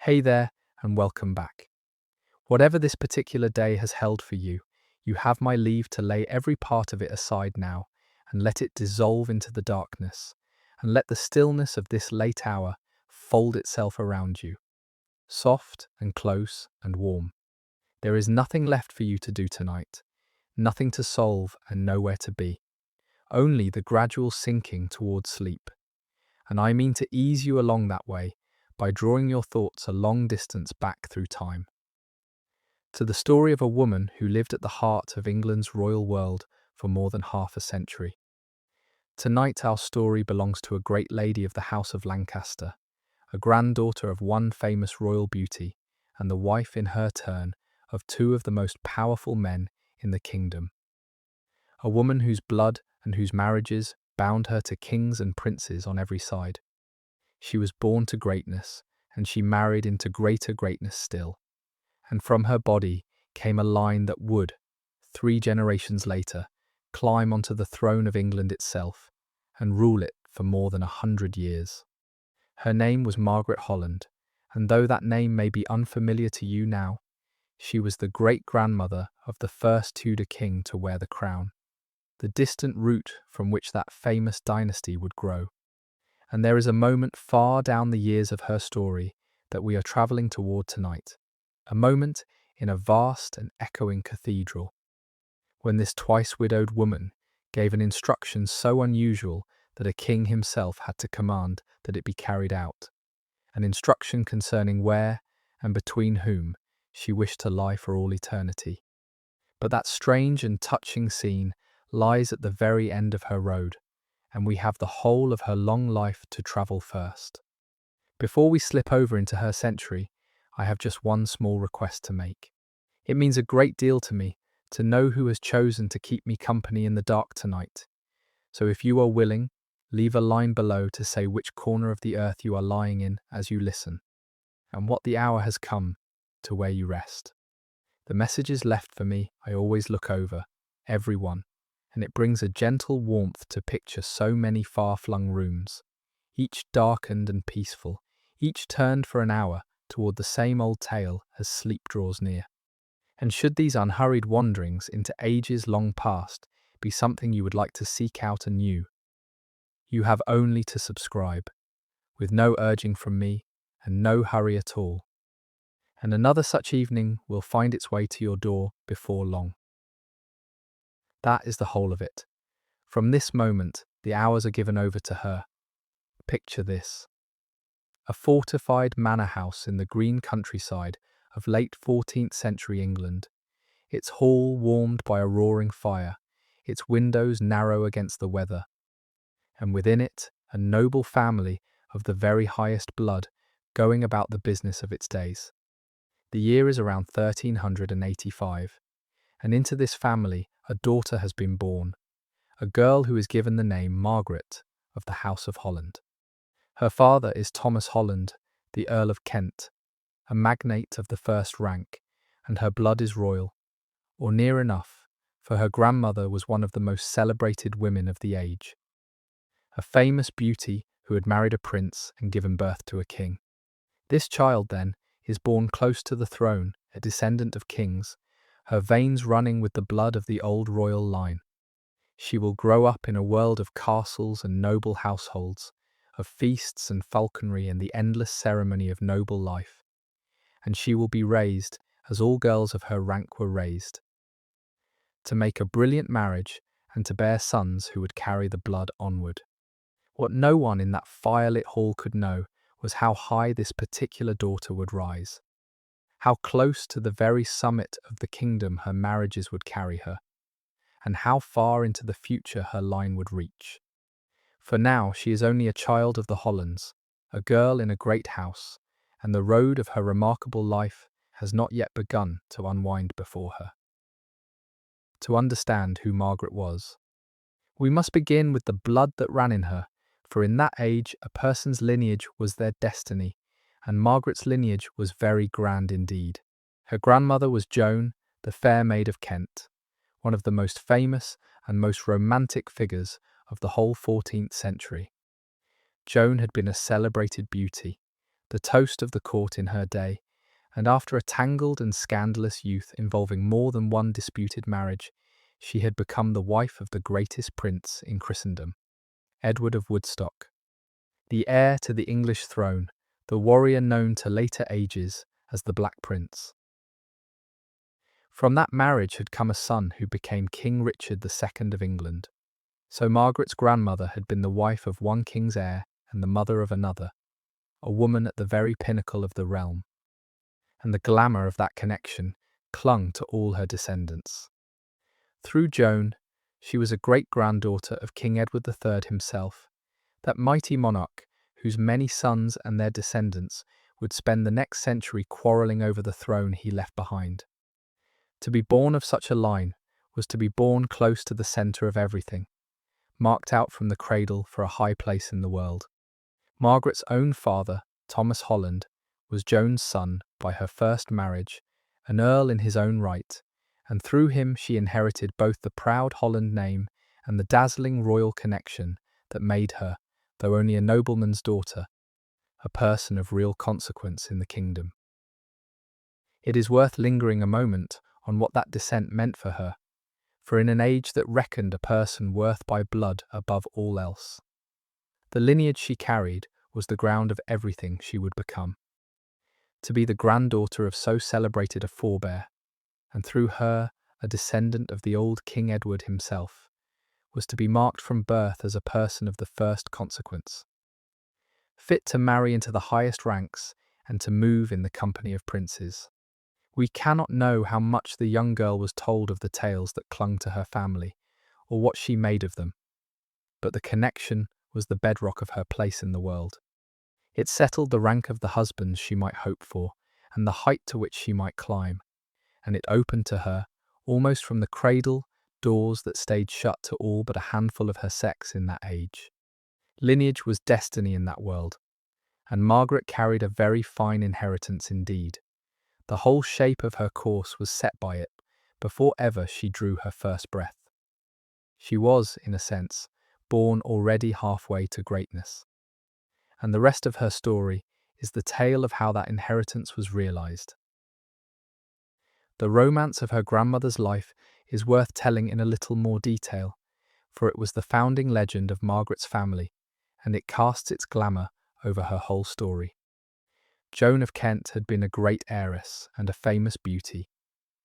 Hey there, and welcome back. Whatever this particular day has held for you, you have my leave to lay every part of it aside now and let it dissolve into the darkness, and let the stillness of this late hour fold itself around you, soft and close and warm. There is nothing left for you to do tonight, nothing to solve and nowhere to be, only the gradual sinking towards sleep. And I mean to ease you along that way by drawing your thoughts a long distance back through time, to the story of a woman who lived at the heart of England's royal world for more than half a century. Tonight our story belongs to a great lady of the House of Lancaster, a granddaughter of one famous royal beauty, and the wife in her turn of two of the most powerful men in the kingdom. A woman whose blood and whose marriages bound her to kings and princes on every side. She was born to greatness, and she married into greater greatness still. And from her body came a line that would, 3 generations later, climb onto the throne of England itself and rule it for more than 100 years. Her name was Margaret Holland, and though that name may be unfamiliar to you now, she was the great-grandmother of the first Tudor king to wear the crown, the distant root from which that famous dynasty would grow. And there is a moment far down the years of her story that we are travelling toward tonight, a moment in a vast and echoing cathedral, when this twice-widowed woman gave an instruction so unusual that a king himself had to command that it be carried out, an instruction concerning where and between whom she wished to lie for all eternity. But that strange and touching scene lies at the very end of her road, and we have the whole of her long life to travel first. Before we slip over into her century, I have just one small request to make. It means a great deal to me to know who has chosen to keep me company in the dark tonight. So if you are willing, leave a line below to say which corner of the earth you are lying in as you listen, and what the hour has come to where you rest. The messages left for me I always look over, every one, and it brings a gentle warmth to picture so many far-flung rooms, each darkened and peaceful, each turned for an hour toward the same old tale as sleep draws near. And should these unhurried wanderings into ages long past be something you would like to seek out anew, you have only to subscribe, with no urging from me and no hurry at all. And another such evening will find its way to your door before long. That is the whole of it. From this moment, the hours are given over to her. Picture this: a fortified manor house in the green countryside of late 14th century England, its hall warmed by a roaring fire, its windows narrow against the weather, and within it a noble family of the very highest blood going about the business of its days. The year is around 1385, and into this family a daughter has been born, a girl who is given the name Margaret of the House of Holland. Her father is Thomas Holland, the Earl of Kent, a magnate of the first rank, and her blood is royal, or near enough, for her grandmother was one of the most celebrated women of the age, a famous beauty who had married a prince and given birth to a king. This child, then, is born close to the throne, a descendant of kings, her veins running with the blood of the old royal line. She will grow up in a world of castles and noble households, of feasts and falconry and the endless ceremony of noble life, and she will be raised, as all girls of her rank were raised, to make a brilliant marriage and to bear sons who would carry the blood onward. What no one in that firelit hall could know was how high this particular daughter would rise, how close to the very summit of the kingdom her marriages would carry her, and how far into the future her line would reach. For now she is only a child of the Hollands, a girl in a great house, and the road of her remarkable life has not yet begun to unwind before her. To understand who Margaret was, we must begin with the blood that ran in her, for in that age a person's lineage was their destiny, and Margaret's lineage was very grand indeed. Her grandmother was Joan, the Fair Maid of Kent, one of the most famous and most romantic figures of the whole 14th century. Joan had been a celebrated beauty, the toast of the court in her day, and after a tangled and scandalous youth involving more than one disputed marriage, she had become the wife of the greatest prince in Christendom, Edward of Woodstock, the heir to the English throne, the warrior known to later ages as the Black Prince. From that marriage had come a son who became King Richard II of England. So Margaret's grandmother had been the wife of one king's heir and the mother of another, a woman at the very pinnacle of the realm. And the glamour of that connection clung to all her descendants. Through Joan, she was a great-granddaughter of King Edward III himself, that mighty monarch whose many sons and their descendants would spend the next century quarrelling over the throne he left behind. To be born of such a line was to be born close to the centre of everything, marked out from the cradle for a high place in the world. Margaret's own father, Thomas Holland, was Joan's son by her first marriage, an earl in his own right, and through him she inherited both the proud Holland name and the dazzling royal connection that made her, though only a nobleman's daughter, a person of real consequence in the kingdom. It is worth lingering a moment on what that descent meant for her, for in an age that reckoned a person worth by blood above all else, the lineage she carried was the ground of everything she would become. To be the granddaughter of so celebrated a forebear, and through her a descendant of the old King Edward himself, was to be marked from birth as a person of the first consequence, fit to marry into the highest ranks and to move in the company of princes. We cannot know how much the young girl was told of the tales that clung to her family, or what she made of them, but the connection was the bedrock of her place in the world. It settled the rank of the husbands she might hope for, and the height to which she might climb, and it opened to her, almost from the cradle, doors that stayed shut to all but a handful of her sex in that age. Lineage was destiny in that world, and Margaret carried a very fine inheritance indeed. The whole shape of her course was set by it, before ever she drew her first breath. She was, in a sense, born already halfway to greatness. And the rest of her story is the tale of how that inheritance was realized. The romance of her grandmother's life is worth telling in a little more detail, for it was the founding legend of Margaret's family, and it casts its glamour over her whole story. Joan of Kent had been a great heiress and a famous beauty,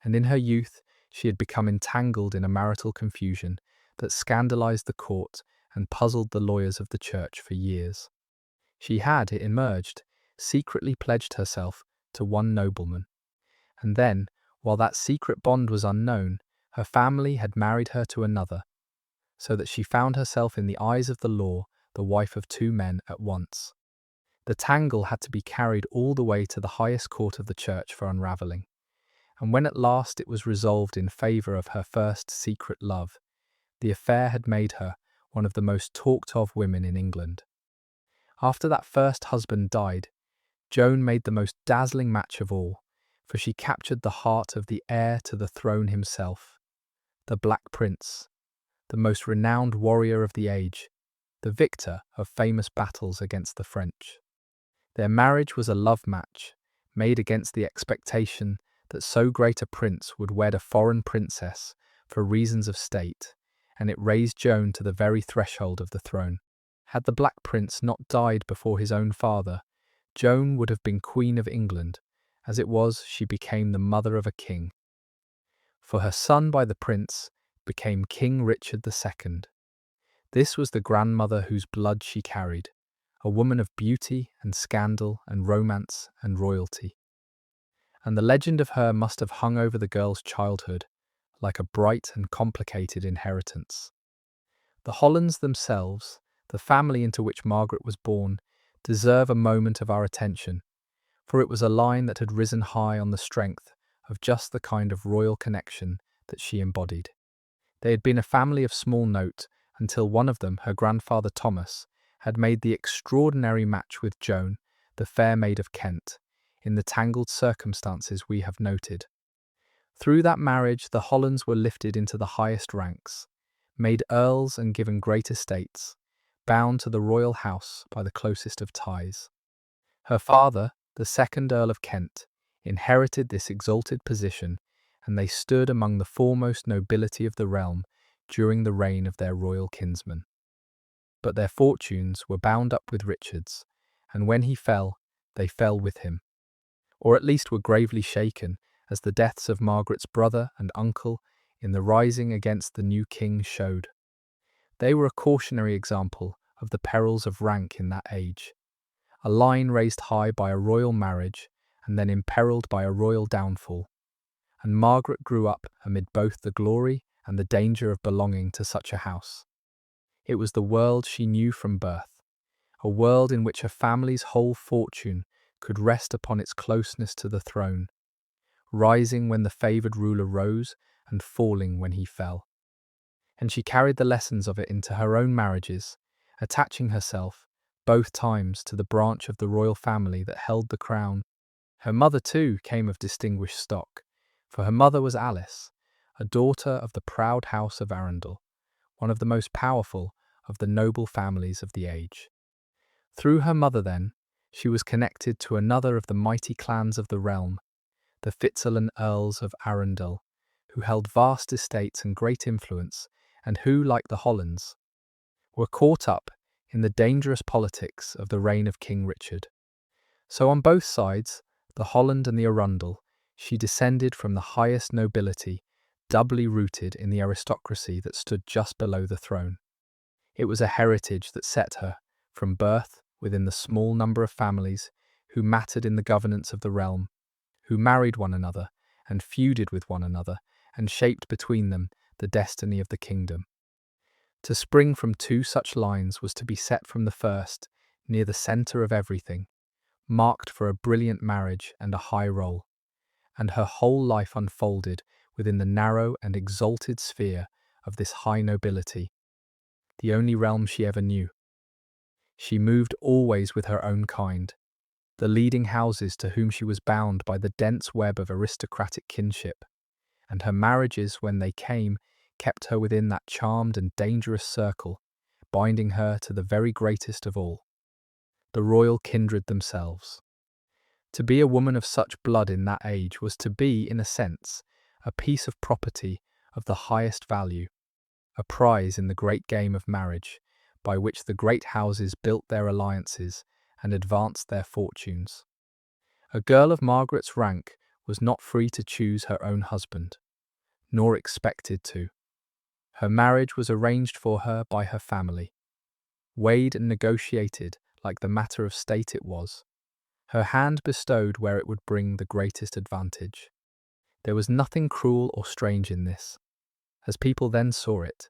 and in her youth she had become entangled in a marital confusion that scandalized the court and puzzled the lawyers of the church for years. She had, it emerged, secretly pledged herself to one nobleman, and then, while that secret bond was unknown, her family had married her to another, so that she found herself in the eyes of the law the wife of two men at once. The tangle had to be carried all the way to the highest court of the church for unravelling, and when at last it was resolved in favour of her first secret love, the affair had made her one of the most talked-of women in England. After that first husband died, Joan made the most dazzling match of all, for she captured the heart of the heir to the throne himself, the Black Prince, the most renowned warrior of the age, the victor of famous battles against the French. Their marriage was a love match, made against the expectation that so great a prince would wed a foreign princess for reasons of state, and it raised Joan to the very threshold of the throne. Had the Black Prince not died before his own father, Joan would have been Queen of England. As it was, she became the mother of a king. For her son by the prince became King Richard II. This was the grandmother whose blood she carried, a woman of beauty and scandal and romance and royalty. And the legend of her must have hung over the girl's childhood like a bright and complicated inheritance. The Hollands themselves, the family into which Margaret was born, deserve a moment of our attention, for it was a line that had risen high on the strength of just the kind of royal connection that she embodied. They had been a family of small note until one of them, her grandfather Thomas, had made the extraordinary match with Joan, the Fair Maid of Kent, in the tangled circumstances we have noted. Through that marriage the Hollands were lifted into the highest ranks, made earls and given great estates, bound to the royal house by the closest of ties. Her father, the second Earl of Kent, inherited this exalted position, and they stood among the foremost nobility of the realm during the reign of their royal kinsman. But their fortunes were bound up with Richard's, and when he fell, they fell with him, or at least were gravely shaken, as the deaths of Margaret's brother and uncle in the rising against the new king showed. They were a cautionary example of the perils of rank in that age. A line raised high by a royal marriage and then imperiled by a royal downfall. And Margaret grew up amid both the glory and the danger of belonging to such a house. It was the world she knew from birth, a world in which a family's whole fortune could rest upon its closeness to the throne, rising when the favoured ruler rose and falling when he fell. And she carried the lessons of it into her own marriages, attaching herself, both times, to the branch of the royal family that held the crown. Her mother, too, came of distinguished stock, for her mother was Alice, a daughter of the proud house of Arundel, one of the most powerful of the noble families of the age. Through her mother, then, she was connected to another of the mighty clans of the realm, the Fitzalan Earls of Arundel, who held vast estates and great influence, and who, like the Hollands, were caught up in the dangerous politics of the reign of King Richard. So on both sides, the Holland and the Arundel, she descended from the highest nobility, doubly rooted in the aristocracy that stood just below the throne. It was a heritage that set her, from birth, within the small number of families who mattered in the governance of the realm, who married one another and feuded with one another, and shaped between them the destiny of the kingdom. To spring from two such lines was to be set from the first, near the centre of everything, marked for a brilliant marriage and a high role, and her whole life unfolded within the narrow and exalted sphere of this high nobility, the only realm she ever knew. She moved always with her own kind, the leading houses to whom she was bound by the dense web of aristocratic kinship, and her marriages, when they came, kept her within that charmed and dangerous circle, binding her to the very greatest of all, the royal kindred themselves. To be a woman of such blood in that age was to be, in a sense, a piece of property of the highest value, a prize in the great game of marriage, by which the great houses built their alliances and advanced their fortunes. A girl of Margaret's rank was not free to choose her own husband, nor expected to. Her marriage was arranged for her by her family, weighed and negotiated like the matter of state it was, her hand bestowed where it would bring the greatest advantage. There was nothing cruel or strange in this. As people then saw it,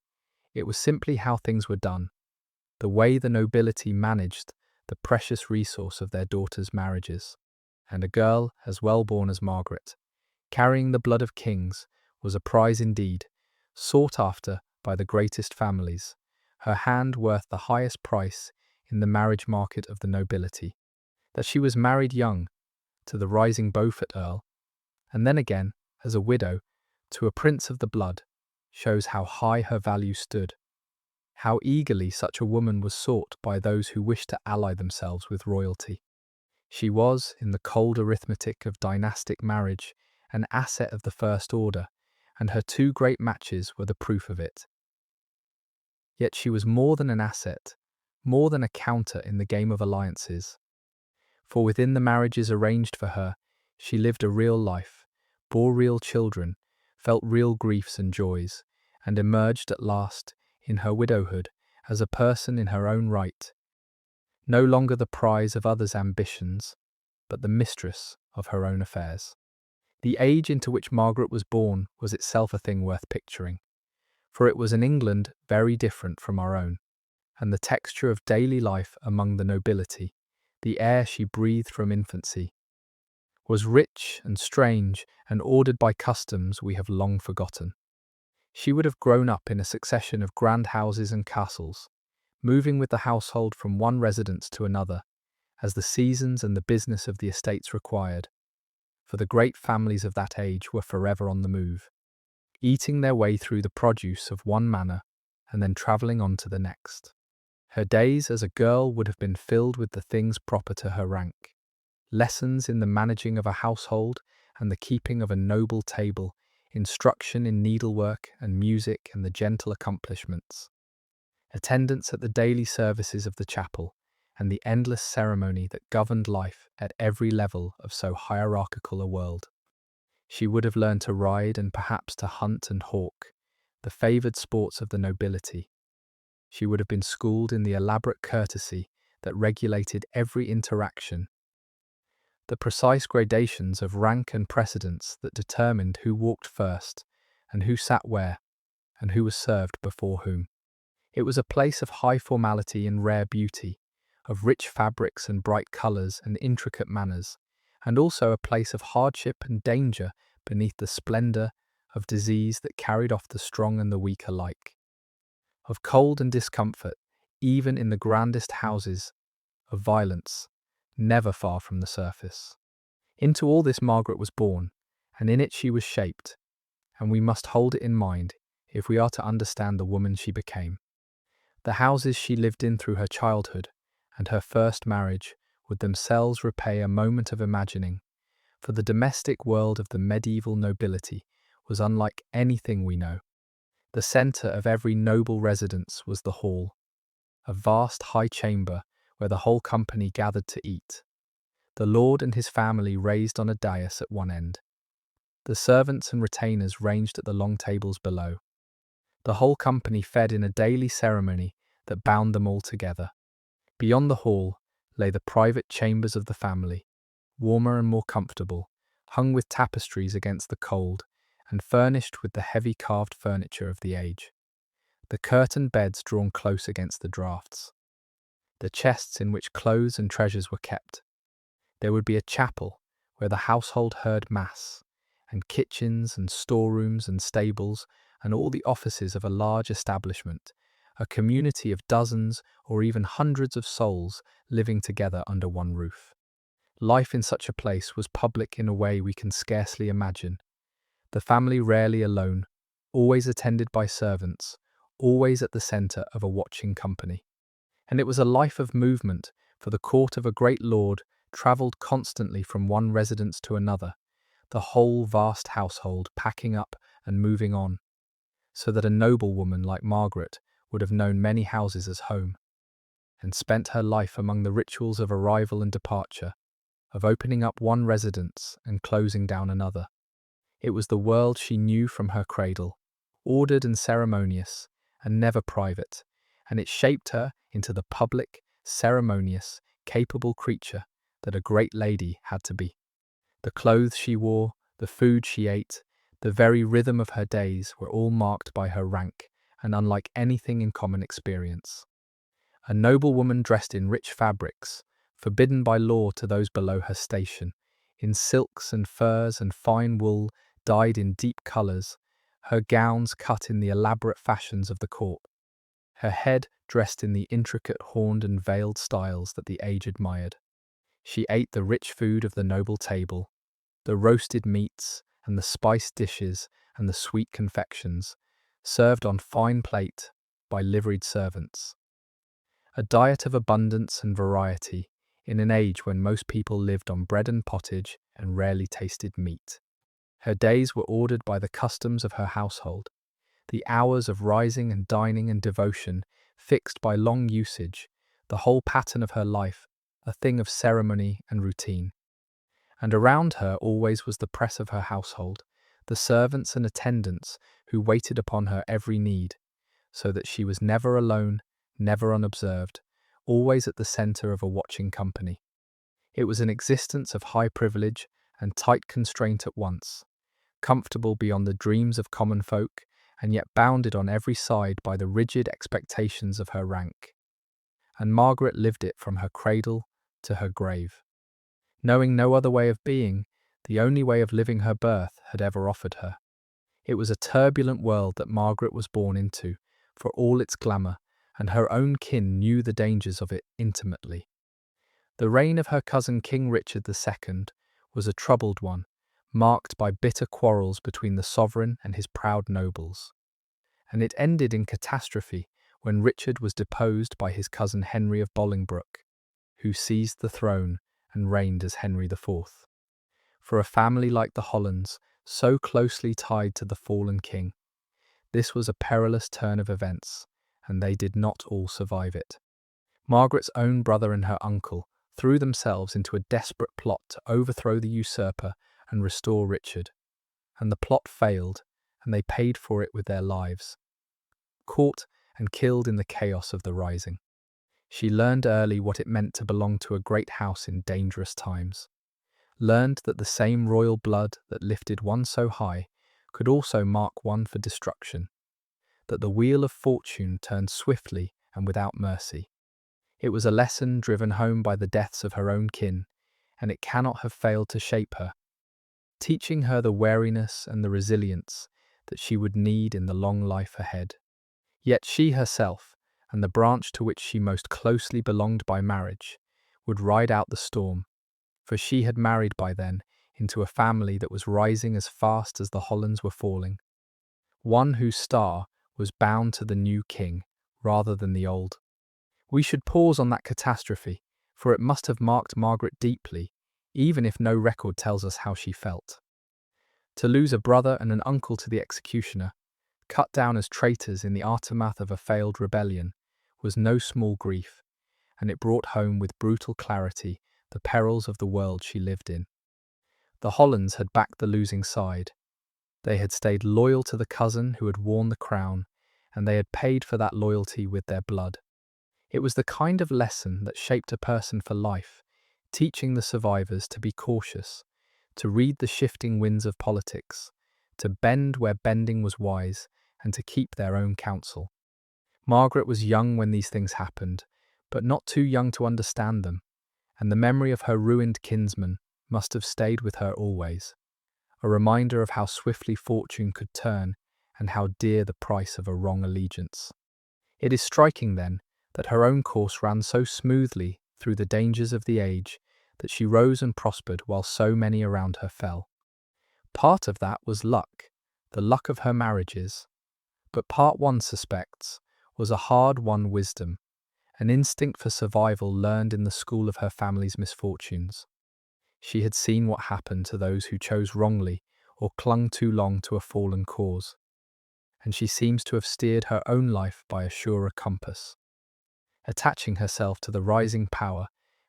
it was simply how things were done, the way the nobility managed the precious resource of their daughters' marriages. And a girl as well born as Margaret, carrying the blood of kings, was a prize indeed, sought after by the greatest families, her hand worth the highest price in the marriage market of the nobility. That she was married young to the rising Beaufort Earl, and then again, as a widow, to a prince of the blood, shows how high her value stood, how eagerly such a woman was sought by those who wished to ally themselves with royalty. She was, in the cold arithmetic of dynastic marriage, an asset of the first order, and her two great matches were the proof of it. Yet she was more than an asset, more than a counter in the game of alliances. For within the marriages arranged for her, she lived a real life, bore real children, felt real griefs and joys, and emerged at last, in her widowhood, as a person in her own right, no longer the prize of others' ambitions, but the mistress of her own affairs. The age into which Margaret was born was itself a thing worth picturing, for it was an England very different from our own, and the texture of daily life among the nobility, the air she breathed from infancy, was rich and strange and ordered by customs we have long forgotten. She would have grown up in a succession of grand houses and castles, moving with the household from one residence to another, as the seasons and the business of the estates required, for the great families of that age were forever on the move, eating their way through the produce of one manor and then travelling on to the next. Her days as a girl would have been filled with the things proper to her rank, lessons in the managing of a household and the keeping of a noble table, instruction in needlework and music and the gentle accomplishments, attendance at the daily services of the chapel, and the endless ceremony that governed life at every level of so hierarchical a world. She would have learned to ride and perhaps to hunt and hawk, the favoured sports of the nobility. She would have been schooled in the elaborate courtesy that regulated every interaction, the precise gradations of rank and precedence that determined who walked first, and who sat where, and who was served before whom. It was a place of high formality and rare beauty, of rich fabrics and bright colours and intricate manners, and also a place of hardship and danger beneath the splendour of disease that carried off the strong and the weak alike, of cold and discomfort, even in the grandest houses, of violence, never far from the surface. Into all this Margaret was born, and in it she was shaped, and we must hold it in mind if we are to understand the woman she became. The houses she lived in through her childhood and her first marriage would themselves repay a moment of imagining, for the domestic world of the medieval nobility was unlike anything we know. The centre of every noble residence was the hall, a vast high chamber where the whole company gathered to eat. The lord and his family raised on a dais at one end. The servants and retainers ranged at the long tables below. The whole company fed in a daily ceremony that bound them all together. Beyond the hall lay the private chambers of the family, warmer and more comfortable, hung with tapestries against the cold, and furnished with the heavy carved furniture of the age. The curtained beds drawn close against the draughts. The chests in which clothes and treasures were kept. There would be a chapel where the household heard mass, and kitchens and storerooms and stables and all the offices of a large establishment, a community of dozens or even hundreds of souls living together under one roof. Life in such a place was public in a way we can scarcely imagine. The family rarely alone, always attended by servants, always at the centre of a watching company. And it was a life of movement, for the court of a great lord travelled constantly from one residence to another, the whole vast household packing up and moving on, so that a noble woman like Margaret would have known many houses as home, and spent her life among the rituals of arrival and departure, of opening up one residence and closing down another. It was the world she knew from her cradle, ordered and ceremonious, and never private, and it shaped her into the public, ceremonious, capable creature that a great lady had to be. The clothes she wore, the food she ate, the very rhythm of her days were all marked by her rank and unlike anything in common experience. A noble woman dressed in rich fabrics, forbidden by law to those below her station, in silks and furs and fine wool dyed in deep colours, her gowns cut in the elaborate fashions of the court, her head dressed in the intricate horned and veiled styles that the age admired. She ate the rich food of the noble table, the roasted meats and the spiced dishes and the sweet confections, served on fine plate by liveried servants. A diet of abundance and variety in an age when most people lived on bread and pottage and rarely tasted meat. Her days were ordered by the customs of her household, the hours of rising and dining and devotion fixed by long usage, the whole pattern of her life, a thing of ceremony and routine. And around her always was the press of her household, the servants and attendants who waited upon her every need, so that she was never alone, never unobserved, always at the centre of a watching company. It was an existence of high privilege and tight constraint at once, comfortable beyond the dreams of common folk, and yet bounded on every side by the rigid expectations of her rank. And Margaret lived it from her cradle to her grave. Knowing no other way of being, the only way of living her birth had ever offered her. It was a turbulent world that Margaret was born into, for all its glamour, and her own kin knew the dangers of it intimately. The reign of her cousin King Richard II was a troubled one, marked by bitter quarrels between the sovereign and his proud nobles. And it ended in catastrophe when Richard was deposed by his cousin Henry of Bolingbroke, who seized the throne and reigned as Henry IV. For a family like the Hollands, so closely tied to the fallen king, this was a perilous turn of events, and they did not all survive it. Margaret's own brother and her uncle threw themselves into a desperate plot to overthrow the usurper and restore Richard, and the plot failed, and they paid for it with their lives. Caught and killed in the chaos of the rising, she learned early what it meant to belong to a great house in dangerous times, learned that the same royal blood that lifted one so high could also mark one for destruction, that the wheel of fortune turned swiftly and without mercy. It was a lesson driven home by the deaths of her own kin, and it cannot have failed to shape her, teaching her the wariness and the resilience that she would need in the long life ahead. Yet she herself, and the branch to which she most closely belonged by marriage, would ride out the storm, for she had married by then into a family that was rising as fast as the Hollands were falling, one whose star was bound to the new king rather than the old. We should pause on that catastrophe, for it must have marked Margaret deeply, even if no record tells us how she felt. To lose a brother and an uncle to the executioner, cut down as traitors in the aftermath of a failed rebellion, was no small grief, and it brought home with brutal clarity the perils of the world she lived in. The Hollands had backed the losing side. They had stayed loyal to the cousin who had worn the crown, and they had paid for that loyalty with their blood. It was the kind of lesson that shaped a person for life, teaching the survivors to be cautious, to read the shifting winds of politics, to bend where bending was wise, and to keep their own counsel. Margaret was young when these things happened, but not too young to understand them, and the memory of her ruined kinsman must have stayed with her always, a reminder of how swiftly fortune could turn and how dear the price of a wrong allegiance. It is striking, then, that her own course ran so smoothly through the dangers of the age that she rose and prospered while so many around her fell. Part of that was luck, the luck of her marriages, but part, one suspects, was a hard-won wisdom, an instinct for survival learned in the school of her family's misfortunes. She had seen what happened to those who chose wrongly or clung too long to a fallen cause, and she seems to have steered her own life by a surer compass, attaching herself to the rising power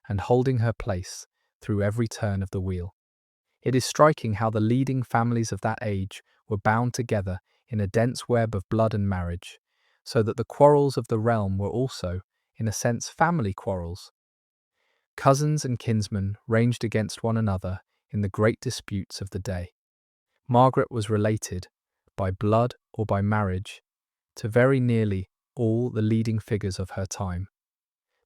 and holding her place through every turn of the wheel. It is striking how the leading families of that age were bound together in a dense web of blood and marriage, so that the quarrels of the realm were also, in a sense, family quarrels. Cousins and kinsmen ranged against one another in the great disputes of the day. Margaret was related, by blood or by marriage, to very nearly all the leading figures of her time,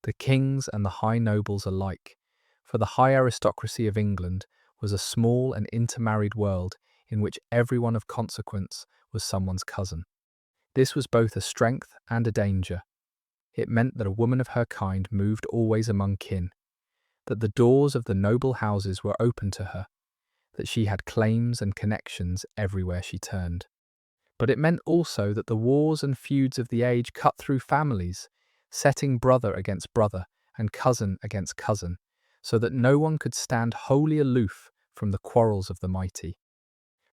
the kings and the high nobles alike, for the high aristocracy of England was a small and intermarried world in which everyone of consequence was someone's cousin. This was both a strength and a danger. It meant that a woman of her kind moved always among kin, that the doors of the noble houses were open to her, that she had claims and connections everywhere she turned. But it meant also that the wars and feuds of the age cut through families, setting brother against brother and cousin against cousin, so that no one could stand wholly aloof from the quarrels of the mighty.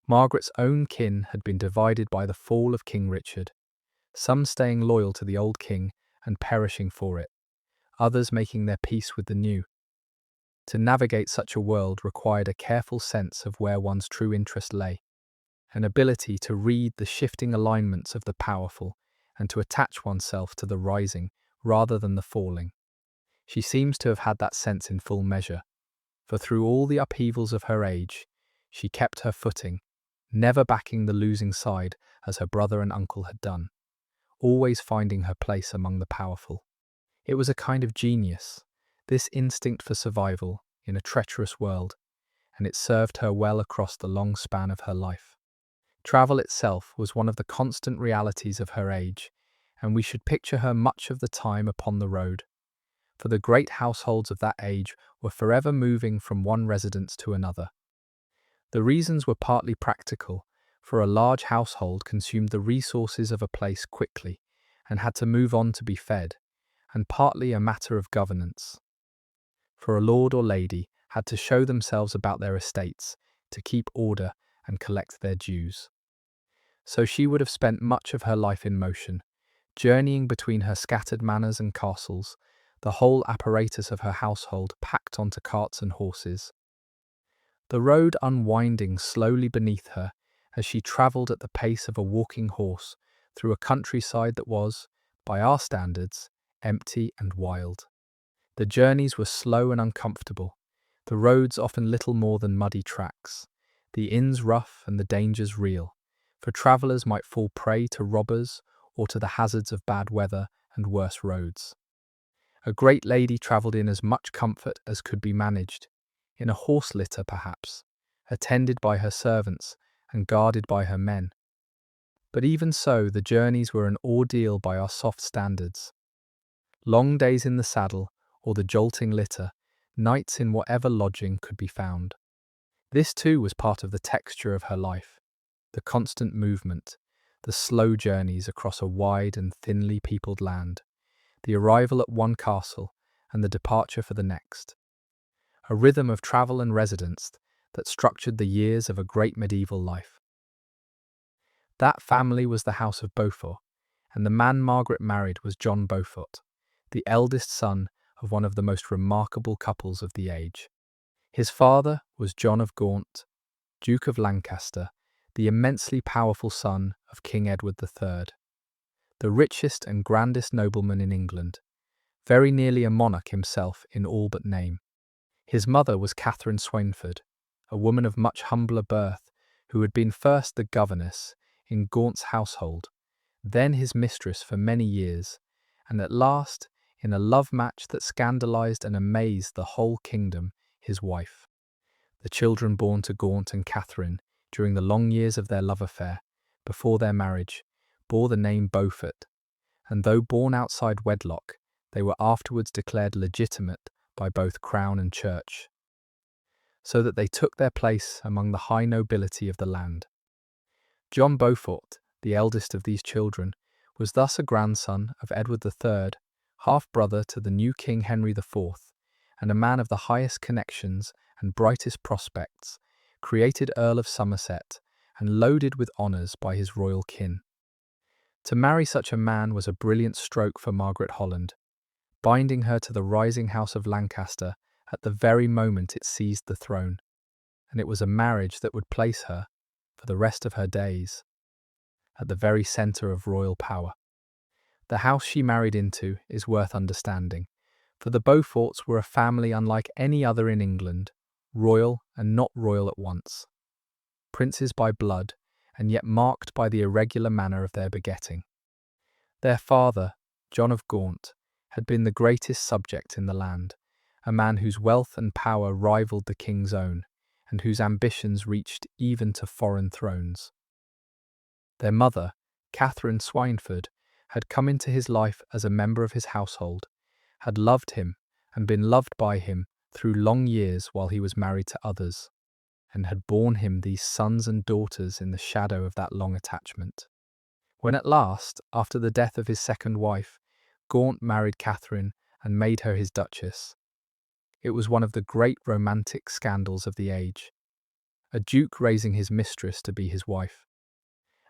Margaret's own kin had been divided by the fall of King Richard, some staying loyal to the old king and perishing for it, others making their peace with the new. To navigate such a world required a careful sense of where one's true interest lay, an ability to read the shifting alignments of the powerful and to attach oneself to the rising rather than the falling. She seems to have had that sense in full measure, for through all the upheavals of her age, she kept her footing, never backing the losing side as her brother and uncle had done, always finding her place among the powerful. It was a kind of genius, this instinct for survival in a treacherous world, and it served her well across the long span of her life. Travel itself was one of the constant realities of her age, and we should picture her much of the time upon the road, for the great households of that age were forever moving from one residence to another. The reasons were partly practical, for a large household consumed the resources of a place quickly and had to move on to be fed, and partly a matter of governance. For a lord or lady, had to show themselves about their estates, to keep order and collect their dues. So she would have spent much of her life in motion, journeying between her scattered manors and castles, the whole apparatus of her household packed onto carts and horses. The road unwinding slowly beneath her as she travelled at the pace of a walking horse through a countryside that was, by our standards, empty and wild. The journeys were slow and uncomfortable, the roads often little more than muddy tracks, the inns rough and the dangers real, for travellers might fall prey to robbers or to the hazards of bad weather and worse roads. A great lady travelled in as much comfort as could be managed, in a horse litter perhaps, attended by her servants and guarded by her men. But even so, the journeys were an ordeal by our soft standards. Long days in the saddle, or the jolting litter, nights in whatever lodging could be found. This too was part of the texture of her life, the constant movement, the slow journeys across a wide and thinly peopled land, the arrival at one castle and the departure for the next. A rhythm of travel and residence that structured the years of a great medieval life. That family was the House of Beaufort, and the man Margaret married was John Beaufort, the eldest son of one of the most remarkable couples of the age. His father was John of Gaunt, Duke of Lancaster, the immensely powerful son of King Edward III, the richest and grandest nobleman in England, very nearly a monarch himself in all but name. His mother was Katherine Swynford, a woman of much humbler birth, who had been first the governess in Gaunt's household, then his mistress for many years, and at last, in a love match that scandalized and amazed the whole kingdom, his wife. The children born to Gaunt and Katherine during the long years of their love affair, before their marriage, bore the name Beaufort, and though born outside wedlock, they were afterwards declared legitimate by both Crown and Church, so that they took their place among the high nobility of the land. John Beaufort, the eldest of these children, was thus a grandson of Edward III, half-brother to the new King Henry IV, and a man of the highest connections and brightest prospects, created Earl of Somerset and loaded with honours by his royal kin. To marry such a man was a brilliant stroke for Margaret Holland, binding her to the rising house of Lancaster at the very moment it seized the throne, and it was a marriage that would place her, for the rest of her days, at the very centre of royal power. The house she married into is worth understanding, for the Beauforts were a family unlike any other in England, royal and not royal at once, princes by blood, and yet marked by the irregular manner of their begetting. Their father, John of Gaunt, had been the greatest subject in the land, a man whose wealth and power rivalled the king's own, and whose ambitions reached even to foreign thrones. Their mother, Katherine Swynford, had come into his life as a member of his household, had loved him and been loved by him through long years while he was married to others, and had borne him these sons and daughters in the shadow of that long attachment. When at last, after the death of his second wife, Gaunt married Katherine and made her his duchess, it was one of the great romantic scandals of the age, a duke raising his mistress to be his wife,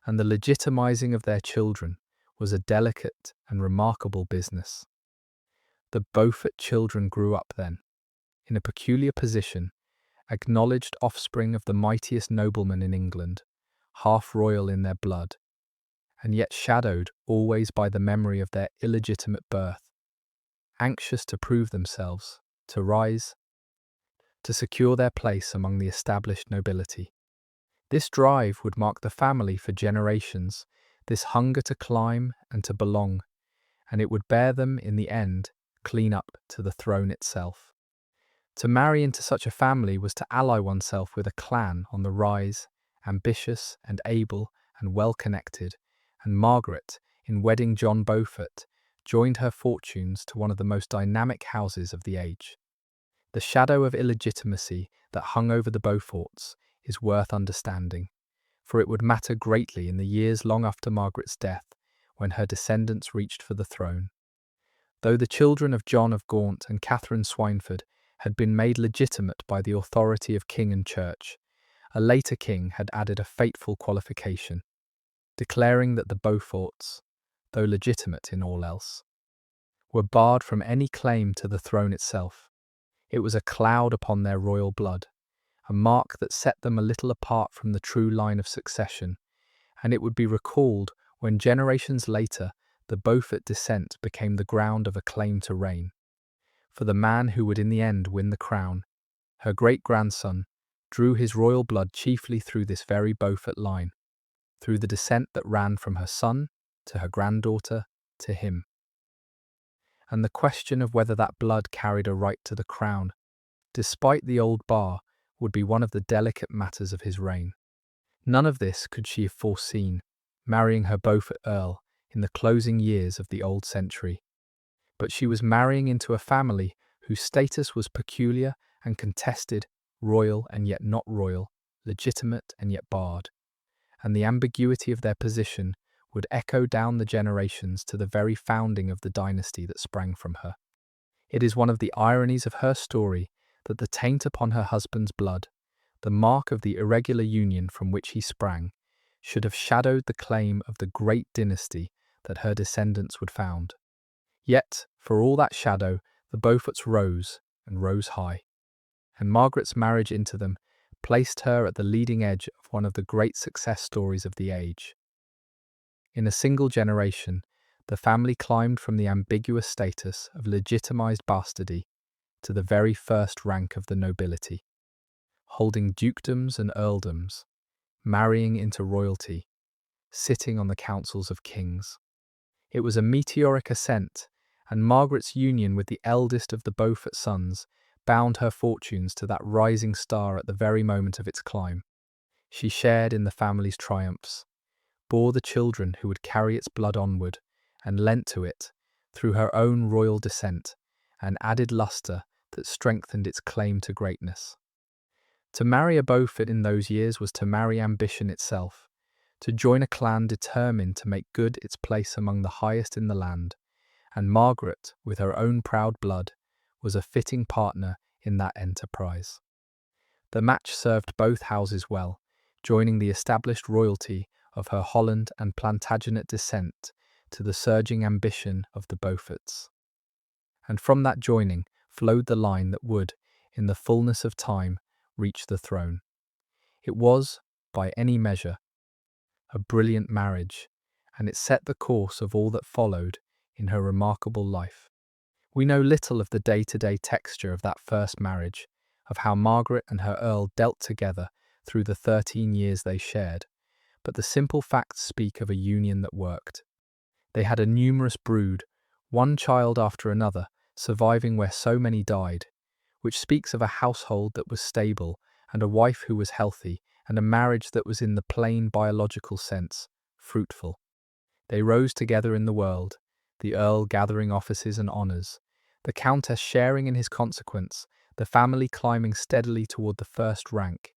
and the legitimizing of their children was a delicate and remarkable business. The Beaufort children grew up then, in a peculiar position, acknowledged offspring of the mightiest noblemen in England, half royal in their blood, and yet shadowed always by the memory of their illegitimate birth, anxious to prove themselves, to rise, to secure their place among the established nobility. This drive would mark the family for generations, this hunger to climb and to belong, and it would bear them, in the end, clean up to the throne itself. To marry into such a family was to ally oneself with a clan on the rise, ambitious and able and well-connected, and Margaret, in wedding John Beaufort, joined her fortunes to one of the most dynamic houses of the age. The shadow of illegitimacy that hung over the Beauforts is worth understanding, for it would matter greatly in the years long after Margaret's death, when her descendants reached for the throne. Though the children of John of Gaunt and Katherine Swynford had been made legitimate by the authority of king and church, a later king had added a fateful qualification, declaring that the Beauforts, though legitimate in all else, were barred from any claim to the throne itself. It was a cloud upon their royal blood, a mark that set them a little apart from the true line of succession, and it would be recalled when generations later the Beaufort descent became the ground of a claim to reign. For the man who would in the end win the crown, her great-grandson, drew his royal blood chiefly through this very Beaufort line, through the descent that ran from her son to her granddaughter to him. And the question of whether that blood carried a right to the crown, despite the old bar, would be one of the delicate matters of his reign. None of this could she have foreseen, marrying her Beaufort Earl in the closing years of the old century. But she was marrying into a family whose status was peculiar and contested, royal and yet not royal, legitimate and yet barred, and the ambiguity of their position would echo down the generations to the very founding of the dynasty that sprang from her. It is one of the ironies of her story that the taint upon her husband's blood, the mark of the irregular union from which he sprang, should have shadowed the claim of the great dynasty that her descendants would found. Yet, for all that shadow, the Beauforts rose, and rose high, and Margaret's marriage into them placed her at the leading edge of one of the great success stories of the age. In a single generation, the family climbed from the ambiguous status of legitimized bastardy to the very first rank of the nobility, holding dukedoms and earldoms, marrying into royalty, sitting on the councils of kings. It was a meteoric ascent, and Margaret's union with the eldest of the Beaufort sons bound her fortunes to that rising star at the very moment of its climb. She shared in the family's triumphs, bore the children who would carry its blood onward, and lent to it, through her own royal descent, an added lustre that strengthened its claim to greatness. To marry a Beaufort in those years was to marry ambition itself, to join a clan determined to make good its place among the highest in the land, and Margaret, with her own proud blood, was a fitting partner in that enterprise. The match served both houses well, joining the established royalty of her Holland and Plantagenet descent to the surging ambition of the Beauforts. And from that joining flowed the line that would, in the fullness of time, reach the throne. It was, by any measure, a brilliant marriage, and it set the course of all that followed in her remarkable life. We know little of the day-to-day texture of that first marriage, of how Margaret and her Earl dealt together through the 13 years they shared, but the simple facts speak of a union that worked. They had a numerous brood, one child after another, surviving where so many died, which speaks of a household that was stable, and a wife who was healthy, and a marriage that was in the plain biological sense, fruitful. They rose together in the world, the Earl gathering offices and honours, the Countess sharing in his consequence, the family climbing steadily toward the first rank,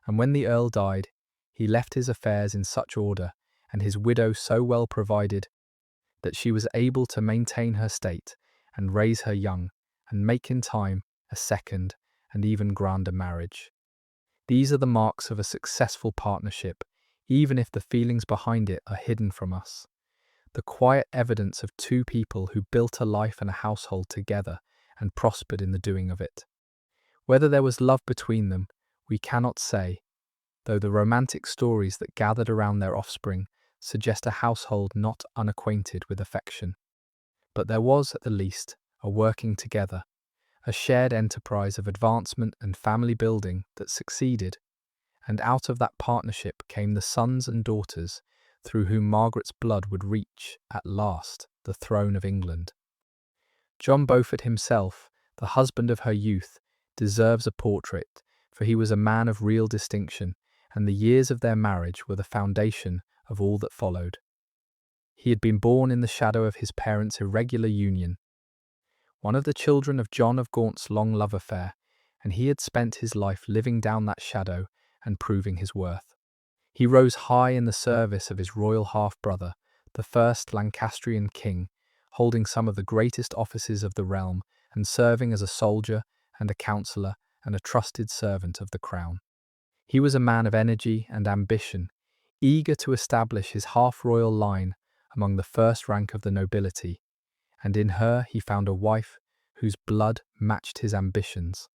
and when the Earl died, he left his affairs in such order, and his widow so well provided, that she was able to maintain her state and raise her young, and make in time a second and even grander marriage. These are the marks of a successful partnership, even if the feelings behind it are hidden from us. The quiet evidence of two people who built a life and a household together and prospered in the doing of it. Whether there was love between them, we cannot say, though the romantic stories that gathered around their offspring suggest a household not unacquainted with affection. But there was, at the least, a working together, a shared enterprise of advancement and family building that succeeded, and out of that partnership came the sons and daughters through whom Margaret's blood would reach, at last, the throne of England. John Beaufort himself, the husband of her youth, deserves a portrait, for he was a man of real distinction, and the years of their marriage were the foundation of all that followed. He had been born in the shadow of his parents' irregular union, one of the children of John of Gaunt's long love affair, and he had spent his life living down that shadow and proving his worth. He rose high in the service of his royal half-brother, the first Lancastrian king, holding some of the greatest offices of the realm and serving as a soldier and a counsellor and a trusted servant of the crown. He was a man of energy and ambition, eager to establish his half-royal line among the first rank of the nobility, and in her he found a wife whose blood matched his ambitions,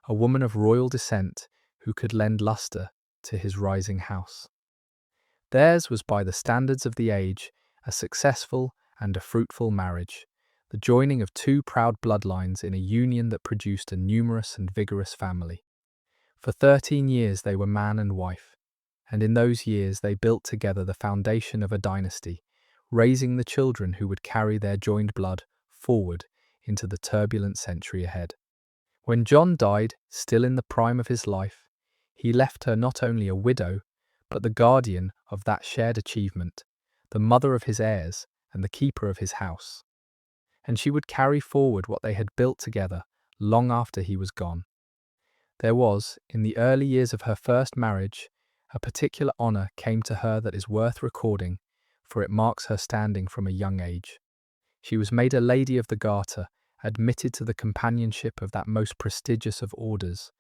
a woman of royal descent who could lend lustre to his rising house. Theirs was, by the standards of the age, a successful and a fruitful marriage, the joining of two proud bloodlines in a union that produced a numerous and vigorous family. For 13 years they were man and wife, and in those years they built together the foundation of a dynasty, raising the children who would carry their joined blood forward into the turbulent century ahead. When John died, still in the prime of his life, he left her not only a widow, but the guardian of that shared achievement, the mother of his heirs and the keeper of his house. And she would carry forward what they had built together long after he was gone. There was, in the early years of her first marriage, a particular honour came to her that is worth recording, for it marks her standing from a young age. She was made a Lady of the Garter, admitted to the companionship of that most prestigious of orders,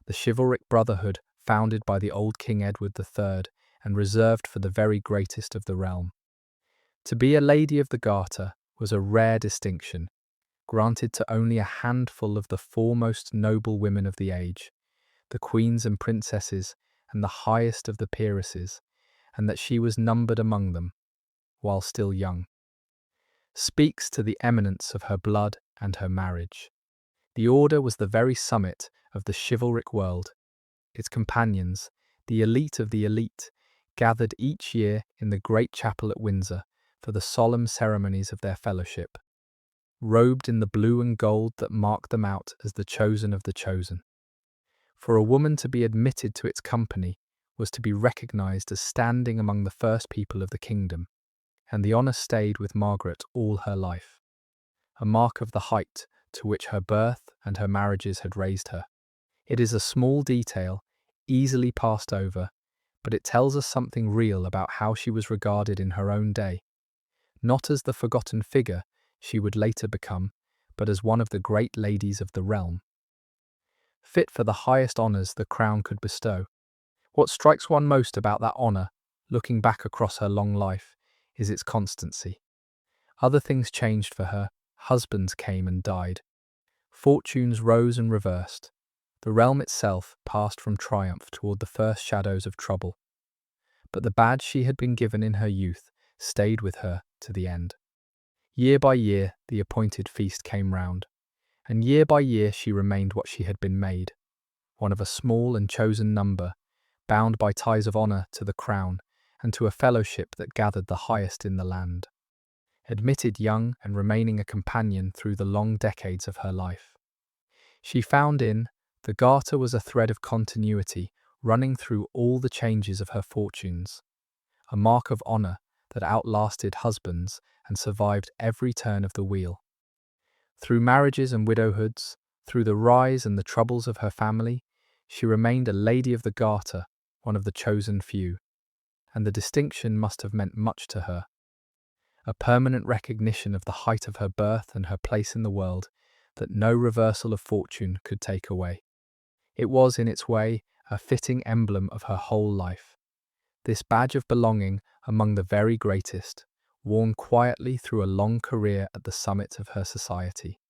the chivalric brotherhood founded by the old King Edward III and reserved for the very greatest of the realm. To be a Lady of the Garter was a rare distinction, granted to only a handful of the foremost noble women of the age, the queens and princesses and the highest of the peeresses, and that she was numbered among them, while still young, speaks to the eminence of her blood and her marriage. The order was the very summit of the chivalric world. Its companions, the elite of the elite, gathered each year in the great chapel at Windsor for the solemn ceremonies of their fellowship, robed in the blue and gold that marked them out as the chosen of the chosen. For a woman to be admitted to its company was to be recognised as standing among the first people of the kingdom, and the honour stayed with Margaret all her life, a mark of the height to which her birth and her marriages had raised her. It is a small detail, easily passed over, but it tells us something real about how she was regarded in her own day, not as the forgotten figure she would later become, but as one of the great ladies of the realm, fit for the highest honours the crown could bestow. What strikes one most about that honour, looking back across her long life, is its constancy. Other things changed for her, husbands came and died. Fortunes rose and reversed. The realm itself passed from triumph toward the first shadows of trouble. But the badge she had been given in her youth stayed with her to the end. Year by year the appointed feast came round, and year by year she remained what she had been made, one of a small and chosen number, bound by ties of honour to the crown and to a fellowship that gathered the highest in the land, admitted young and remaining a companion through the long decades of her life. She found in the Garter was a thread of continuity running through all the changes of her fortunes, a mark of honour that outlasted husbands and survived every turn of the wheel. Through marriages and widowhoods, through the rise and the troubles of her family, she remained a Lady of the Garter, one of the chosen few, and the distinction must have meant much to her, a permanent recognition of the height of her birth and her place in the world that no reversal of fortune could take away. It was, in its way, a fitting emblem of her whole life, this badge of belonging among the very greatest, worn quietly through a long career at the summit of her society.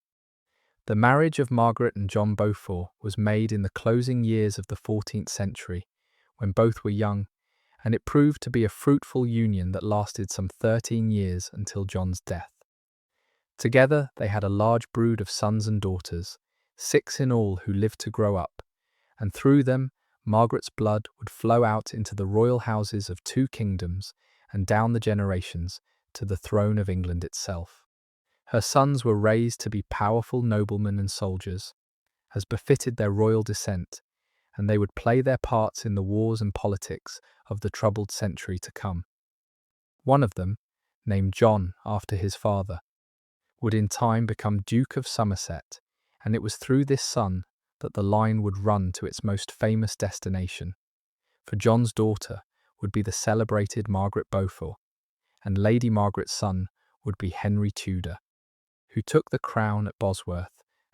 The marriage of Margaret and John Beaufort was made in the closing years of the 14th century, when both were young, and it proved to be a fruitful union that lasted some 13 years until John's death. Together they had a large brood of sons and daughters, 6 in all who lived to grow up, and through them Margaret's blood would flow out into the royal houses of 2 kingdoms and down the generations to the throne of England itself. Her sons were raised to be powerful noblemen and soldiers, as befitted their royal descent, and they would play their parts in the wars and politics of the troubled century to come. One of them, named John after his father, would in time become Duke of Somerset, and it was through this son that the line would run to its most famous destination, for John's daughter would be the celebrated Margaret Beaufort, and Lady Margaret's son would be Henry Tudor, who took the crown at Bosworth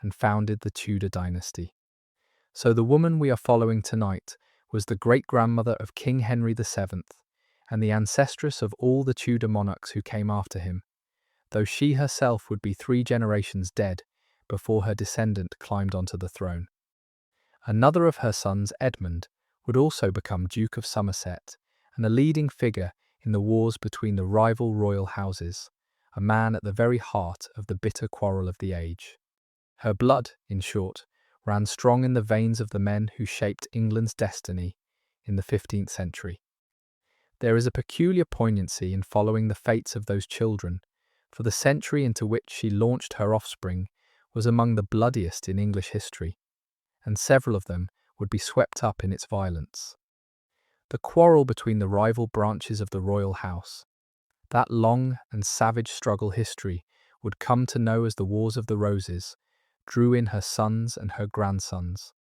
and founded the Tudor dynasty. So the woman we are following tonight was the great-grandmother of King Henry VII and the ancestress of all the Tudor monarchs who came after him, though she herself would be 3 generations dead before her descendant climbed onto the throne. Another of her sons, Edmund, would also become Duke of Somerset and a leading figure in the wars between the rival royal houses, a man at the very heart of the bitter quarrel of the age. Her blood, in short, ran strong in the veins of the men who shaped England's destiny in the 15th century. There is a peculiar poignancy in following the fates of those children, for the century into which she launched her offspring was among the bloodiest in English history, and several of them would be swept up in its violence. The quarrel between the rival branches of the royal house, that long and savage struggle history would come to know as the Wars of the Roses, drew in her sons and her grandsons,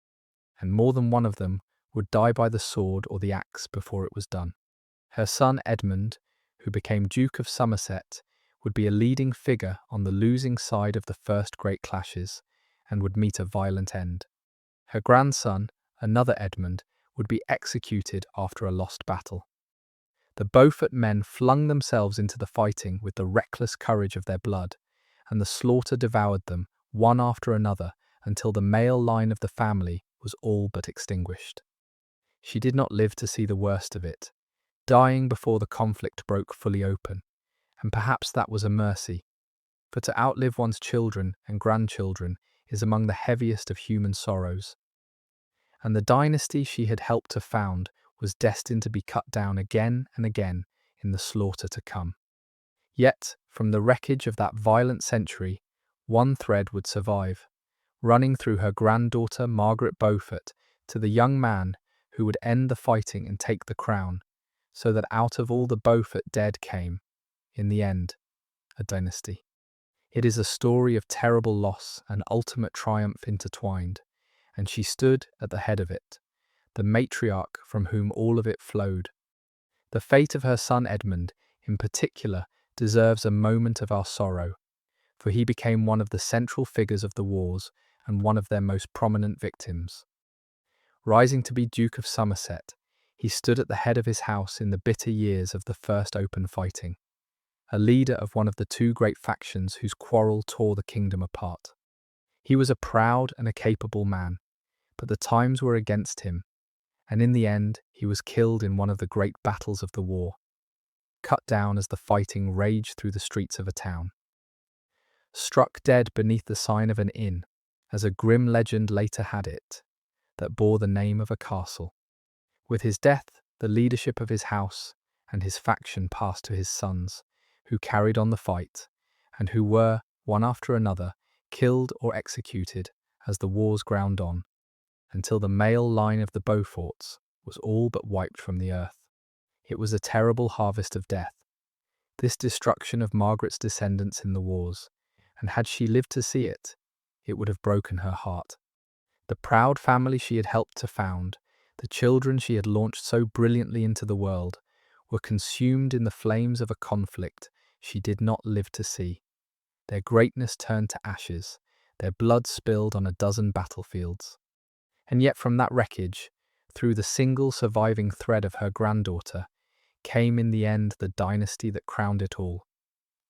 and more than one of them would die by the sword or the axe before it was done. Her son Edmund, who became Duke of Somerset, would be a leading figure on the losing side of the first great clashes and would meet a violent end. Her grandson, another Edmund, would be executed after a lost battle. The Beaufort men flung themselves into the fighting with the reckless courage of their blood, and the slaughter devoured them, one after another, until the male line of the family was all but extinguished. She did not live to see the worst of it, dying before the conflict broke fully open, and perhaps that was a mercy, for to outlive one's children and grandchildren is among the heaviest of human sorrows. And the dynasty she had helped to found was destined to be cut down again and again in the slaughter to come. Yet, from the wreckage of that violent century, one thread would survive, running through her granddaughter Margaret Beaufort to the young man who would end the fighting and take the crown, so that out of all the Beaufort dead came, in the end, a dynasty. It is a story of terrible loss and ultimate triumph intertwined, and she stood at the head of it, the matriarch from whom all of it flowed. The fate of her son Edmund, in particular, deserves a moment of our sorrow, for he became one of the central figures of the wars and one of their most prominent victims. Rising to be Duke of Somerset, he stood at the head of his house in the bitter years of the first open fighting, a leader of one of the 2 great factions whose quarrel tore the kingdom apart. He was a proud and a capable man, but the times were against him, and in the end he was killed in one of the great battles of the war, cut down as the fighting raged through the streets of a town. Struck dead beneath the sign of an inn, as a grim legend later had it, that bore the name of a castle. With his death, the leadership of his house and his faction passed to his sons, who carried on the fight, and who were, one after another, killed or executed as the wars ground on, until the male line of the Beauforts was all but wiped from the earth. It was a terrible harvest of death, this destruction of Margaret's descendants in the wars, and had she lived to see it, it would have broken her heart. The proud family she had helped to found, the children she had launched so brilliantly into the world, were consumed in the flames of a conflict she did not live to see. Their greatness turned to ashes, their blood spilled on a dozen battlefields. And yet from that wreckage, through the single surviving thread of her granddaughter, came in the end the dynasty that crowned it all,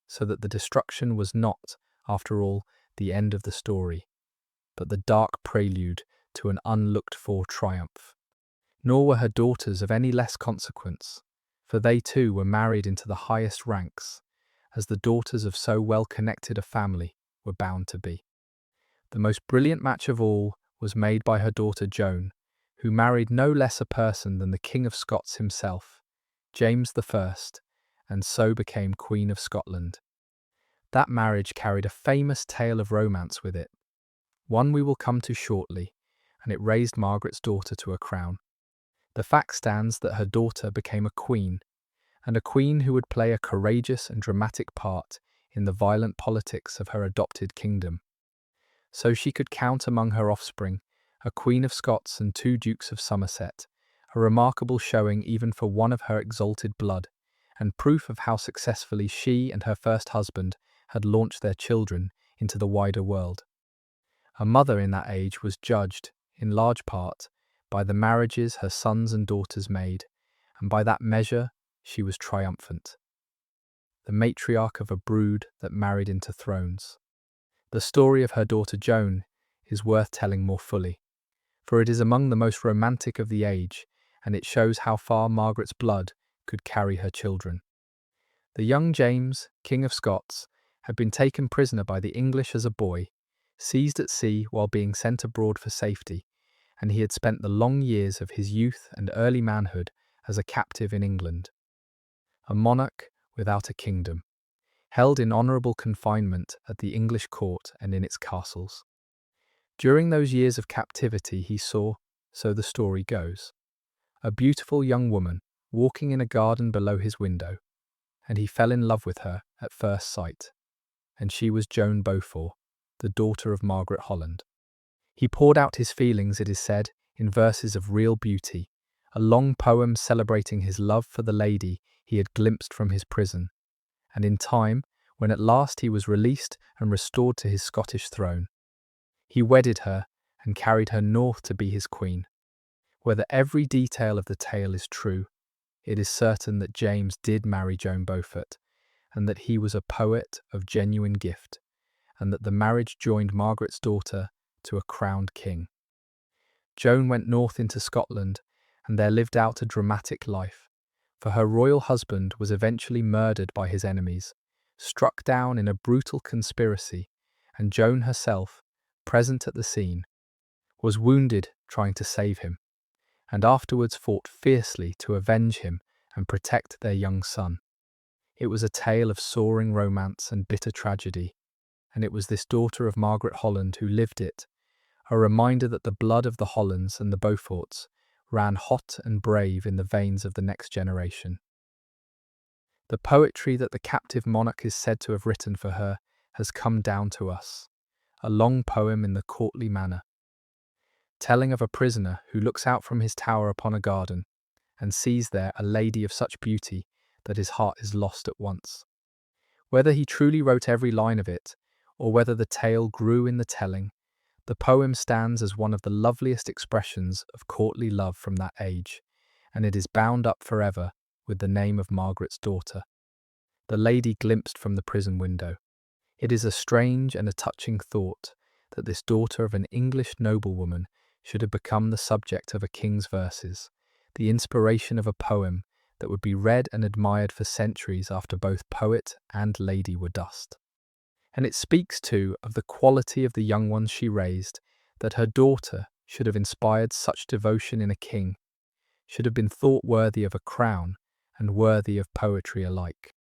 so that the destruction was not, after all, the end of the story, but the dark prelude to an unlooked-for triumph. Nor were her daughters of any less consequence, for they too were married into the highest ranks, as the daughters of so well-connected a family were bound to be. The most brilliant match of all was made by her daughter Joan, who married no less a person than the King of Scots himself, James I, and so became Queen of Scotland. That marriage carried a famous tale of romance with it, one we will come to shortly, and it raised Margaret's daughter to a crown. The fact stands that her daughter became a queen, and a queen who would play a courageous and dramatic part in the violent politics of her adopted kingdom. So she could count among her offspring a Queen of Scots and 2 Dukes of Somerset, a remarkable showing even for one of her exalted blood, and proof of how successfully she and her first husband had launched their children into the wider world. A mother in that age was judged, in large part, by the marriages her sons and daughters made, and by that measure she was triumphant. The matriarch of a brood that married into thrones. The story of her daughter Joan is worth telling more fully, for it is among the most romantic of the age, and it shows how far Margaret's blood could carry her children. The young James, King of Scots, had been taken prisoner by the English as a boy, seized at sea while being sent abroad for safety, and he had spent the long years of his youth and early manhood as a captive in England. A monarch without a kingdom, held in honourable confinement at the English court and in its castles. During those years of captivity he saw, so the story goes, a beautiful young woman walking in a garden below his window, and he fell in love with her at first sight, and she was Joan Beaufort, the daughter of Margaret Holland. He poured out his feelings, it is said, in verses of real beauty, a long poem celebrating his love for the lady he had glimpsed from his prison, and in time, when at last he was released and restored to his Scottish throne, he wedded her and carried her north to be his queen. Whether every detail of the tale is true, it is certain that James did marry Joan Beaufort, and that he was a poet of genuine gift, and that the marriage joined Margaret's daughter to a crowned king. Joan went north into Scotland, and there lived out a dramatic life, for her royal husband was eventually murdered by his enemies, struck down in a brutal conspiracy, and Joan herself, present at the scene, was wounded trying to save him, and afterwards fought fiercely to avenge him and protect their young son. It was a tale of soaring romance and bitter tragedy, and it was this daughter of Margaret Holland who lived it, a reminder that the blood of the Hollands and the Beauforts ran hot and brave in the veins of the next generation. The poetry that the captive monarch is said to have written for her has come down to us, a long poem in the courtly manner, telling of a prisoner who looks out from his tower upon a garden and sees there a lady of such beauty that his heart is lost at once. Whether he truly wrote every line of it, or whether the tale grew in the telling, the poem stands as one of the loveliest expressions of courtly love from that age, and it is bound up forever with the name of Margaret's daughter, the lady glimpsed from the prison window. It is a strange and a touching thought that this daughter of an English noblewoman should have become the subject of a king's verses, the inspiration of a poem that would be read and admired for centuries after both poet and lady were dust. And it speaks, too, of the quality of the young ones she raised, that her daughter should have inspired such devotion in a king, should have been thought worthy of a crown and worthy of poetry alike.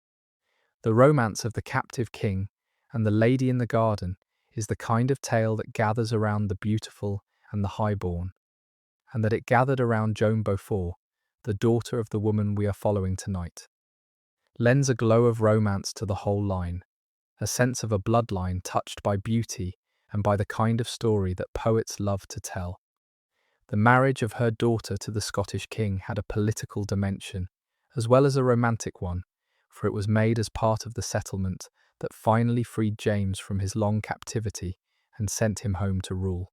The romance of the captive king and the lady in the garden is the kind of tale that gathers around the beautiful and the highborn, and that it gathered around Joan Beaufort, the daughter of the woman we are following tonight, lends a glow of romance to the whole line, a sense of a bloodline touched by beauty and by the kind of story that poets love to tell. The marriage of her daughter to the Scottish king had a political dimension, as well as a romantic one, for it was made as part of the settlement that finally freed James from his long captivity and sent him home to rule.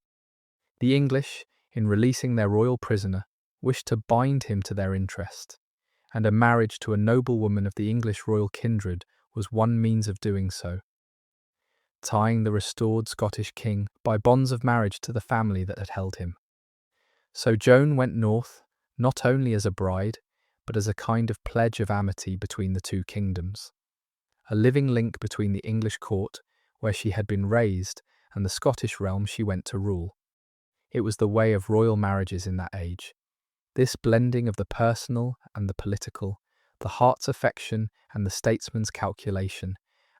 The English, in releasing their royal prisoner, wished to bind him to their interest, and a marriage to a noblewoman of the English royal kindred was one means of doing so, tying the restored Scottish king by bonds of marriage to the family that had held him. So Joan went north, not only as a bride, but as a kind of pledge of amity between the two kingdoms, a living link between the English court, where she had been raised, and the Scottish realm she went to rule. It was the way of royal marriages in that age, this blending of the personal and the political, the heart's affection and the statesman's calculation,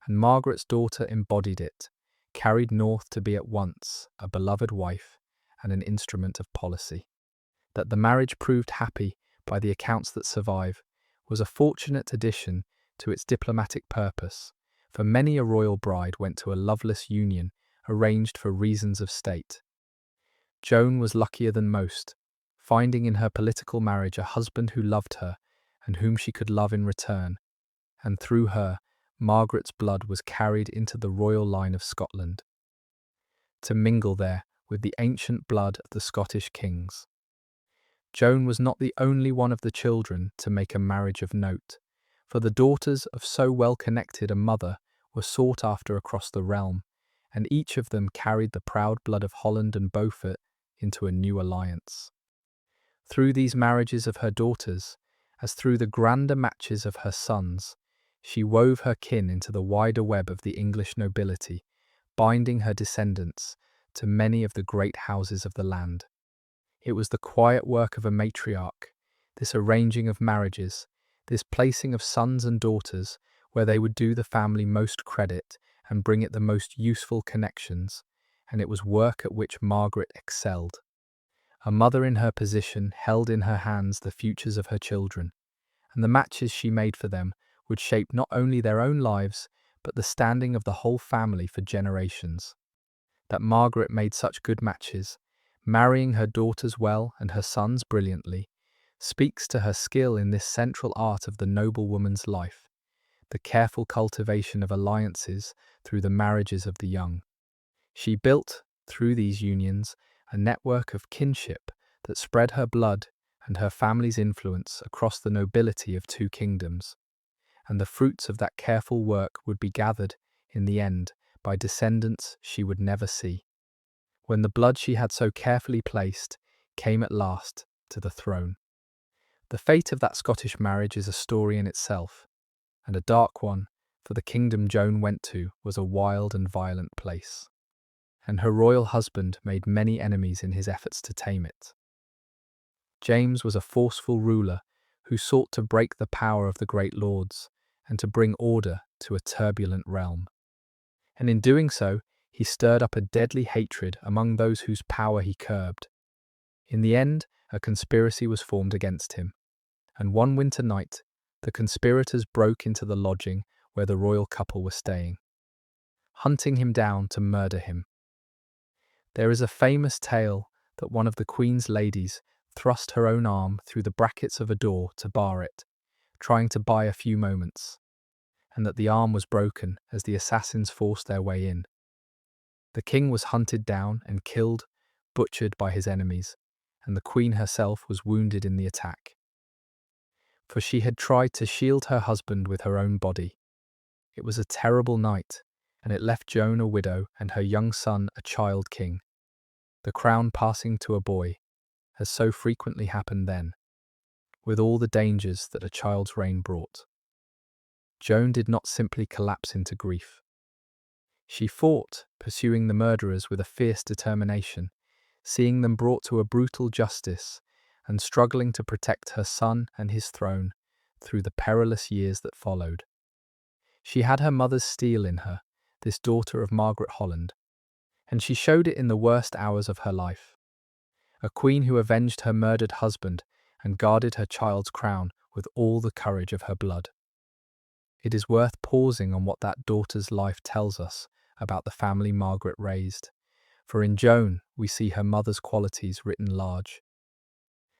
and Margaret's daughter embodied it, carried north to be at once a beloved wife and an instrument of policy. That the marriage proved happy, by the accounts that survive, was a fortunate addition to its diplomatic purpose, for many a royal bride went to a loveless union arranged for reasons of state. Joan was luckier than most, finding in her political marriage a husband who loved her and whom she could love in return, and through her, Margaret's blood was carried into the royal line of Scotland. to mingle there with the ancient blood of the Scottish kings. Joan was not the only one of the children to make a marriage of note, for the daughters of so well-connected a mother were sought after across the realm, and each of them carried the proud blood of Holland and Beaufort into a new alliance. Through these marriages of her daughters, as through the grander matches of her sons, she wove her kin into the wider web of the English nobility, binding her descendants to many of the great houses of the land. It was the quiet work of a matriarch, this arranging of marriages, this placing of sons and daughters where they would do the family most credit and bring it the most useful connections, and it was work at which Margaret excelled. A mother in her position held in her hands the futures of her children, and the matches she made for them would shape not only their own lives, but the standing of the whole family for generations. That Margaret made such good matches, marrying her daughters well and her sons brilliantly, speaks to her skill in this central art of the noble woman's life, the careful cultivation of alliances through the marriages of the young. She built, through these unions, a network of kinship that spread her blood and her family's influence across the nobility of two kingdoms, and the fruits of that careful work would be gathered, in the end, by descendants she would never see. When the blood she had so carefully placed came at last to the throne. The fate of that Scottish marriage is a story in itself, and a dark one, for the kingdom Joan went to was a wild and violent place, and her royal husband made many enemies in his efforts to tame it. James was a forceful ruler who sought to break the power of the great lords and to bring order to a turbulent realm. And in doing so, he stirred up a deadly hatred among those whose power he curbed. In the end, a conspiracy was formed against him, and one winter night, the conspirators broke into the lodging where the royal couple were staying, hunting him down to murder him. There is a famous tale that one of the Queen's ladies thrust her own arm through the brackets of a door to bar it, trying to buy a few moments, and that the arm was broken as the assassins forced their way in. The king was hunted down and killed, butchered by his enemies, and the Queen herself was wounded in the attack. For she had tried to shield her husband with her own body. It was a terrible night, and it left Joan a widow and her young son a child king, the crown passing to a boy, as so frequently happened then, with all the dangers that a child's reign brought. Joan did not simply collapse into grief. She fought, pursuing the murderers with a fierce determination, seeing them brought to a brutal justice, and struggling to protect her son and his throne through the perilous years that followed. She had her mother's steel in her, this daughter of Margaret Holland, and she showed it in the worst hours of her life. A queen who avenged her murdered husband and guarded her child's crown with all the courage of her blood. It is worth pausing on what that daughter's life tells us about the family Margaret raised, for in Joan we see her mother's qualities written large.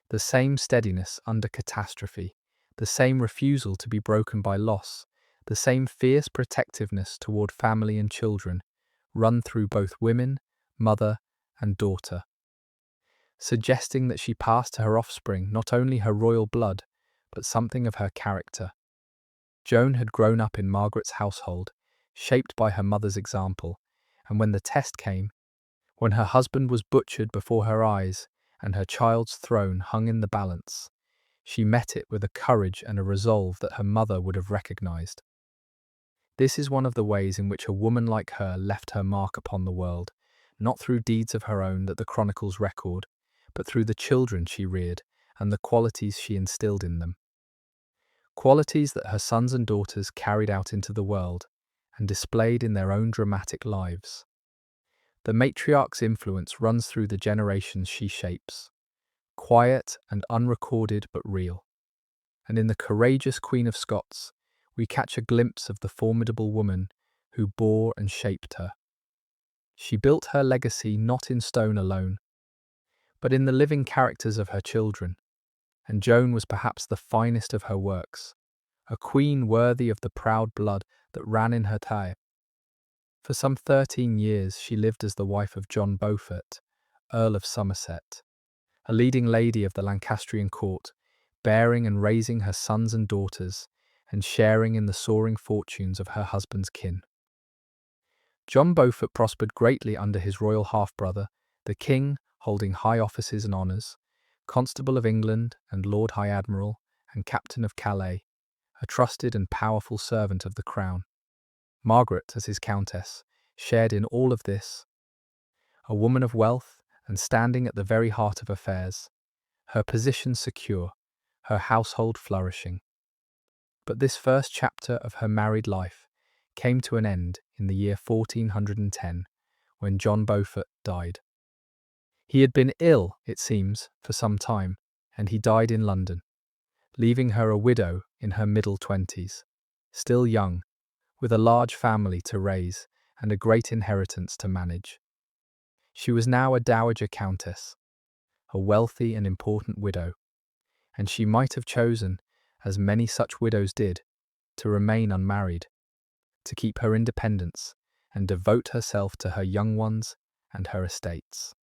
The same steadiness under catastrophe, the same refusal to be broken by loss, the same fierce protectiveness toward family and children run through both women, mother, and daughter, suggesting that she passed to her offspring not only her royal blood, but something of her character. Joan had grown up in Margaret's household, shaped by her mother's example, and when the test came, when her husband was butchered before her eyes and her child's throne hung in the balance, she met it with a courage and a resolve that her mother would have recognized. This is one of the ways in which a woman like her left her mark upon the world, not through deeds of her own that the chronicles record, but through the children she reared and the qualities she instilled in them. Qualities that her sons and daughters carried out into the world and displayed in their own dramatic lives. The matriarch's influence runs through the generations she shapes, quiet and unrecorded but real. And in the courageous Queen of Scots, we catch a glimpse of the formidable woman who bore and shaped her. She built her legacy not in stone alone, but in the living characters of her children, and Joan was perhaps the finest of her works, a queen worthy of the proud blood that ran in her tyre. For some 13 years she lived as the wife of John Beaufort, Earl of Somerset, a leading lady of the Lancastrian court, bearing and raising her sons and daughters, and sharing in the soaring fortunes of her husband's kin. John Beaufort prospered greatly under his royal half-brother, the king, holding high offices and honours, Constable of England and Lord High Admiral and Captain of Calais, a trusted and powerful servant of the crown. Margaret, as his countess, shared in all of this, a woman of wealth and standing at the very heart of affairs, her position secure, her household flourishing. But this first chapter of her married life came to an end in the year 1410, when John Beaufort died. He had been ill, it seems, for some time, and he died in London, leaving her a widow in her middle 20s, still young, with a large family to raise and a great inheritance to manage. She was now a dowager countess, a wealthy and important widow, and she might have chosen, as many such widows did, to remain unmarried, to keep her independence and devote herself to her young ones and her estates.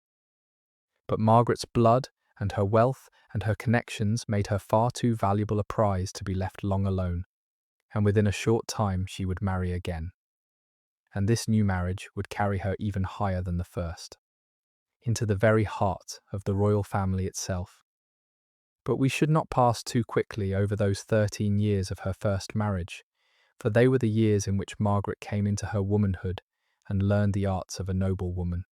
But Margaret's blood and her wealth and her connections made her far too valuable a prize to be left long alone, and within a short time she would marry again. And this new marriage would carry her even higher than the first, into the very heart of the royal family itself. But we should not pass too quickly over those 13 years of her first marriage, for they were the years in which Margaret came into her womanhood and learned the arts of a noble woman.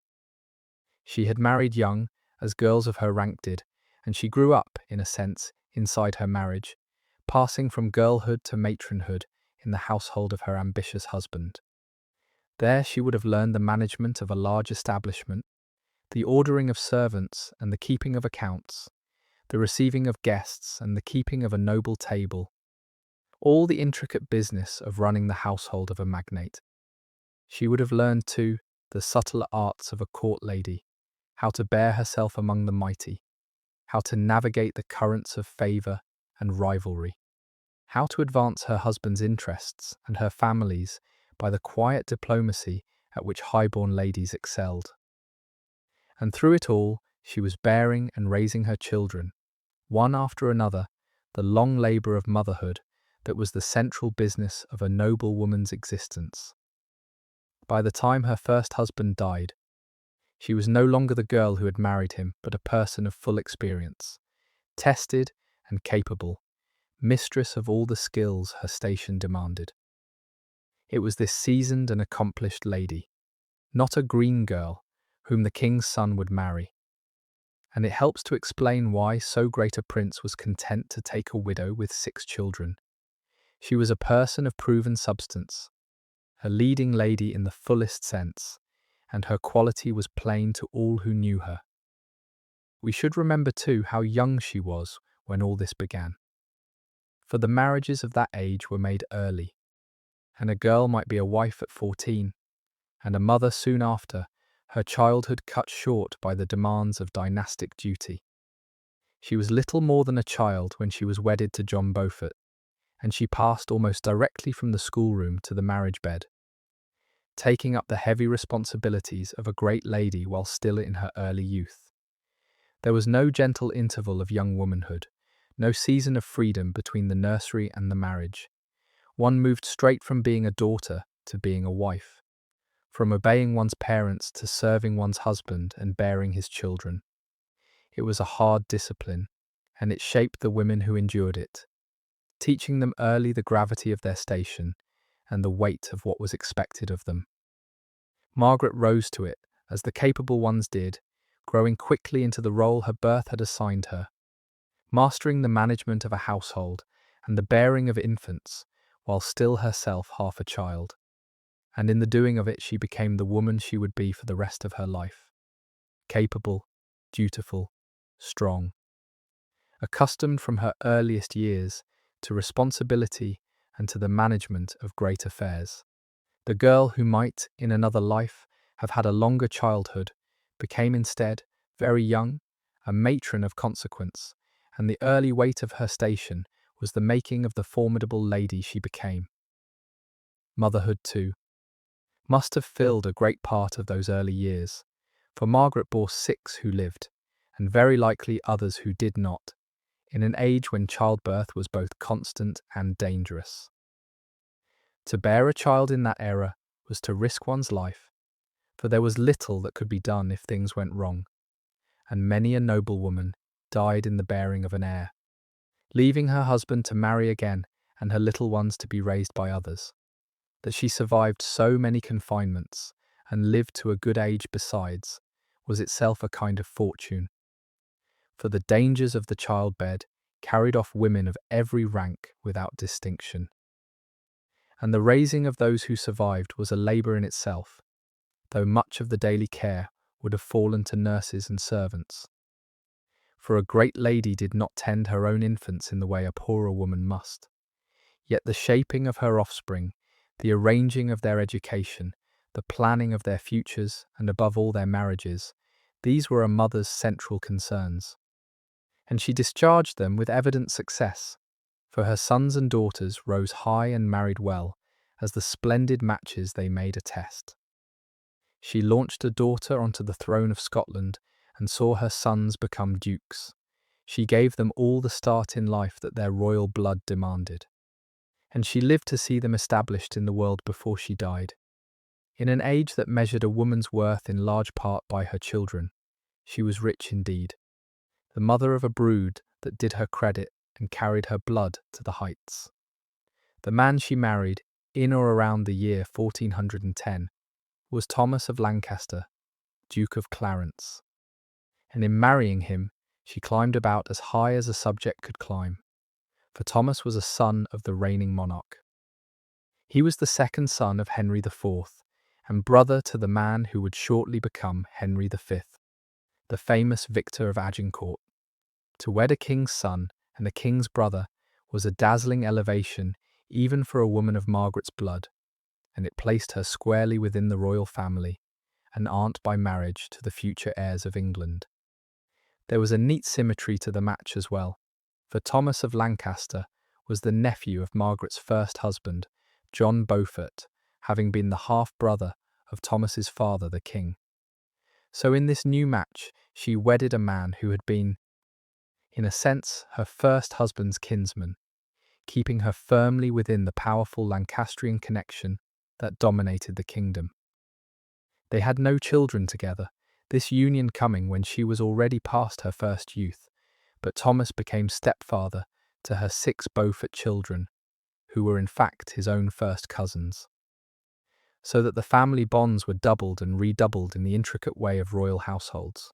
She had married young, as girls of her rank did, and she grew up, in a sense, inside her marriage, passing from girlhood to matronhood in the household of her ambitious husband. There she would have learned the management of a large establishment, the ordering of servants and the keeping of accounts, the receiving of guests and the keeping of a noble table, all the intricate business of running the household of a magnate. She would have learned, too, the subtler arts of a court lady, how to bear herself among the mighty, how to navigate the currents of favour and rivalry, how to advance her husband's interests and her family's by the quiet diplomacy at which high-born ladies excelled. And through it all, she was bearing and raising her children, one after another, the long labour of motherhood that was the central business of a noble woman's existence. By the time her first husband died, she was no longer the girl who had married him, but a person of full experience, tested and capable, mistress of all the skills her station demanded. It was this seasoned and accomplished lady, not a green girl, whom the king's son would marry. And it helps to explain why so great a prince was content to take a widow with 6 children. She was a person of proven substance, a leading lady in the fullest sense, and her quality was plain to all who knew her. We should remember too how young she was when all this began. For the marriages of that age were made early, and a girl might be a wife at 14, and a mother soon after, her childhood cut short by the demands of dynastic duty. She was little more than a child when she was wedded to John Beaufort, and she passed almost directly from the schoolroom to the marriage bed, taking up the heavy responsibilities of a great lady while still in her early youth. There was no gentle interval of young womanhood, no season of freedom between the nursery and the marriage. One moved straight from being a daughter to being a wife, from obeying one's parents to serving one's husband and bearing his children. It was a hard discipline, and it shaped the women who endured it, teaching them early the gravity of their station and the weight of what was expected of them. Margaret rose to it, as the capable ones did, growing quickly into the role her birth had assigned her, mastering the management of a household and the bearing of infants, while still herself half a child. And in the doing of it she became the woman she would be for the rest of her life. Capable, dutiful, strong. Accustomed from her earliest years to responsibility and to the management of great affairs. The girl who might, in another life, have had a longer childhood, became instead, very young, a matron of consequence, and the early weight of her station was the making of the formidable lady she became. Motherhood, too. must have filled a great part of those early years, for Margaret bore 6 who lived, and very likely others who did not, in an age when childbirth was both constant and dangerous. To bear a child in that era was to risk one's life, for there was little that could be done if things went wrong, and many a noblewoman died in the bearing of an heir, leaving her husband to marry again and her little ones to be raised by others. That she survived so many confinements and lived to a good age besides was itself a kind of fortune, for the dangers of the childbed carried off women of every rank without distinction. And the raising of those who survived was a labour in itself, though much of the daily care would have fallen to nurses and servants. For a great lady did not tend her own infants in the way a poorer woman must. Yet the shaping of her offspring, the arranging of their education, the planning of their futures, and above all their marriages, these were a mother's central concerns. And she discharged them with evident success, for her sons and daughters rose high and married well, as the splendid matches they made attest. She launched a daughter onto the throne of Scotland and saw her sons become dukes. She gave them all the start in life that their royal blood demanded. And she lived to see them established in the world before she died. In an age that measured a woman's worth in large part by her children, she was rich indeed, the mother of a brood that did her credit and carried her blood to the heights. The man she married, in or around the year 1410, was Thomas of Lancaster, Duke of Clarence. And in marrying him, she climbed about as high as a subject could climb, for Thomas was a son of the reigning monarch. He was the second son of Henry IV, and brother to the man who would shortly become Henry V, the famous victor of Agincourt. To wed a king's son and a king's brother was a dazzling elevation even for a woman of Margaret's blood, and it placed her squarely within the royal family, an aunt by marriage to the future heirs of England. There was a neat symmetry to the match as well, for Thomas of Lancaster was the nephew of Margaret's first husband, John Beaufort, having been the half-brother of Thomas's father, the king. So in this new match, she wedded a man who had been, in a sense, her first husband's kinsman, keeping her firmly within the powerful Lancastrian connection that dominated the kingdom. They had no children together, this union coming when she was already past her first youth, but Thomas became stepfather to her 6 Beaufort children, who were in fact his own first cousins. So that the family bonds were doubled and redoubled in the intricate way of royal households.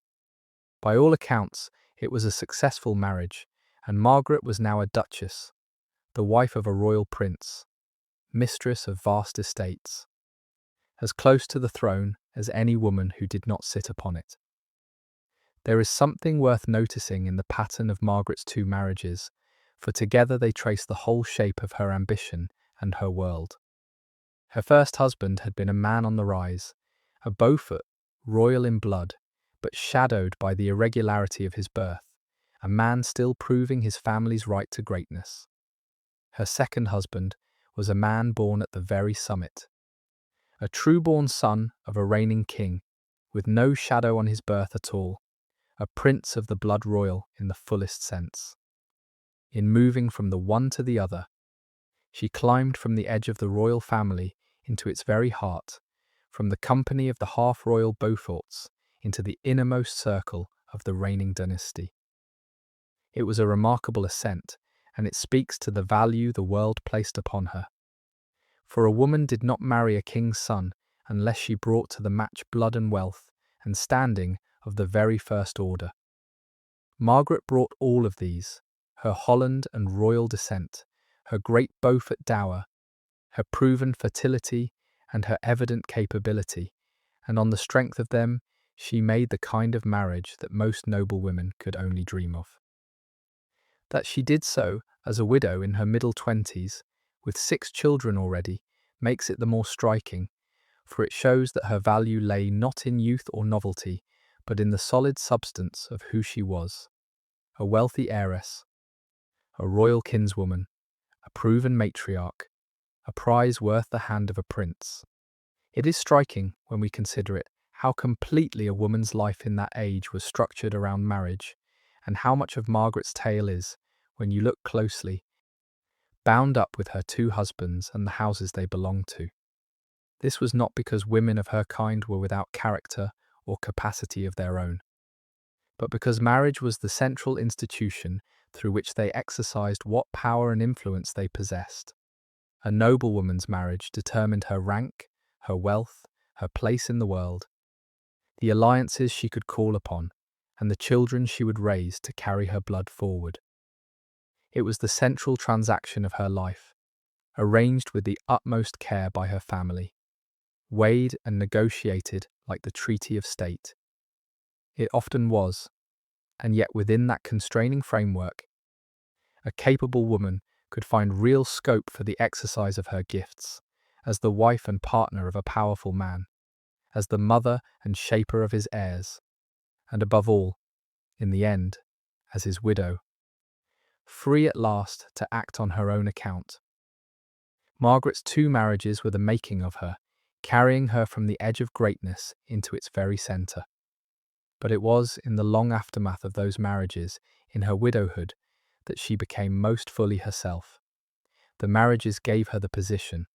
By all accounts, it was a successful marriage, and Margaret was now a duchess, the wife of a royal prince, mistress of vast estates, as close to the throne as any woman who did not sit upon it. There is something worth noticing in the pattern of Margaret's 2 marriages, for together they trace the whole shape of her ambition and her world. Her first husband had been a man on the rise, a Beaufort, royal in blood, but shadowed by the irregularity of his birth, a man still proving his family's right to greatness. Her second husband was a man born at the very summit, a true-born son of a reigning king, with no shadow on his birth at all, a prince of the blood royal in the fullest sense. In moving from the one to the other, she climbed from the edge of the royal family into its very heart, from the company of the half-royal Beauforts into the innermost circle of the reigning dynasty. It was a remarkable ascent, and it speaks to the value the world placed upon her. For a woman did not marry a king's son unless she brought to the match blood and wealth and standing of the very first order. Margaret brought all of these, her Holland and royal descent, her great Beaufort dower, her proven fertility and her evident capability, and on the strength of them she made the kind of marriage that most noble women could only dream of. That she did so as a widow in her middle 20s, with 6 children already, makes it the more striking, for it shows that her value lay not in youth or novelty, but in the solid substance of who she was, a wealthy heiress, a royal kinswoman, a proven matriarch, a prize worth the hand of a prince. It is striking, when we consider it, how completely a woman's life in that age was structured around marriage, and how much of Margaret's tale is, when you look closely, bound up with her two husbands and the houses they belonged to. This was not because women of her kind were without character or capacity of their own, but because marriage was the central institution through which they exercised what power and influence they possessed. A noblewoman's marriage determined her rank, her wealth, her place in the world, the alliances she could call upon, and the children she would raise to carry her blood forward. It was the central transaction of her life, arranged with the utmost care by her family, weighed and negotiated like the Treaty of State. It often was, and yet within that constraining framework, a capable woman could find real scope for the exercise of her gifts, as the wife and partner of a powerful man, as the mother and shaper of his heirs, and above all, in the end, as his widow, free at last to act on her own account. Margaret's two marriages were the making of her, carrying her from the edge of greatness into its very centre. But it was in the long aftermath of those marriages, in her widowhood, that she became most fully herself. The marriages gave her the position,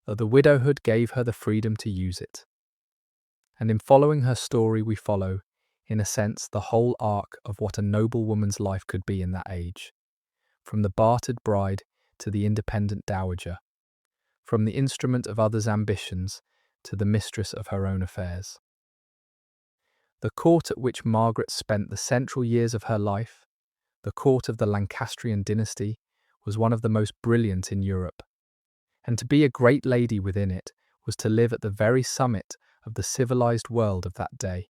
though the widowhood gave her the freedom to use it. And in following her story we follow, in a sense, the whole arc of what a noble woman's life could be in that age, from the bartered bride to the independent dowager, from the instrument of others' ambitions to the mistress of her own affairs. The court at which Margaret spent the central years of her life, the court of the Lancastrian dynasty, was one of the most brilliant in Europe, and to be a great lady within it was to live at the very summit of the civilized world of that day.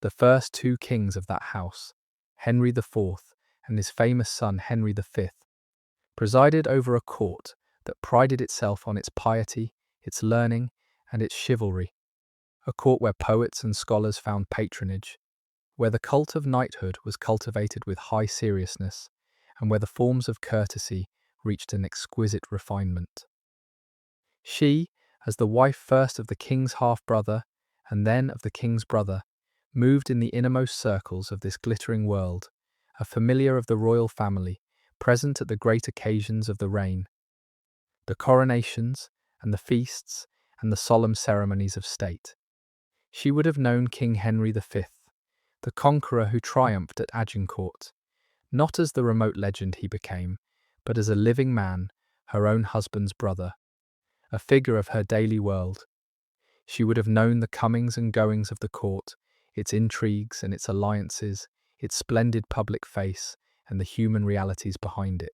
The first two kings of that house, Henry IV and his famous son Henry V, presided over a court that prided itself on its piety, its learning, and its chivalry, a court where poets and scholars found patronage, where the cult of knighthood was cultivated with high seriousness, and where the forms of courtesy reached an exquisite refinement. She, as the wife first of the king's half-brother, and then of the king's brother, moved in the innermost circles of this glittering world, a familiar of the royal family, present at the great occasions of the reign, the coronations, and the feasts, and the solemn ceremonies of state. She would have known King Henry V, the conqueror who triumphed at Agincourt, not as the remote legend he became, but as a living man, her own husband's brother, a figure of her daily world. She would have known the comings and goings of the court, its intrigues and its alliances, its splendid public face, and the human realities behind it.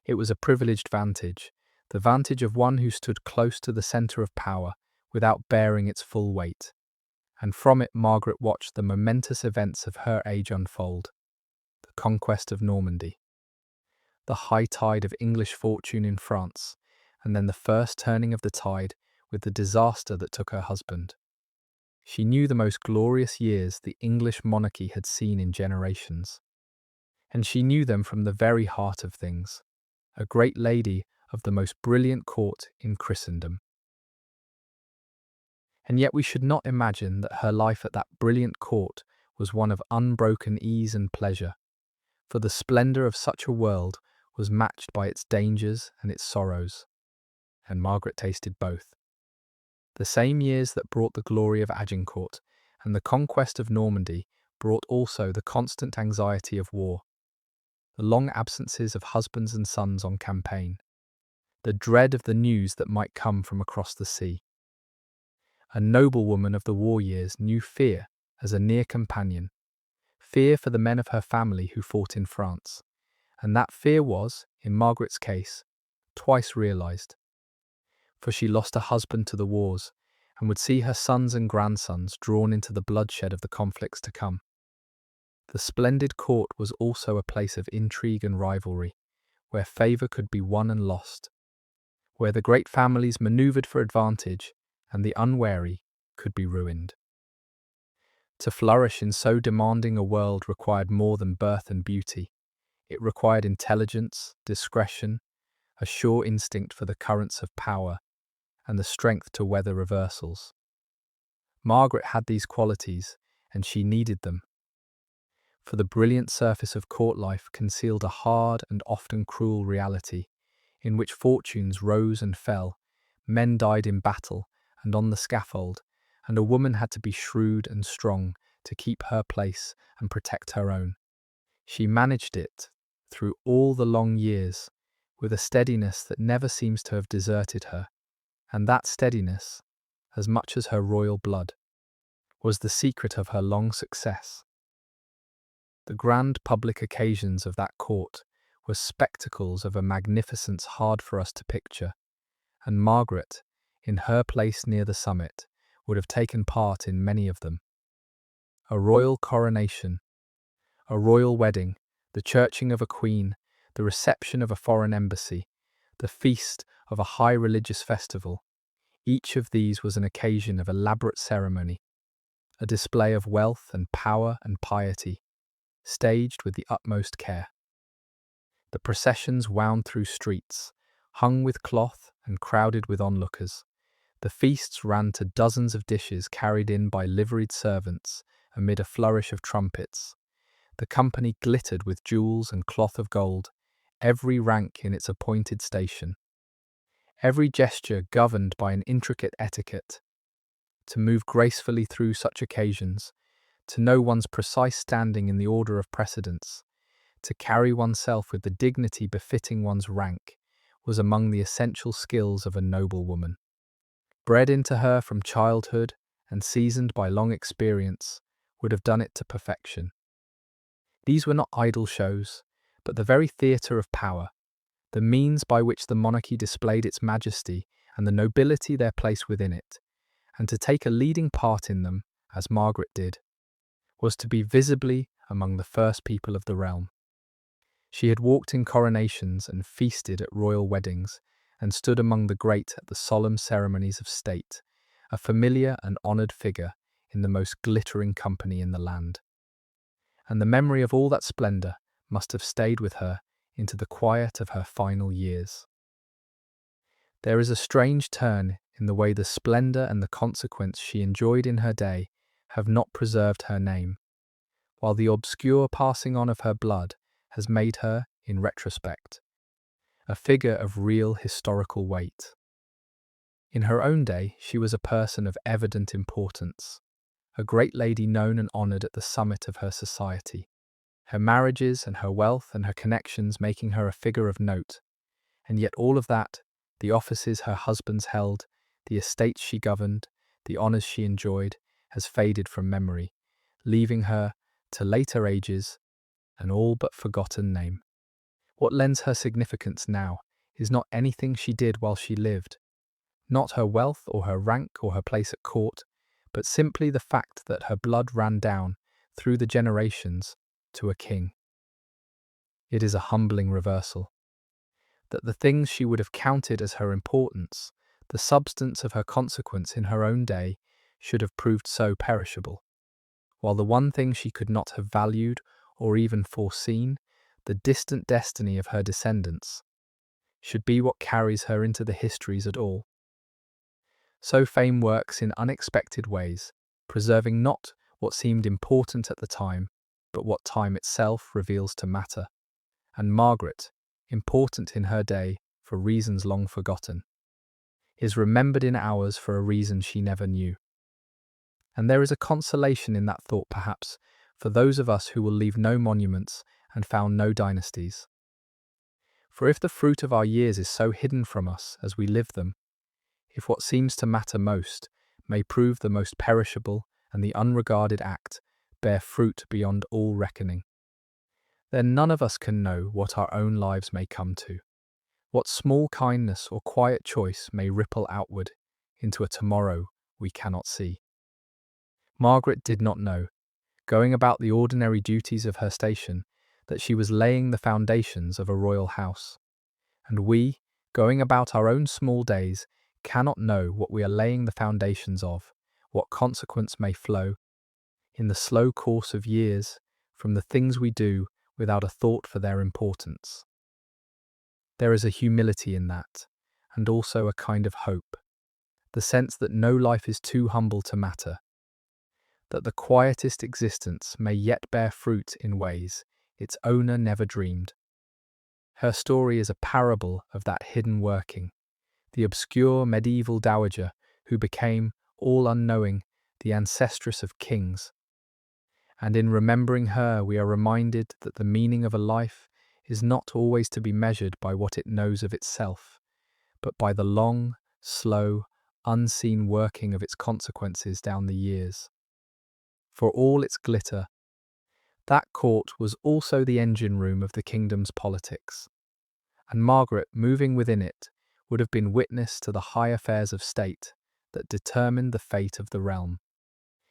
It was a privileged vantage, the vantage of one who stood close to the centre of power without bearing its full weight, and from it Margaret watched the momentous events of her age unfold: the conquest of Normandy, the high tide of English fortune in France, and then the first turning of the tide with the disaster that took her husband. She knew the most glorious years the English monarchy had seen in generations, and she knew them from the very heart of things, a great lady of the most brilliant court in Christendom. And yet we should not imagine that her life at that brilliant court was one of unbroken ease and pleasure, for the splendour of such a world was matched by its dangers and its sorrows, and Margaret tasted both. The same years that brought the glory of Agincourt and the conquest of Normandy brought also the constant anxiety of war, the long absences of husbands and sons on campaign, the dread of the news that might come from across the sea. A noblewoman of the war years knew fear as a near companion, fear for the men of her family who fought in France, and that fear was, in Margaret's case, twice realised. For she lost a husband to the wars, and would see her sons and grandsons drawn into the bloodshed of the conflicts to come. The splendid court was also a place of intrigue and rivalry, where favour could be won and lost, where the great families manoeuvred for advantage, and the unwary could be ruined. To flourish in so demanding a world required more than birth and beauty. It required intelligence, discretion, a sure instinct for the currents of power, and the strength to weather reversals. Margaret had these qualities, and she needed them. For the brilliant surface of court life concealed a hard and often cruel reality, in which fortunes rose and fell, men died in battle and on the scaffold, and a woman had to be shrewd and strong to keep her place and protect her own. She managed it, through all the long years, with a steadiness that never seems to have deserted her, and that steadiness, as much as her royal blood, was the secret of her long success. The grand public occasions of that court were spectacles of a magnificence hard for us to picture, and Margaret, in her place near the summit, would have taken part in many of them. A royal coronation, a royal wedding, the churching of a queen, the reception of a foreign embassy, the feast of a high religious festival, each of these was an occasion of elaborate ceremony, a display of wealth and power and piety, staged with the utmost care. The processions wound through streets, hung with cloth and crowded with onlookers. The feasts ran to dozens of dishes carried in by liveried servants amid a flourish of trumpets. The company glittered with jewels and cloth of gold, every rank in its appointed station. Every gesture governed by an intricate etiquette. To move gracefully through such occasions, to know one's precise standing in the order of precedence, to carry oneself with the dignity befitting one's rank, was among the essential skills of a noble woman. Bred into her from childhood and seasoned by long experience, would have done it to perfection. These were not idle shows, but the very theatre of power, the means by which the monarchy displayed its majesty and the nobility their place within it, and to take a leading part in them, as Margaret did, was to be visibly among the first people of the realm. She had walked in coronations and feasted at royal weddings, and stood among the great at the solemn ceremonies of state, a familiar and honoured figure in the most glittering company in the land. And the memory of all that splendour must have stayed with her into the quiet of her final years. There is a strange turn in the way the splendour and the consequence she enjoyed in her day have not preserved her name, while the obscure passing on of her blood has made her, in retrospect, a figure of real historical weight. In her own day, she was a person of evident importance, a great lady known and honoured at the summit of her society, her marriages and her wealth and her connections making her a figure of note, and yet all of that, the offices her husbands held, the estates she governed, the honours she enjoyed, has faded from memory, leaving her, to later ages, an all but forgotten name. What lends her significance now is not anything she did while she lived, not her wealth or her rank or her place at court, but simply the fact that her blood ran down, through the generations, to a king. It is a humbling reversal. That the things she would have counted as her importance, the substance of her consequence in her own day, should have proved so perishable, while the one thing she could not have valued or even foreseen, the distant destiny of her descendants, should be what carries her into the histories at all. So fame works in unexpected ways, preserving not what seemed important at the time, but what time itself reveals to matter. And Margaret, important in her day for reasons long forgotten, is remembered in ours for a reason she never knew. And there is a consolation in that thought, perhaps, for those of us who will leave no monuments and found no dynasties. For if the fruit of our years is so hidden from us as we live them, if what seems to matter most may prove the most perishable and the unregarded act bear fruit beyond all reckoning, then none of us can know what our own lives may come to, what small kindness or quiet choice may ripple outward into a tomorrow we cannot see. Margaret did not know, going about the ordinary duties of her station, that she was laying the foundations of a royal house. And we, going about our own small days, cannot know what we are laying the foundations of, what consequence may flow, in the slow course of years, from the things we do without a thought for their importance. There is a humility in that, and also a kind of hope. the sense that no life is too humble to matter, that the quietest existence may yet bear fruit in ways its owner never dreamed. Her story is a parable of that hidden working, the obscure medieval dowager who became, all unknowing, the ancestress of kings. And in remembering her, we are reminded that the meaning of a life is not always to be measured by what it knows of itself, but by the long, slow, unseen working of its consequences down the years. For all its glitter, that court was also the engine room of the kingdom's politics, and Margaret, moving within it, would have been witness to the high affairs of state that determined the fate of the realm.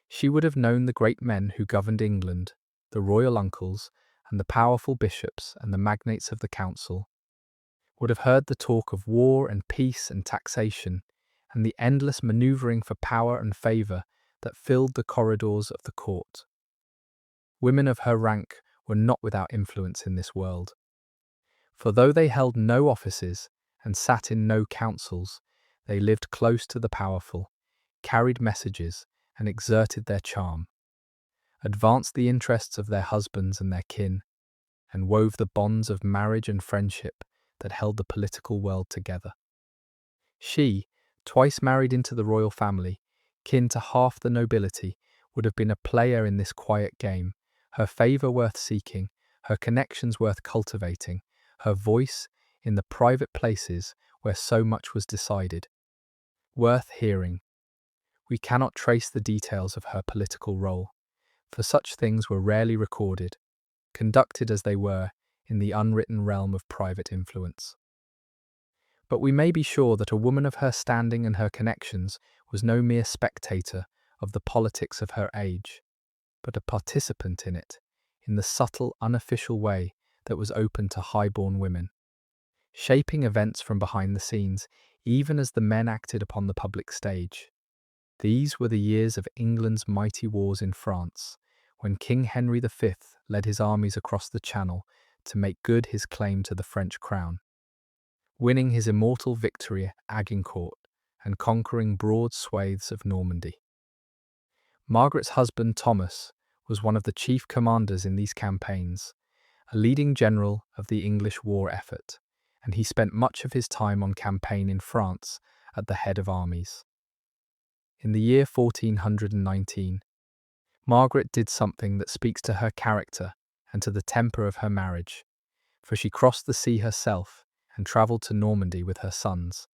She would have known the great men who governed England, the royal uncles, and the powerful bishops and the magnates of the council, would have heard the talk of war and peace and taxation, and the endless manoeuvring for power and favour that filled the corridors of the court. Women of her rank were not without influence in this world, for though they held no offices and sat in no councils, they lived close to the powerful, carried messages, and exerted their charm, advanced the interests of their husbands and their kin, and wove the bonds of marriage and friendship that held the political world together. She, twice married into the royal family, kin to half the nobility, would have been a player in this quiet game, her favour worth seeking, her connections worth cultivating, her voice in the private places where so much was decided, worth hearing. We cannot trace the details of her political role, for such things were rarely recorded, conducted as they were in the unwritten realm of private influence. But we may be sure that a woman of her standing and her connections was no mere spectator of the politics of her age, but a participant in it, in the subtle, unofficial way that was open to high-born women, shaping events from behind the scenes, even as the men acted upon the public stage. These were the years of England's mighty wars in France, when King Henry V led his armies across the Channel to make good his claim to the French crown, winning his immortal victory at Agincourt and conquering broad swathes of Normandy. Margaret's husband Thomas was one of the chief commanders in these campaigns, a leading general of the English war effort, and he spent much of his time on campaign in France at the head of armies. In the year 1419, Margaret did something that speaks to her character and to the temper of her marriage, for she crossed the sea herself and travelled to Normandy with her sons,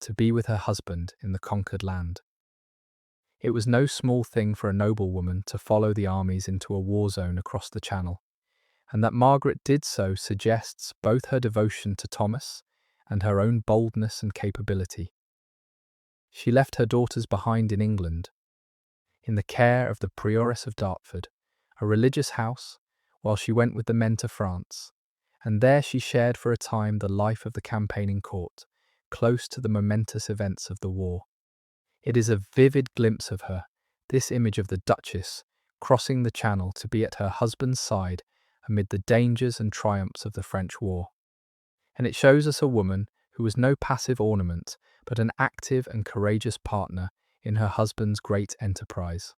to be with her husband in the conquered land. It was no small thing for a noblewoman to follow the armies into a war zone across the Channel, and that Margaret did so suggests both her devotion to Thomas and her own boldness and capability. She left her daughters behind in England, in the care of the Prioress of Dartford, a religious house, while she went with the men to France, and there she shared for a time the life of the campaigning court, close to the momentous events of the war. It is a vivid glimpse of her, this image of the Duchess crossing the Channel to be at her husband's side amid the dangers and triumphs of the French war. And it shows us a woman who was no passive ornament, but an active and courageous partner in her husband's great enterprise.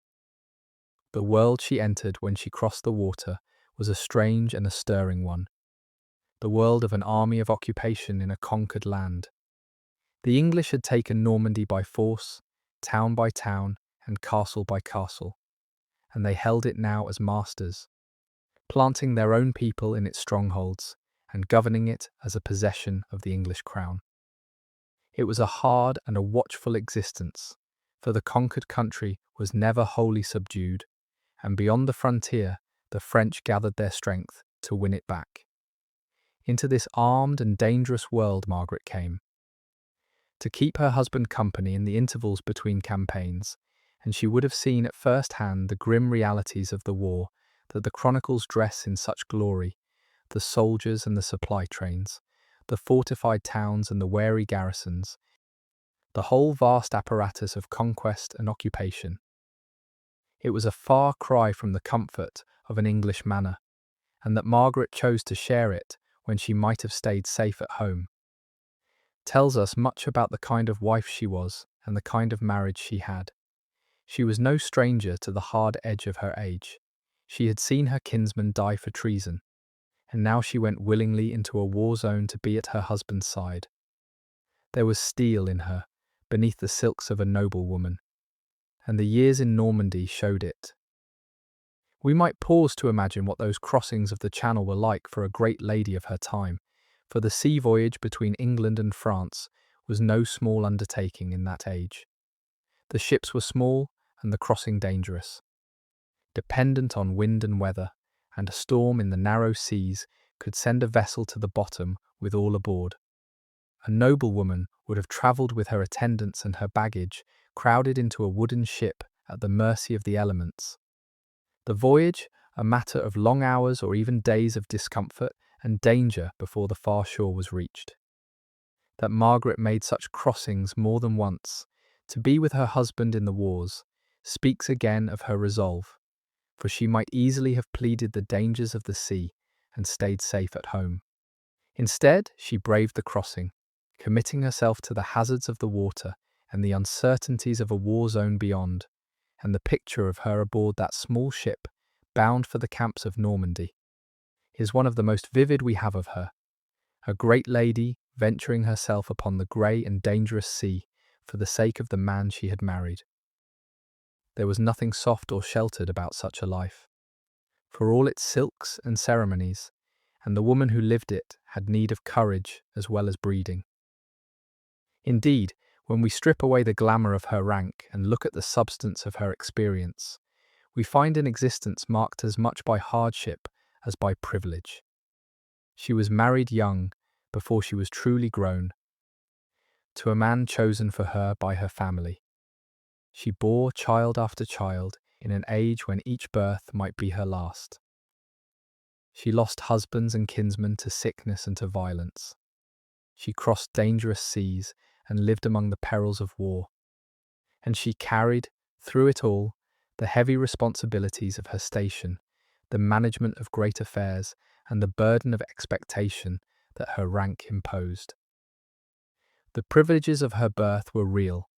The world she entered when she crossed the water was a strange and a stirring one, the world of an army of occupation in a conquered land. The English had taken Normandy by force, town by town, and castle by castle, and they held it now as masters, planting their own people in its strongholds and governing it as a possession of the English crown. It was a hard and a watchful existence, for the conquered country was never wholly subdued, and beyond the frontier the French gathered their strength to win it back. Into this armed and dangerous world Margaret came, to keep her husband company in the intervals between campaigns, and she would have seen at first hand the grim realities of the war that the chronicles dress in such glory, the soldiers and the supply trains, the fortified towns and the wary garrisons, the whole vast apparatus of conquest and occupation. It was a far cry from the comfort of an English manor, and that Margaret chose to share it when she might have stayed safe at home tells us much about the kind of wife she was and the kind of marriage she had. She was no stranger to the hard edge of her age. She had seen her kinsman die for treason, and now she went willingly into a war zone to be at her husband's side. There was steel in her, beneath the silks of a noble woman, and the years in Normandy showed it. We might pause to imagine what those crossings of the Channel were like for a great lady of her time, for the sea voyage between England and France was no small undertaking in that age. The ships were small and the crossing dangerous, dependent on wind and weather, and a storm in the narrow seas could send a vessel to the bottom with all aboard. A noblewoman would have travelled with her attendants and her baggage, crowded into a wooden ship at the mercy of the elements. The voyage, a matter of long hours or even days of discomfort and danger before the far shore was reached. That Margaret made such crossings more than once, to be with her husband in the wars, speaks again of her resolve, for she might easily have pleaded the dangers of the sea and stayed safe at home. Instead, she braved the crossing, committing herself to the hazards of the water and the uncertainties of a war zone beyond, and the picture of her aboard that small ship, bound for the camps of Normandy, is one of the most vivid we have of her. A great lady venturing herself upon the grey and dangerous sea for the sake of the man she had married. There was nothing soft or sheltered about such a life, for all its silks and ceremonies, and the woman who lived it had need of courage as well as breeding. Indeed, when we strip away the glamour of her rank and look at the substance of her experience, we find an existence marked as much by hardship as by privilege. She was married young, before she was truly grown, to a man chosen for her by her family. She bore child after child in an age when each birth might be her last. She lost husbands and kinsmen to sickness and to violence. She crossed dangerous seas and lived among the perils of war. And she carried, through it all, the heavy responsibilities of her station, the management of great affairs, and the burden of expectation that her rank imposed. The privileges of her birth were real,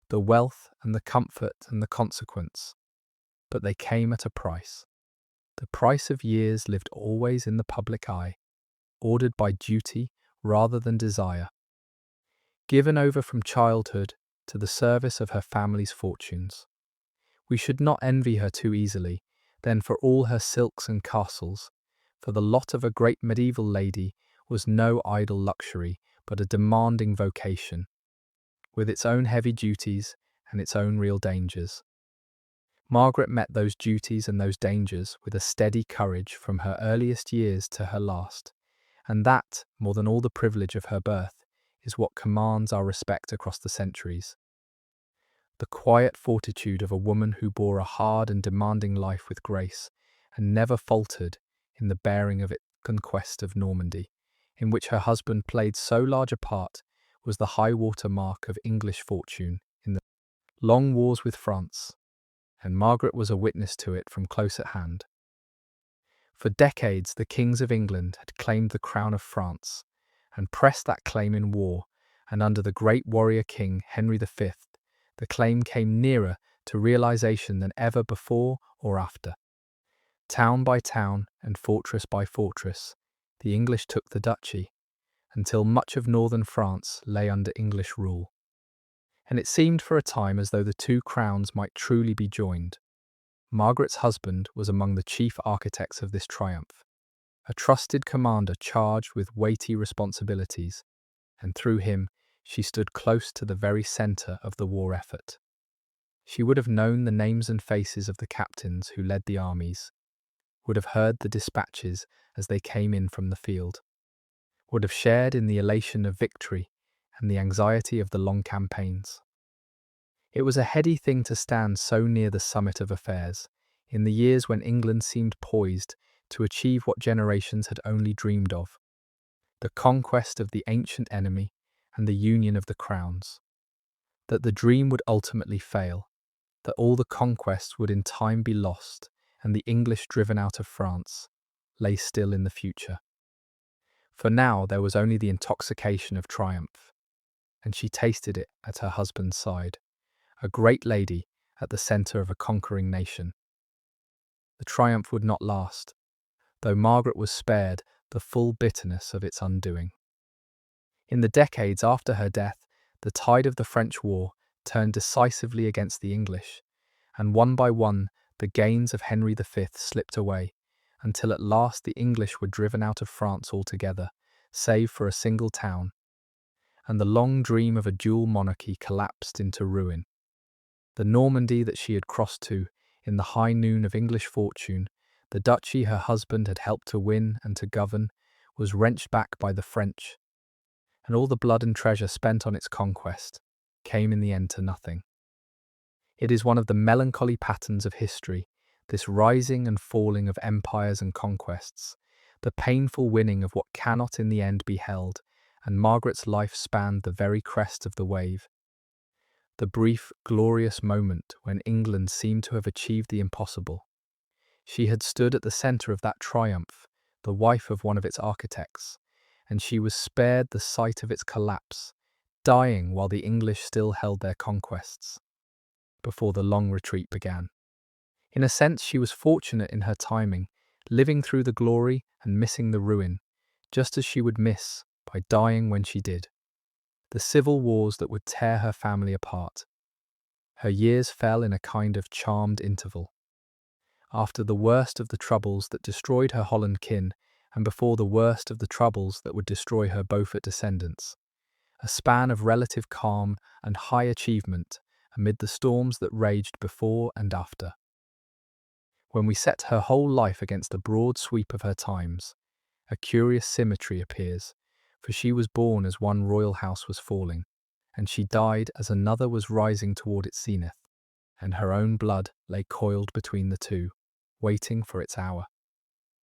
the wealth and the comfort and the consequence, but they came at a price. The price of years lived always in the public eye, ordered by duty rather than desire. Given over from childhood to the service of her family's fortunes. We should not envy her too easily, then, for all her silks and castles, for the lot of a great medieval lady was no idle luxury, but a demanding vocation, with its own heavy duties and its own real dangers. Margaret met those duties and those dangers with a steady courage from her earliest years to her last, and that, more than all the privilege of her birth, is what commands our respect across the centuries. The quiet fortitude of a woman who bore a hard and demanding life with grace, and never faltered in the bearing of its conquest of Normandy, in which her husband played so large a part, was the high-water mark of English fortune in the long wars with France, and Margaret was a witness to it from close at hand. For decades the kings of England had claimed the crown of France, and pressed that claim in war, and under the great warrior king Henry V, the claim came nearer to realization than ever before or after. Town by town and fortress by fortress, the English took the duchy, until much of northern France lay under English rule. And it seemed for a time as though the two crowns might truly be joined. Margaret's husband was among the chief architects of this triumph, a trusted commander charged with weighty responsibilities, and through him she stood close to the very centre of the war effort. She would have known the names and faces of the captains who led the armies, would have heard the dispatches as they came in from the field, would have shared in the elation of victory and the anxiety of the long campaigns. It was a heady thing to stand so near the summit of affairs, in the years when England seemed poised to achieve what generations had only dreamed of, the conquest of the ancient enemy and the union of the crowns. That the dream would ultimately fail, that all the conquests would in time be lost, and the English driven out of France, lay still in the future. For now there was only the intoxication of triumph. and she tasted it at her husband's side, a great lady at the centre of a conquering nation. The triumph would not last, though Margaret was spared the full bitterness of its undoing. In the decades after her death, the tide of the French war turned decisively against the English, and one by one the gains of Henry V slipped away, until at last the English were driven out of France altogether, save for a single town, and the long dream of a dual monarchy collapsed into ruin. The Normandy that she had crossed to, in the high noon of English fortune, the duchy her husband had helped to win and to govern, was wrenched back by the French, and all the blood and treasure spent on its conquest came in the end to nothing. It is one of the melancholy patterns of history, this rising and falling of empires and conquests, the painful winning of what cannot in the end be held, and Margaret's life spanned the very crest of the wave. The brief, glorious moment when England seemed to have achieved the impossible. She had stood at the centre of that triumph, the wife of one of its architects, and she was spared the sight of its collapse, dying while the English still held their conquests, before the long retreat began. In a sense, she was fortunate in her timing, living through the glory and missing the ruin, just as she would miss by dying when she did. The civil wars that would tear her family apart. Her years fell in a kind of charmed interval. After the worst of the troubles that destroyed her Holland kin, and before the worst of the troubles that would destroy her Beaufort descendants. A span of relative calm and high achievement amid the storms that raged before and after. When we set her whole life against a broad sweep of her times, a curious symmetry appears, for she was born as one royal house was falling, and she died as another was rising toward its zenith, and her own blood lay coiled between the two, waiting for its hour.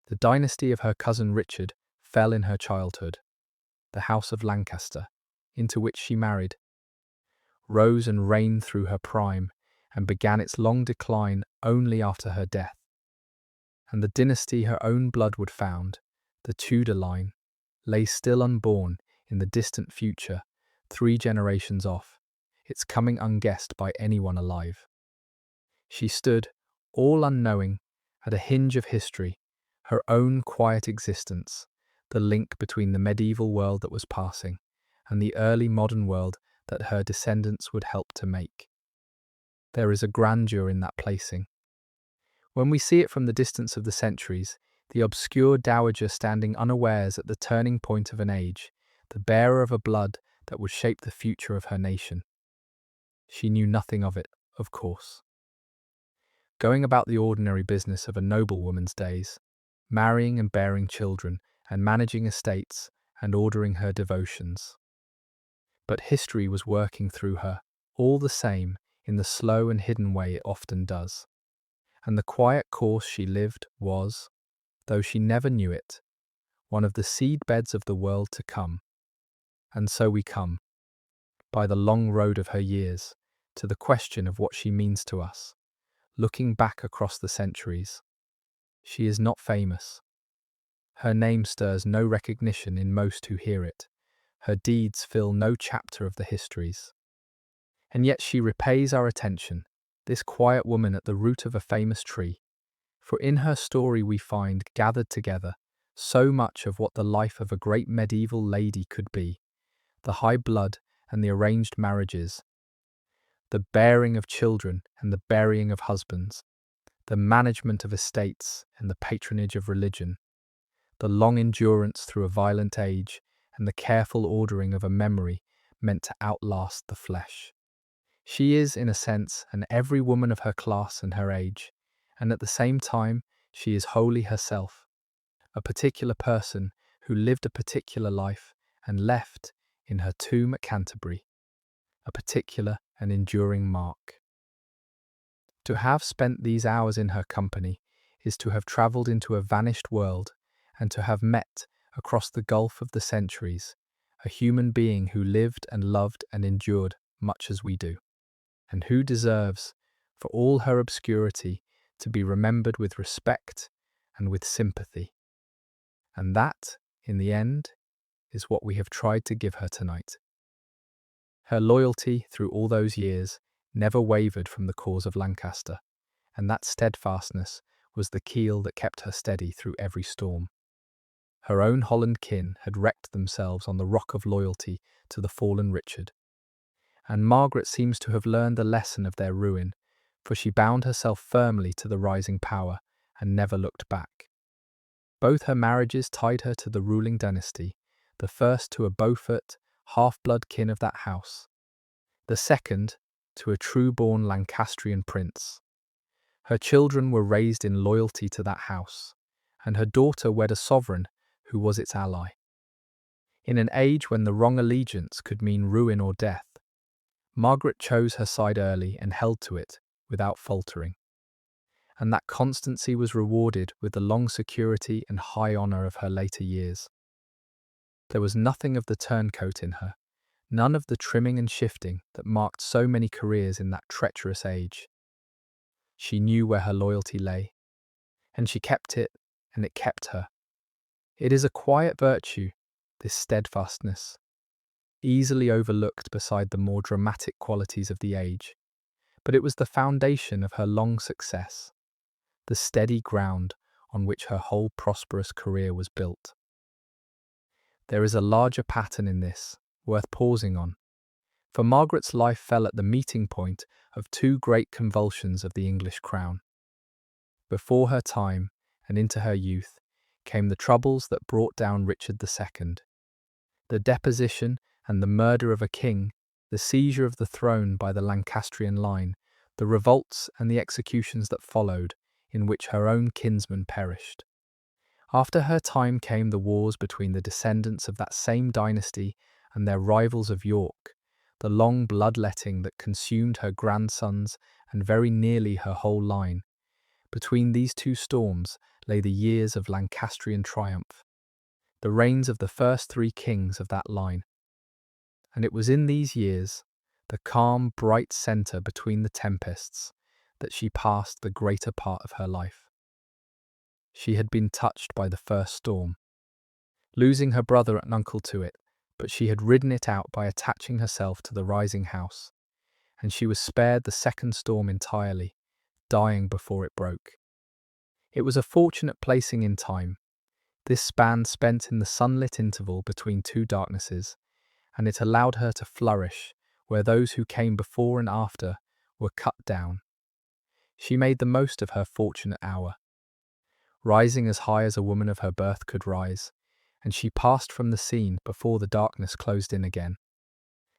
The dynasty of her cousin Richard fell in her childhood. The house of Lancaster, into which she married, rose and reigned through her prime, and began its long decline only after her death. And the dynasty her own blood would found, the Tudor line, lay still unborn in the distant future, 3 generations off, its coming unguessed by anyone alive. She stood, all unknowing, at a hinge of history, her own quiet existence, the link between the medieval world that was passing and the early modern world that her descendants would help to make. There is a grandeur in that placing. When we see it from the distance of the centuries, the obscure dowager standing unawares at the turning point of an age, the bearer of a blood that would shape the future of her nation. She knew nothing of it, of course. Going about the ordinary business of a noblewoman's days, marrying and bearing children, and managing estates, and ordering her devotions. But history was working through her, all the same, in the slow and hidden way it often does. And the quiet course she lived was, though she never knew it, one of the seed-beds of the world to come. And so we come, by the long road of her years, to the question of what she means to us, looking back across the centuries. She is not famous. Her name stirs no recognition in most who hear it. Her deeds fill no chapter of the histories. And yet she repays our attention, this quiet woman at the root of a famous tree. For in her story we find, gathered together, so much of what the life of a great medieval lady could be. The high blood and the arranged marriages, the bearing of children and the burying of husbands, the management of estates and the patronage of religion, the long endurance through a violent age and the careful ordering of a memory meant to outlast the flesh. She is, in a sense, an every woman of her class and her age, and at the same time she is wholly herself, a particular person who lived a particular life and left, in her tomb at Canterbury, a particular and enduring mark. To have spent these hours in her company is to have travelled into a vanished world and to have met, across the gulf of the centuries, a human being who lived and loved and endured much as we do, and who deserves, for all her obscurity, to be remembered with respect and with sympathy. And that, in the end, is what we have tried to give her tonight. Her loyalty through all those years never wavered from the cause of Lancaster, and that steadfastness was the keel that kept her steady through every storm. Her own Holland kin had wrecked themselves on the rock of loyalty to the fallen Richard, and Margaret seems to have learned the lesson of their ruin, for she bound herself firmly to the rising power and never looked back. Both her marriages tied her to the ruling dynasty, the first to a Beaufort, half-blood kin of that house, the second to a true-born Lancastrian prince. Her children were raised in loyalty to that house, and her daughter wed a sovereign who was its ally. In an age when the wrong allegiance could mean ruin or death, Margaret chose her side early and held to it without faltering. And that constancy was rewarded with the long security and high honour of her later years. There was nothing of the turncoat in her, none of the trimming and shifting that marked so many careers in that treacherous age. She knew where her loyalty lay, and she kept it, and it kept her. It is a quiet virtue, this steadfastness, easily overlooked beside the more dramatic qualities of the age, but it was the foundation of her long success, the steady ground on which her whole prosperous career was built. There is a larger pattern in this, worth pausing on, for Margaret's life fell at the meeting point of two great convulsions of the English crown. Before her time, and into her youth, came the troubles that brought down Richard II. The deposition and the murder of a king, the seizure of the throne by the Lancastrian line, the revolts and the executions that followed, in which her own kinsmen perished. After her time came the wars between the descendants of that same dynasty and their rivals of York, the long bloodletting that consumed her grandsons and very nearly her whole line. Between these two storms lay the years of Lancastrian triumph, the reigns of the first three kings of that line. And it was in these years, the calm, bright centre between the tempests, that she passed the greater part of her life. She had been touched by the first storm, losing her brother and uncle to it, but she had ridden it out by attaching herself to the rising house, and she was spared the second storm entirely, dying before it broke. It was a fortunate placing in time, this span spent in the sunlit interval between two darknesses, and it allowed her to flourish where those who came before and after were cut down. She made the most of her fortunate hour, rising as high as a woman of her birth could rise, and she passed from the scene before the darkness closed in again,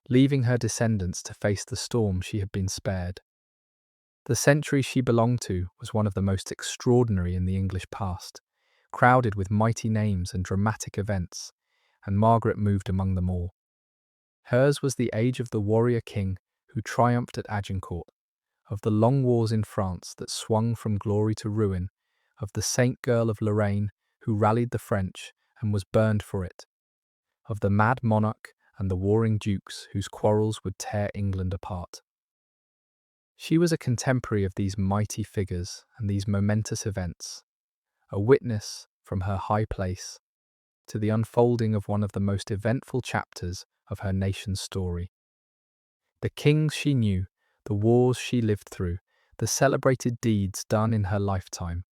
leaving her descendants to face the storm she had been spared. The century she belonged to was one of the most extraordinary in the English past, crowded with mighty names and dramatic events, and Margaret moved among them all. Hers was the age of the warrior king who triumphed at Agincourt, of the long wars in France that swung from glory to ruin, of the saint girl of Lorraine who rallied the French and was burned for it, of the mad monarch and the warring dukes whose quarrels would tear England apart. She was a contemporary of these mighty figures and these momentous events, a witness, from her high place, to the unfolding of one of the most eventful chapters of her nation's story. The kings she knew, the wars she lived through, the celebrated deeds done in her lifetime,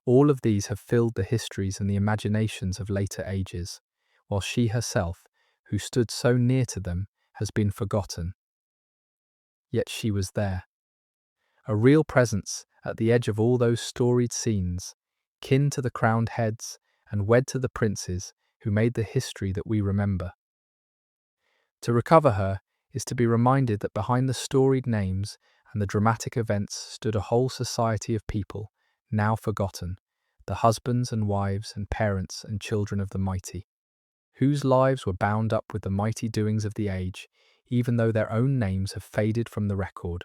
all of these have filled the histories and the imaginations of later ages, while she herself, who stood so near to them, has been forgotten. Yet she was there, a real presence at the edge of all those storied scenes, kin to the crowned heads and wed to the princes who made the history that we remember. To recover her is to be reminded that behind the storied names and the dramatic events stood a whole society of people, now forgotten, the husbands and wives and parents and children of the mighty, whose lives were bound up with the mighty doings of the age, even though their own names have faded from the record.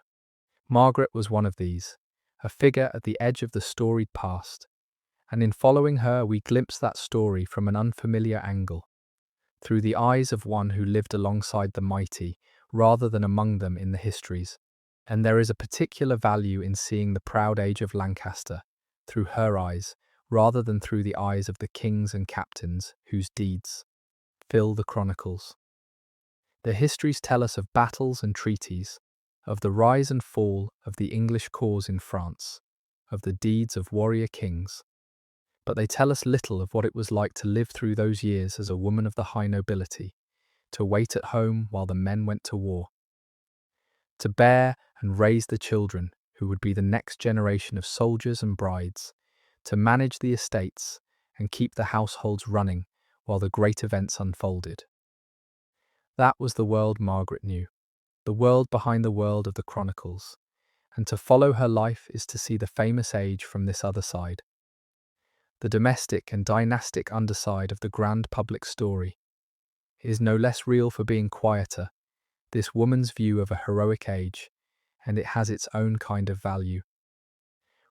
Margaret was one of these, a figure at the edge of the storied past, and in following her we glimpse that story from an unfamiliar angle, through the eyes of one who lived alongside the mighty rather than among them in the histories. And there is a particular value in seeing the proud age of Lancaster through her eyes rather than through the eyes of the kings and captains whose deeds fill the chronicles. The histories tell us of battles and treaties, of the rise and fall of the English cause in France, of the deeds of warrior kings. But they tell us little of what it was like to live through those years as a woman of the high nobility, to wait at home while the men went to war, to bear and raise the children who would be the next generation of soldiers and brides, to manage the estates and keep the households running while the great events unfolded. That was the world Margaret knew, the world behind the world of the chronicles, and to follow her life is to see the famous age from this other side, the domestic and dynastic underside of the grand public story. It is no less real for being quieter, this woman's view of a heroic age, and it has its own kind of value,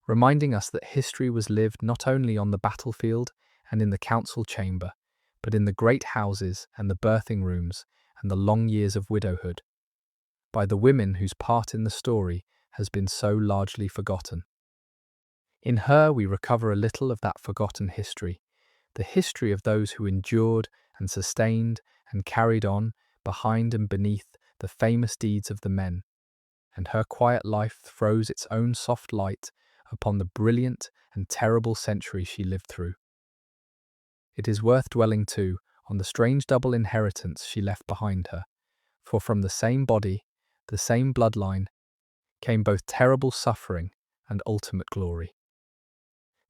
reminding us that history was lived not only on the battlefield and in the council chamber, but in the great houses and the birthing rooms and the long years of widowhood, by the women whose part in the story has been so largely forgotten. In her we recover a little of that forgotten history, the history of those who endured and sustained and carried on behind and beneath the famous deeds of the men, and her quiet life throws its own soft light upon the brilliant and terrible century she lived through. It is worth dwelling, too, on the strange double inheritance she left behind her, for from the same body, the same bloodline, came both terrible suffering and ultimate glory.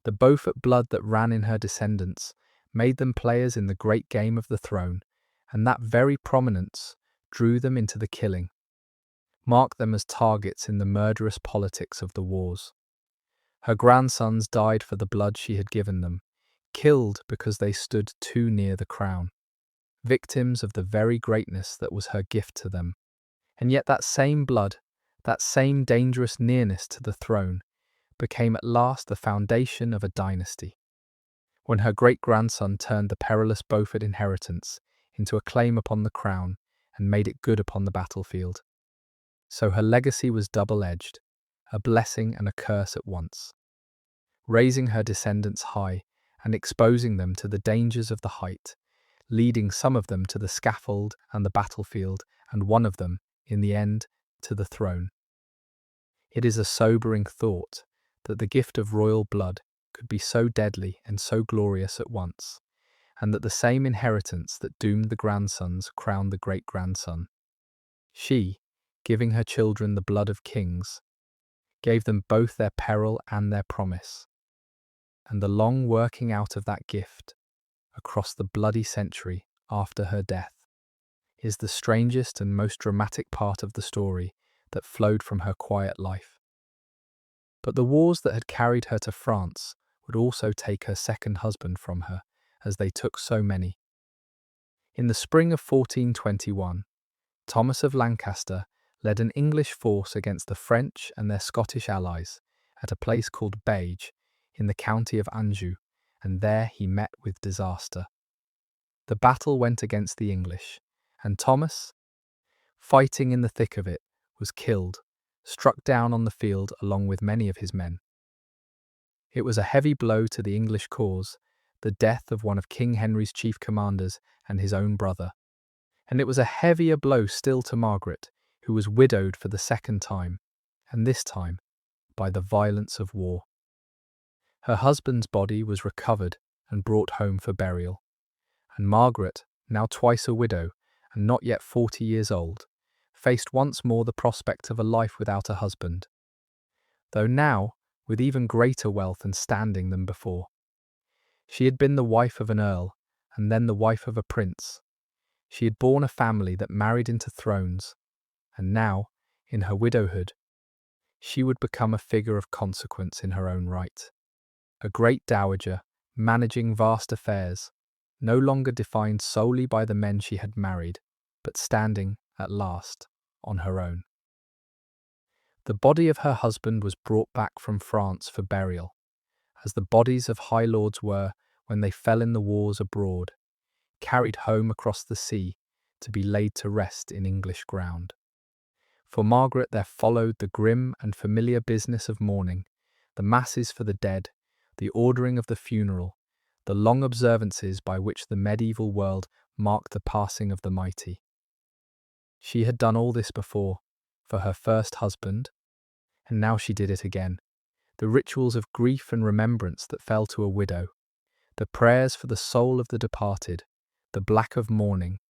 The Beaufort blood that ran in her descendants made them players in the great game of the throne, and that very prominence drew them into the killing, marked them as targets in the murderous politics of the wars. Her grandsons died for the blood she had given them, killed because they stood too near the crown, victims of the very greatness that was her gift to them. And yet that same blood, that same dangerous nearness to the throne, became at last the foundation of a dynasty, when her great-grandson turned the perilous Beaufort inheritance into a claim upon the crown and made it good upon the battlefield. So her legacy was double-edged, a blessing and a curse at once, raising her descendants high and exposing them to the dangers of the height, leading some of them to the scaffold and the battlefield, and one of them, in the end, to the throne. It is a sobering thought that the gift of royal blood could be so deadly and so glorious at once, and that the same inheritance that doomed the grandsons crowned the great-grandson. She, giving her children the blood of kings, gave them both their peril and their promise. And the long working out of that gift, across the bloody century after her death, is the strangest and most dramatic part of the story that flowed from her quiet life. But the wars that had carried her to France would also take her second husband from her, as they took so many. In the spring of 1421, Thomas of Lancaster led an English force against the French and their Scottish allies at a place called Baugé in the county of Anjou, and there he met with disaster. The battle went against the English, and Thomas, fighting in the thick of it, was killed, struck down on the field along with many of his men. It was a heavy blow to the English cause, the death of one of King Henry's chief commanders and his own brother. And it was a heavier blow still to Margaret, who was widowed for the second time, and this time by the violence of war. Her husband's body was recovered and brought home for burial, and Margaret, now twice a widow and not yet 40 years old, faced once more the prospect of a life without a husband, though now with even greater wealth and standing than before. She had been the wife of an earl, and then the wife of a prince. She had borne a family that married into thrones, and now, in her widowhood, she would become a figure of consequence in her own right. A great dowager, managing vast affairs, no longer defined solely by the men she had married, but standing, at last, on her own. The body of her husband was brought back from France for burial, as the bodies of high lords were when they fell in the wars abroad, carried home across the sea to be laid to rest in English ground. For Margaret there followed the grim and familiar business of mourning, the masses for the dead, the ordering of the funeral, the long observances by which the medieval world marked the passing of the mighty. She had done all this before, for her first husband, and now she did it again. The rituals of grief and remembrance that fell to a widow, the prayers for the soul of the departed, the black of mourning,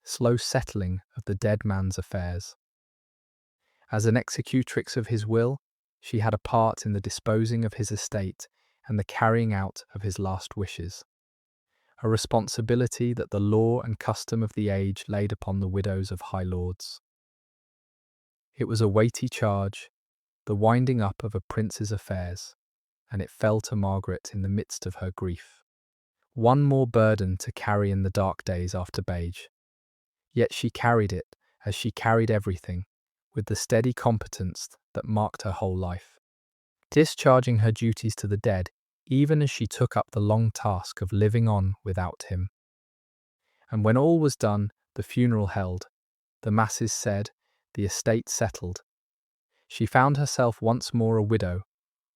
slow settling of the dead man's affairs. As an executrix of his will, she had a part in the disposing of his estate and the carrying out of his last wishes, a responsibility that the law and custom of the age laid upon the widows of high lords. It was a weighty charge, the winding up of a prince's affairs, and it fell to Margaret in the midst of her grief. One more burden to carry in the dark days after Baugé. Yet she carried it, as she carried everything, with the steady competence that marked her whole life, discharging her duties to the dead, even as she took up the long task of living on without him. And when all was done, the funeral held, the masses said, the estate settled, she found herself once more a widow,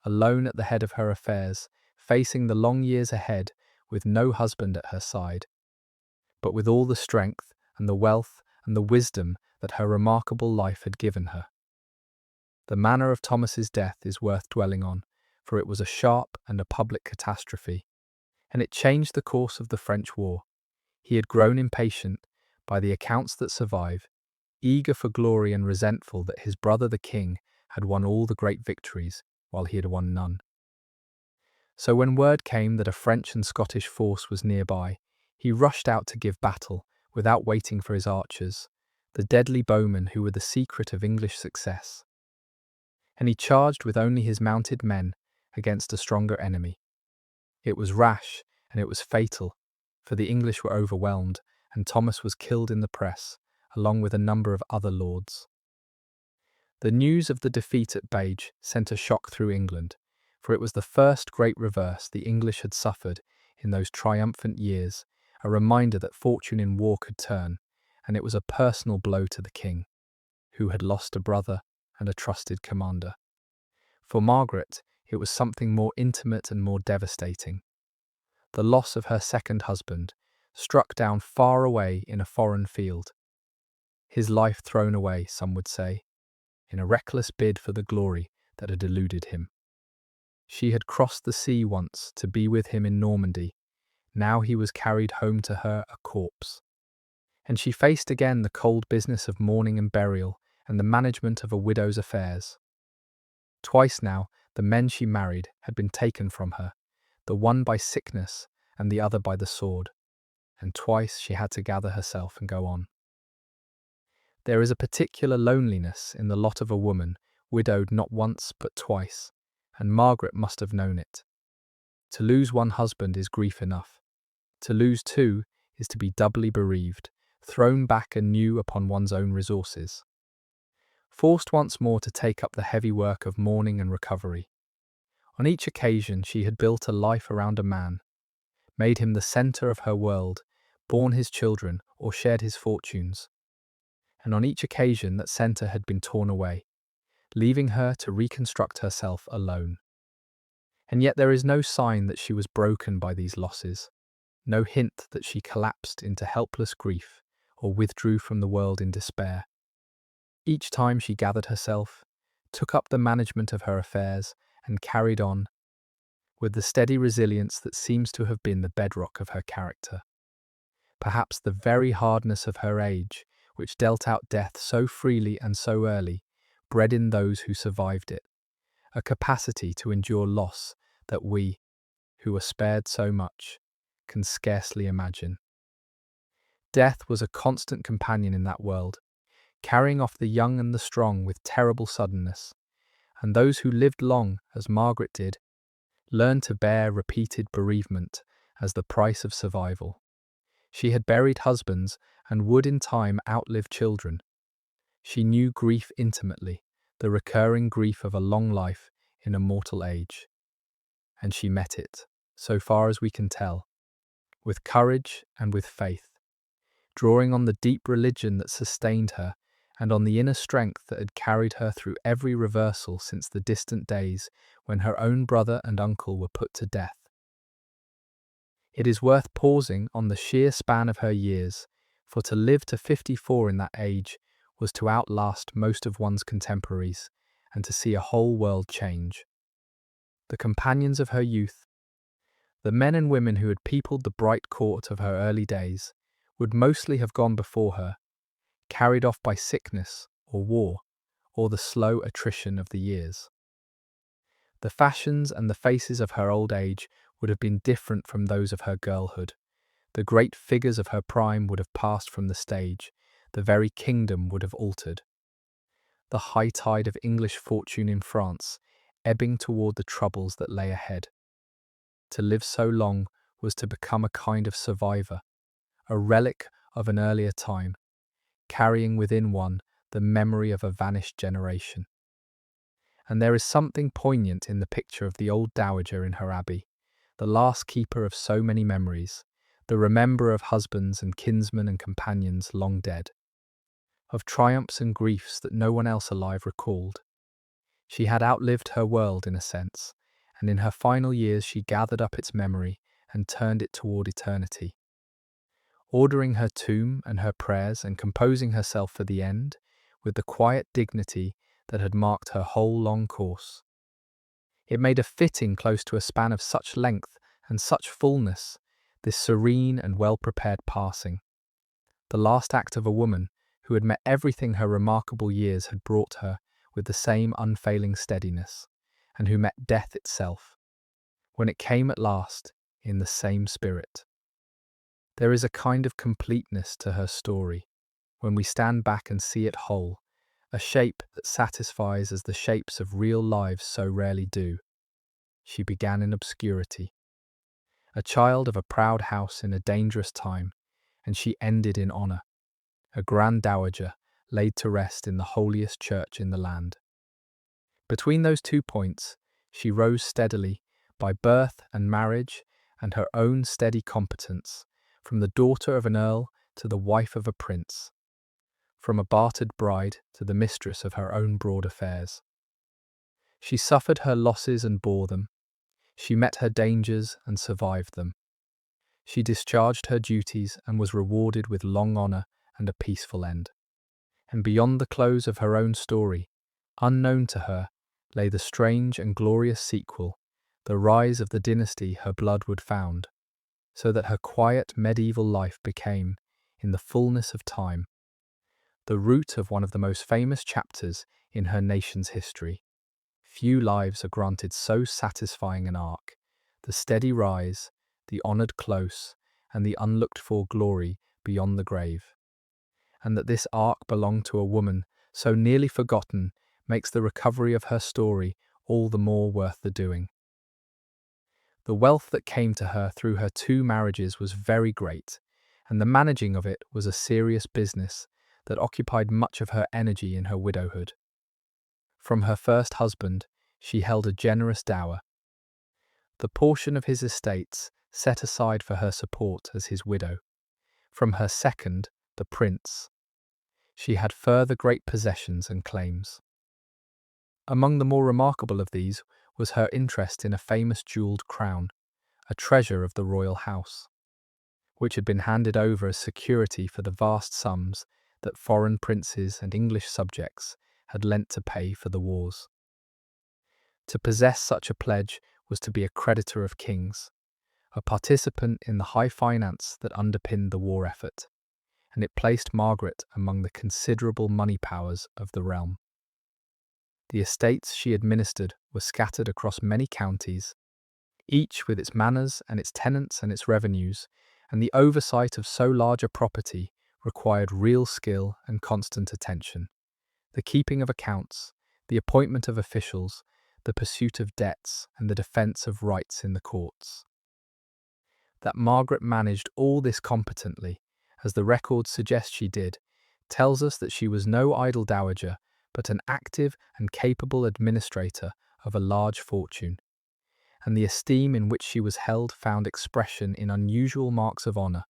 alone at the head of her affairs, facing the long years ahead with no husband at her side, but with all the strength and the wealth and the wisdom that her remarkable life had given her. The manner of Thomas's death is worth dwelling on, for it was a sharp and a public catastrophe, and it changed the course of the French war. He had grown impatient, by the accounts that survive, eager for glory and resentful that his brother the king had won all the great victories, while he had won none. So when word came that a French and Scottish force was nearby, he rushed out to give battle, without waiting for his archers, the deadly bowmen who were the secret of English success. And he charged with only his mounted men against a stronger enemy. It was rash, and it was fatal, for the English were overwhelmed, and Thomas was killed in the press, along with a number of other lords. The news of the defeat at Baugé sent a shock through England, for it was the first great reverse the English had suffered in those triumphant years, a reminder that fortune in war could turn, and it was a personal blow to the king, who had lost a brother and a trusted commander. For Margaret, it was something more intimate and more devastating. The loss of her second husband, struck down far away in a foreign field. His life thrown away, some would say, in a reckless bid for the glory that had eluded him. She had crossed the sea once to be with him in Normandy. Now he was carried home to her a corpse. And she faced again the cold business of mourning and burial and the management of a widow's affairs. Twice now, the men she married had been taken from her, the one by sickness and the other by the sword, and twice she had to gather herself and go on. There is a particular loneliness in the lot of a woman, widowed not once but twice, and Margaret must have known it. To lose one husband is grief enough. To lose two is to be doubly bereaved, thrown back anew upon one's own resources. Forced once more to take up the heavy work of mourning and recovery. On each occasion she had built a life around a man, made him the centre of her world, borne his children or shared his fortunes. And on each occasion that centre had been torn away, leaving her to reconstruct herself alone. And yet there is no sign that she was broken by these losses, no hint that she collapsed into helpless grief or withdrew from the world in despair. Each time she gathered herself, took up the management of her affairs, and carried on, with the steady resilience that seems to have been the bedrock of her character. Perhaps the very hardness of her age, which dealt out death so freely and so early, bred in those who survived it, a capacity to endure loss that we, who are spared so much, can scarcely imagine. Death was a constant companion in that world, carrying off the young and the strong with terrible suddenness, and those who lived long, as Margaret did, learned to bear repeated bereavement as the price of survival. She had buried husbands and would in time outlive children. She knew grief intimately, the recurring grief of a long life in a mortal age. And she met it, so far as we can tell, with courage and with faith, drawing on the deep religion that sustained her and on the inner strength that had carried her through every reversal since the distant days when her own brother and uncle were put to death. It is worth pausing on the sheer span of her years, for to live to 54 in that age was to outlast most of one's contemporaries and to see a whole world change. The companions of her youth, the men and women who had peopled the bright court of her early days, would mostly have gone before her, carried off by sickness or war, or the slow attrition of the years. The fashions and the faces of her old age would have been different from those of her girlhood. The great figures of her prime would have passed from the stage. The very kingdom would have altered. The high tide of English fortune in France, ebbing toward the troubles that lay ahead. To live so long was to become a kind of survivor, a relic of an earlier time, carrying within one the memory of a vanished generation. And there is something poignant in the picture of the old dowager in her abbey, the last keeper of so many memories, the rememberer of husbands and kinsmen and companions long dead, of triumphs and griefs that no one else alive recalled. She had outlived her world in a sense, and in her final years she gathered up its memory and turned it toward eternity. Ordering her tomb and her prayers and composing herself for the end, with the quiet dignity that had marked her whole long course. It made a fitting close to a span of such length and such fullness, this serene and well-prepared passing. The last act of a woman who had met everything her remarkable years had brought her with the same unfailing steadiness, and who met death itself, when it came at last, in the same spirit. There is a kind of completeness to her story, when we stand back and see it whole, a shape that satisfies as the shapes of real lives so rarely do. She began in obscurity, a child of a proud house in a dangerous time, and she ended in honour, a grand dowager laid to rest in the holiest church in the land. Between those 2 points, she rose steadily, by birth and marriage and her own steady competence, from the daughter of an earl to the wife of a prince, from a bartered bride to the mistress of her own broad affairs. She suffered her losses and bore them. She met her dangers and survived them. She discharged her duties and was rewarded with long honour and a peaceful end. And beyond the close of her own story, unknown to her, lay the strange and glorious sequel, the rise of the dynasty her blood would found, so that her quiet medieval life became, in the fullness of time, the root of one of the most famous chapters in her nation's history. Few lives are granted so satisfying an arc, the steady rise, the honoured close, and the unlooked-for glory beyond the grave. And that this arc belonged to a woman so nearly forgotten makes the recovery of her story all the more worth the doing. The wealth that came to her through her 2 marriages was very great, and the managing of it was a serious business that occupied much of her energy in her widowhood. From her first husband, she held a generous dower, the portion of his estates set aside for her support as his widow. From her second, the prince, she had further great possessions and claims. Among the more remarkable of these was her interest in a famous jewelled crown, a treasure of the royal house, which had been handed over as security for the vast sums that foreign princes and English subjects had lent to pay for the wars. To possess such a pledge was to be a creditor of kings, a participant in the high finance that underpinned the war effort, and it placed Margaret among the considerable money powers of the realm. The estates she administered were scattered across many counties, each with its manors and its tenants and its revenues, and the oversight of so large a property required real skill and constant attention. The keeping of accounts, the appointment of officials, the pursuit of debts, and the defence of rights in the courts. That Margaret managed all this competently, as the records suggest she did, tells us that she was no idle dowager, but an active and capable administrator of a large fortune, and the esteem in which she was held found expression in unusual marks of honour,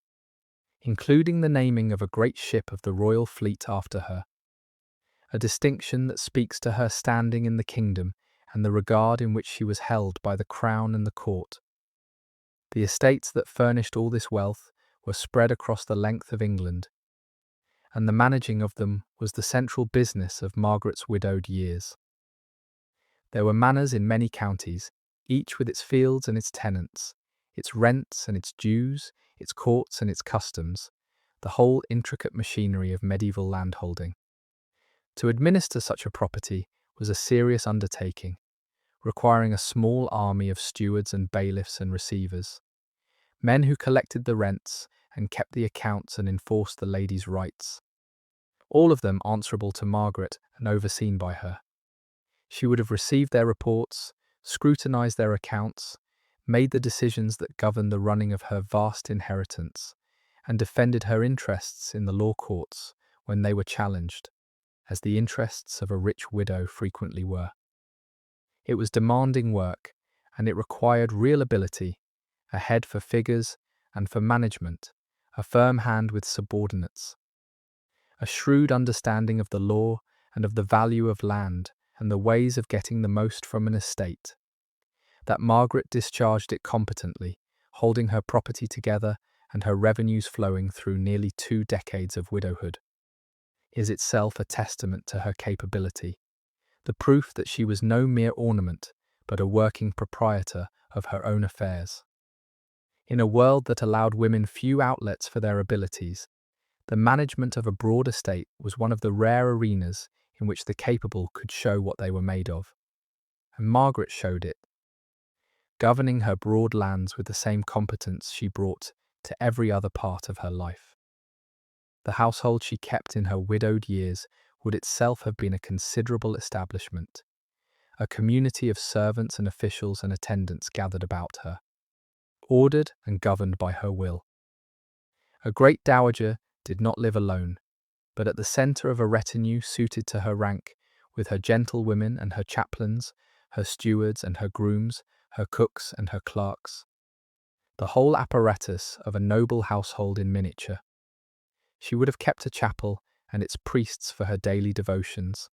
including the naming of a great ship of the royal fleet after her, a distinction that speaks to her standing in the kingdom and the regard in which she was held by the crown and the court. The estates that furnished all this wealth were spread across the length of England, and the managing of them was the central business of Margaret's widowed years. There were manors in many counties, each with its fields and its tenants, its rents and its dues, its courts and its customs, the whole intricate machinery of medieval landholding. To administer such a property was a serious undertaking, requiring a small army of stewards and bailiffs and receivers, men who collected the rents and kept the accounts and enforced the lady's rights, all of them answerable to Margaret and overseen by her. She would have received their reports, scrutinized their accounts, made the decisions that governed the running of her vast inheritance, and defended her interests in the law courts when they were challenged, as the interests of a rich widow frequently were. It was demanding work, and it required real ability, a head for figures and for management, a firm hand with subordinates, a shrewd understanding of the law and of the value of land and the ways of getting the most from an estate. That Margaret discharged it competently, holding her property together and her revenues flowing through nearly 2 decades of widowhood, is itself a testament to her capability, the proof that she was no mere ornament, but a working proprietor of her own affairs. In a world that allowed women few outlets for their abilities, the management of a broad estate was one of the rare arenas in which the capable could show what they were made of. And Margaret showed it, governing her broad lands with the same competence she brought to every other part of her life. The household she kept in her widowed years would itself have been a considerable establishment, a community of servants and officials and attendants gathered about her, ordered and governed by her will. A great dowager did not live alone, but at the centre of a retinue suited to her rank, with her gentlewomen and her chaplains, her stewards and her grooms, her cooks and her clerks. The whole apparatus of a noble household in miniature. She would have kept a chapel and its priests for her daily devotions,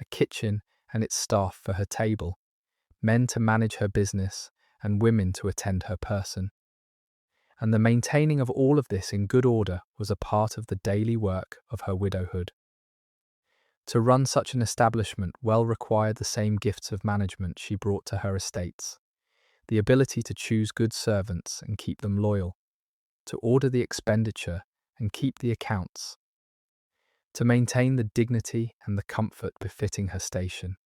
a kitchen and its staff for her table, men to manage her business and women to attend her person. And the maintaining of all of this in good order was a part of the daily work of her widowhood. To run such an establishment well required the same gifts of management she brought to her estates, the ability to choose good servants and keep them loyal, to order the expenditure and keep the accounts, to maintain the dignity and the comfort befitting her station.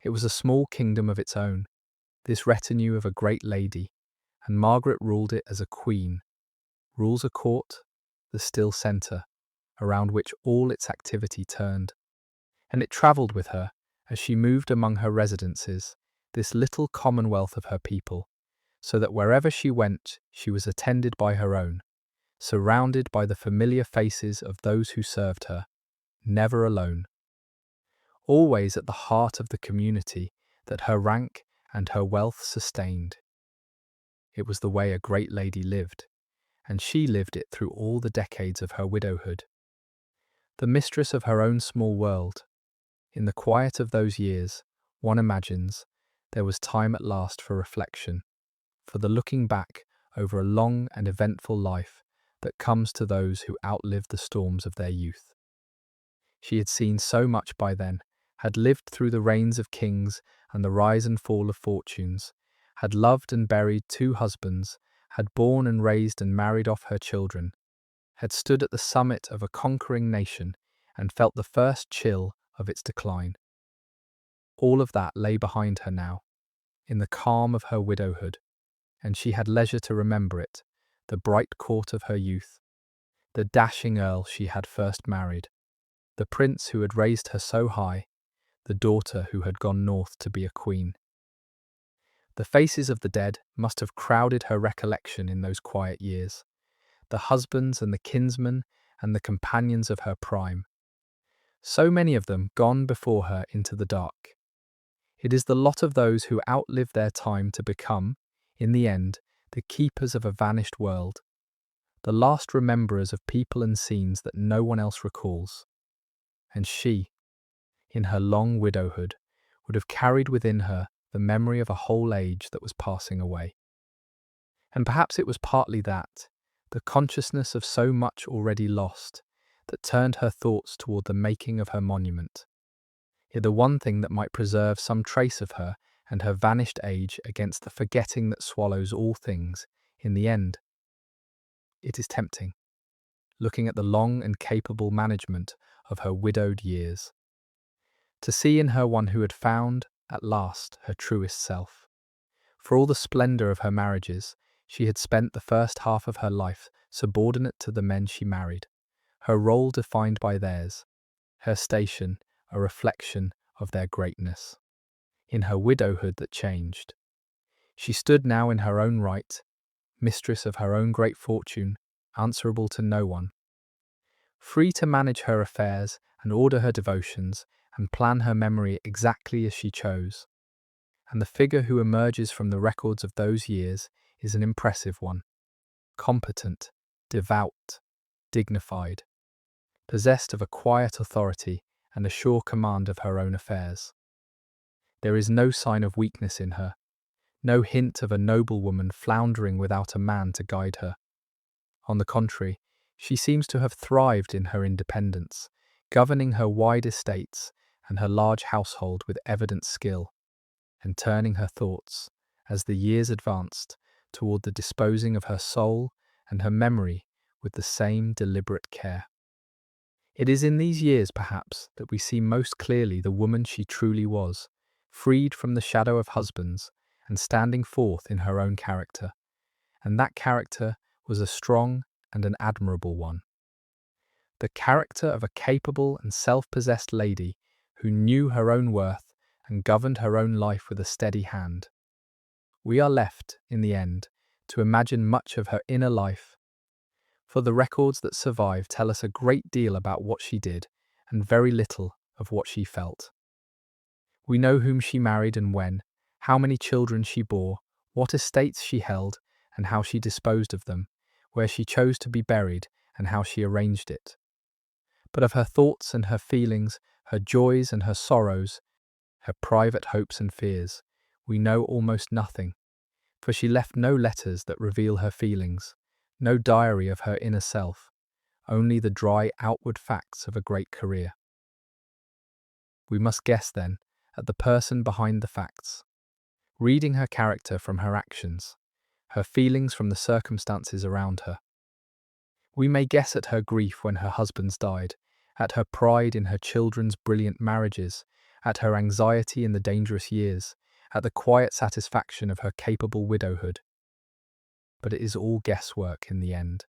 It was a small kingdom of its own, this retinue of a great lady, and Margaret ruled it as a queen rules a court, the still centre, around which all its activity turned. And it travelled with her, as she moved among her residences, this little commonwealth of her people, so that wherever she went, she was attended by her own, surrounded by the familiar faces of those who served her, never alone. Always at the heart of the community that her rank and her wealth sustained. It was the way a great lady lived, and she lived it through all the decades of her widowhood. The mistress of her own small world, in the quiet of those years, one imagines, there was time at last for reflection, for the looking back over a long and eventful life that comes to those who outlive the storms of their youth. She had seen so much by then, had lived through the reigns of kings and the rise and fall of fortunes, had loved and buried 2 husbands, had born and raised and married off her children, had stood at the summit of a conquering nation and felt the first chill of its decline. All of that lay behind her now, in the calm of her widowhood, and she had leisure to remember it, the bright court of her youth, the dashing earl she had first married, the prince who had raised her so high, the daughter who had gone north to be a queen. The faces of the dead must have crowded her recollection in those quiet years, the husbands and the kinsmen and the companions of her prime. So many of them gone before her into the dark. It is the lot of those who outlive their time to become, in the end, the keepers of a vanished world, the last rememberers of people and scenes that no one else recalls. And she, in her long widowhood, would have carried within her the memory of a whole age that was passing away. And perhaps it was partly that, the consciousness of so much already lost, that turned her thoughts toward the making of her monument. Yet the one thing that might preserve some trace of her and her vanished age against the forgetting that swallows all things in the end. It is tempting, looking at the long and capable management of her widowed years, to see in her one who had found, at last, her truest self. For all the splendour of her marriages, she had spent the first half of her life subordinate to the men she married, her role defined by theirs, her station a reflection of their greatness. In her widowhood that changed, she stood now in her own right, mistress of her own great fortune, answerable to no one, free to manage her affairs and order her devotions and plan her memory exactly as she chose. And the figure who emerges from the records of those years is an impressive one, competent, devout, dignified, possessed of a quiet authority and a sure command of her own affairs. There is no sign of weakness in her, no hint of a noblewoman floundering without a man to guide her. On the contrary, she seems to have thrived in her independence, governing her wide estates and her large household with evident skill, and turning her thoughts, as the years advanced, toward the disposing of her soul and her memory with the same deliberate care. It is in these years, perhaps, that we see most clearly the woman she truly was, freed from the shadow of husbands and standing forth in her own character, and that character was a strong and an admirable one. The character of a capable and self-possessed lady who knew her own worth and governed her own life with a steady hand. We are left, in the end, to imagine much of her inner life, for the records that survive tell us a great deal about what she did and very little of what she felt. We know whom she married and when, how many children she bore, what estates she held, and how she disposed of them, where she chose to be buried, and how she arranged it. But of her thoughts and her feelings, her joys and her sorrows, her private hopes and fears, we know almost nothing, for she left no letters that reveal her feelings, no diary of her inner self, only the dry outward facts of a great career. We must guess, then, at the person behind the facts, reading her character from her actions, her feelings from the circumstances around her. We may guess at her grief when her husbands died, at her pride in her children's brilliant marriages, at her anxiety in the dangerous years, at the quiet satisfaction of her capable widowhood. But it is all guesswork in the end,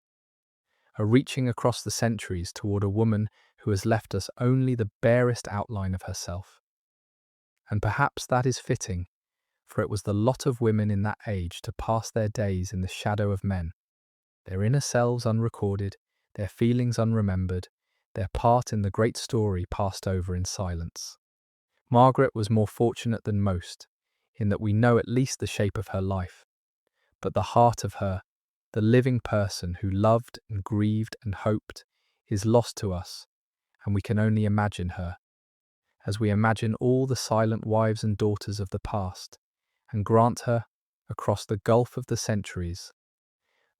a reaching across the centuries toward a woman who has left us only the barest outline of herself. And perhaps that is fitting, for it was the lot of women in that age to pass their days in the shadow of men, their inner selves unrecorded, their feelings unremembered, their part in the great story passed over in silence. Margaret was more fortunate than most, in that we know at least the shape of her life, but the heart of her, the living person who loved and grieved and hoped, is lost to us, and we can only imagine her, as we imagine all the silent wives and daughters of the past, and grant her, across the gulf of the centuries,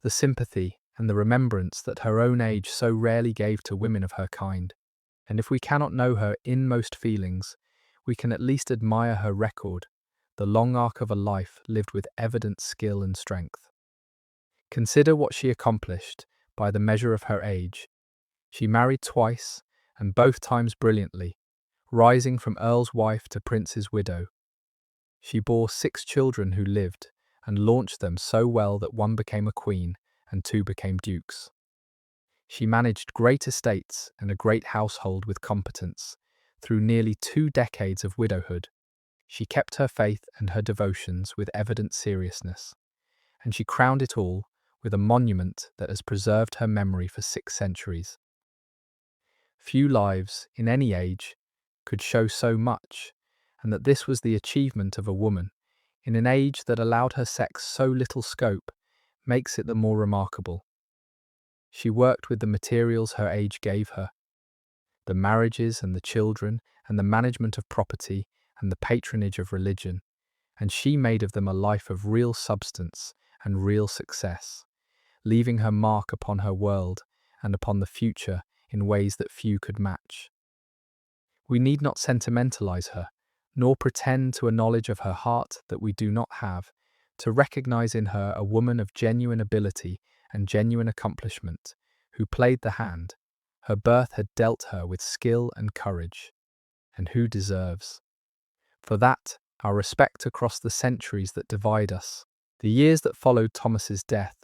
the sympathy and the remembrance that her own age so rarely gave to women of her kind. And if we cannot know her inmost feelings, we can at least admire her record, the long arc of a life lived with evident skill and strength. Consider what she accomplished by the measure of her age. She married twice, and both times brilliantly, rising from earl's wife to prince's widow. She bore 6 children who lived, and launched them so well that one became a queen and 2 became dukes. She managed great estates and a great household with competence, through nearly 2 decades of widowhood. She kept her faith and her devotions with evident seriousness, and she crowned it all with a monument that has preserved her memory for 6 centuries. Few lives, in any age, could show so much, and that this was the achievement of a woman, in an age that allowed her sex so little scope, makes it the more remarkable. She worked with the materials her age gave her, the marriages and the children and the management of property and the patronage of religion, and she made of them a life of real substance and real success, leaving her mark upon her world and upon the future in ways that few could match. We need not sentimentalize her, nor pretend to a knowledge of her heart that we do not have, to recognize in her a woman of genuine ability and genuine accomplishment, who played the hand her birth had dealt her with skill and courage, and who deserves, for that, our respect across the centuries that divide us. The years that followed Thomas's death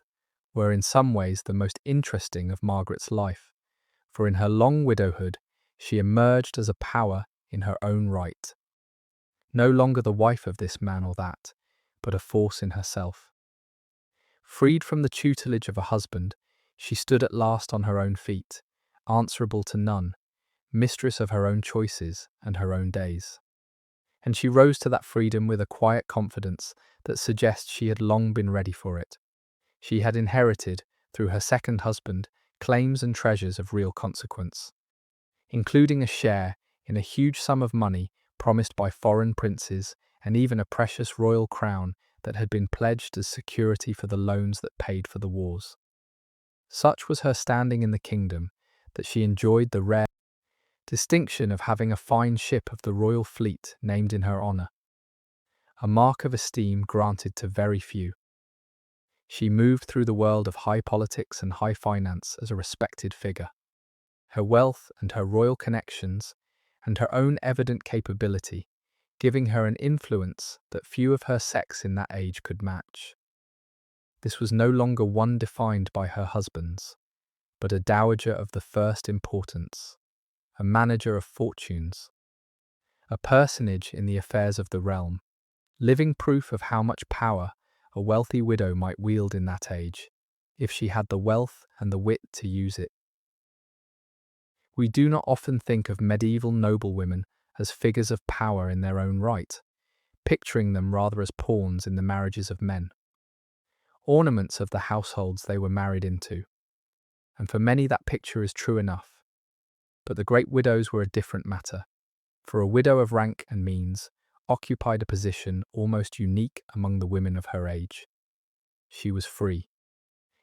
were in some ways the most interesting of Margaret's life, for in her long widowhood she emerged as a power in her own right, no longer the wife of this man or that, but a force in herself. Freed from the tutelage of a husband, she stood at last on her own feet, answerable to none, mistress of her own choices and her own days. And she rose to that freedom with a quiet confidence that suggests she had long been ready for it. She had inherited, through her second husband, claims and treasures of real consequence, including a share in a huge sum of money promised by foreign princes and even a precious royal crown that had been pledged as security for the loans that paid for the wars. Such was her standing in the kingdom that she enjoyed the rare distinction of having a fine ship of the royal fleet named in her honour, a mark of esteem granted to very few. She moved through the world of high politics and high finance as a respected figure. Her wealth and her royal connections, and her own evident capability, giving her an influence that few of her sex in that age could match. This was no longer one defined by her husbands, but a dowager of the first importance, a manager of fortunes, a personage in the affairs of the realm, living proof of how much power a wealthy widow might wield in that age, if she had the wealth and the wit to use it. We do not often think of medieval noblewomen as figures of power in their own right, picturing them rather as pawns in the marriages of men, ornaments of the households they were married into. And for many that picture is true enough. But the great widows were a different matter, for a widow of rank and means occupied a position almost unique among the women of her age. She was free,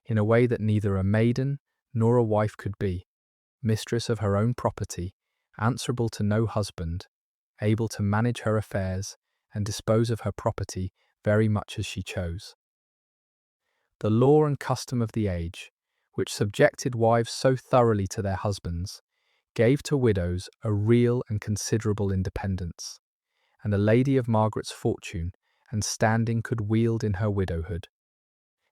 in a way that neither a maiden nor a wife could be, mistress of her own property, answerable to no husband, able to manage her affairs and dispose of her property very much as she chose. The law and custom of the age, which subjected wives so thoroughly to their husbands, gave to widows a real and considerable independence, and a lady of Margaret's fortune and standing could wield in her widowhood,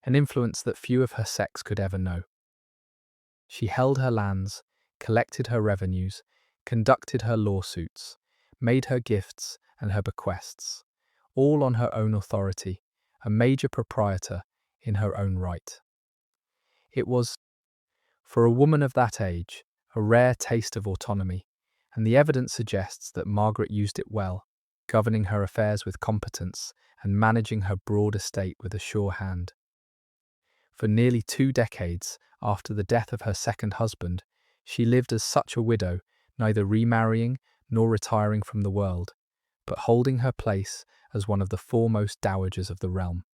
an influence that few of her sex could ever know. She held her lands, collected her revenues, conducted her lawsuits, made her gifts and her bequests, all on her own authority, a major proprietor in her own right. It was, for a woman of that age, a rare taste of autonomy, and the evidence suggests that Margaret used it well, governing her affairs with competence and managing her broad estate with a sure hand. For nearly 2 decades after the death of her second husband, she lived as such a widow, neither remarrying nor retiring from the world, but holding her place as one of the foremost dowagers of the realm.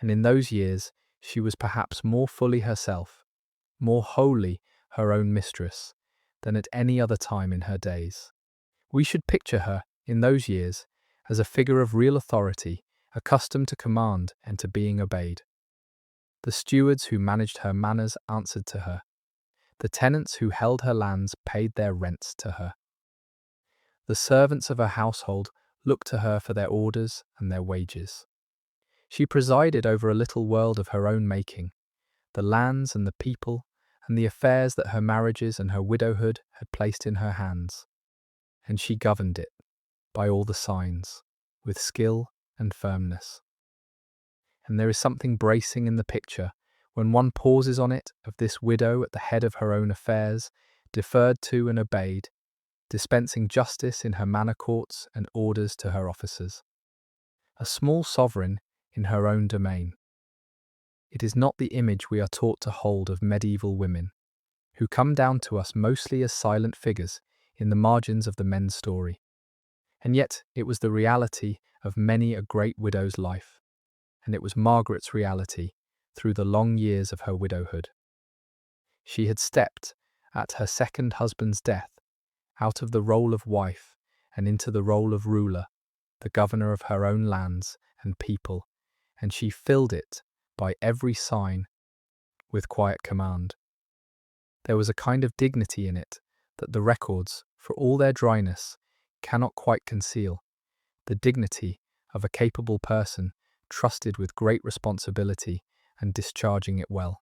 And in those years, she was perhaps more fully herself, more wholly her own mistress, than at any other time in her days. We should picture her, in those years, as a figure of real authority, accustomed to command and to being obeyed. The stewards who managed her manors answered to her. The tenants who held her lands paid their rents to her. The servants of her household looked to her for their orders and their wages. She presided over a little world of her own making, the lands and the people and the affairs that her marriages and her widowhood had placed in her hands. And she governed it, by all the signs, with skill and firmness. And there is something bracing in the picture when one pauses on it of this widow at the head of her own affairs, deferred to and obeyed, dispensing justice in her manor courts and orders to her officers. A small sovereign in her own domain. It is not the image we are taught to hold of medieval women, who come down to us mostly as silent figures in the margins of the men's story. And yet it was the reality of many a great widow's life, and it was Margaret's reality through the long years of her widowhood. She had stepped, at her second husband's death, out of the role of wife and into the role of ruler, the governor of her own lands and people, and she filled it by every sign with quiet command. There was a kind of dignity in it that the records, for all their dryness, cannot quite conceal, the dignity of a capable person trusted with great responsibility and discharging it well.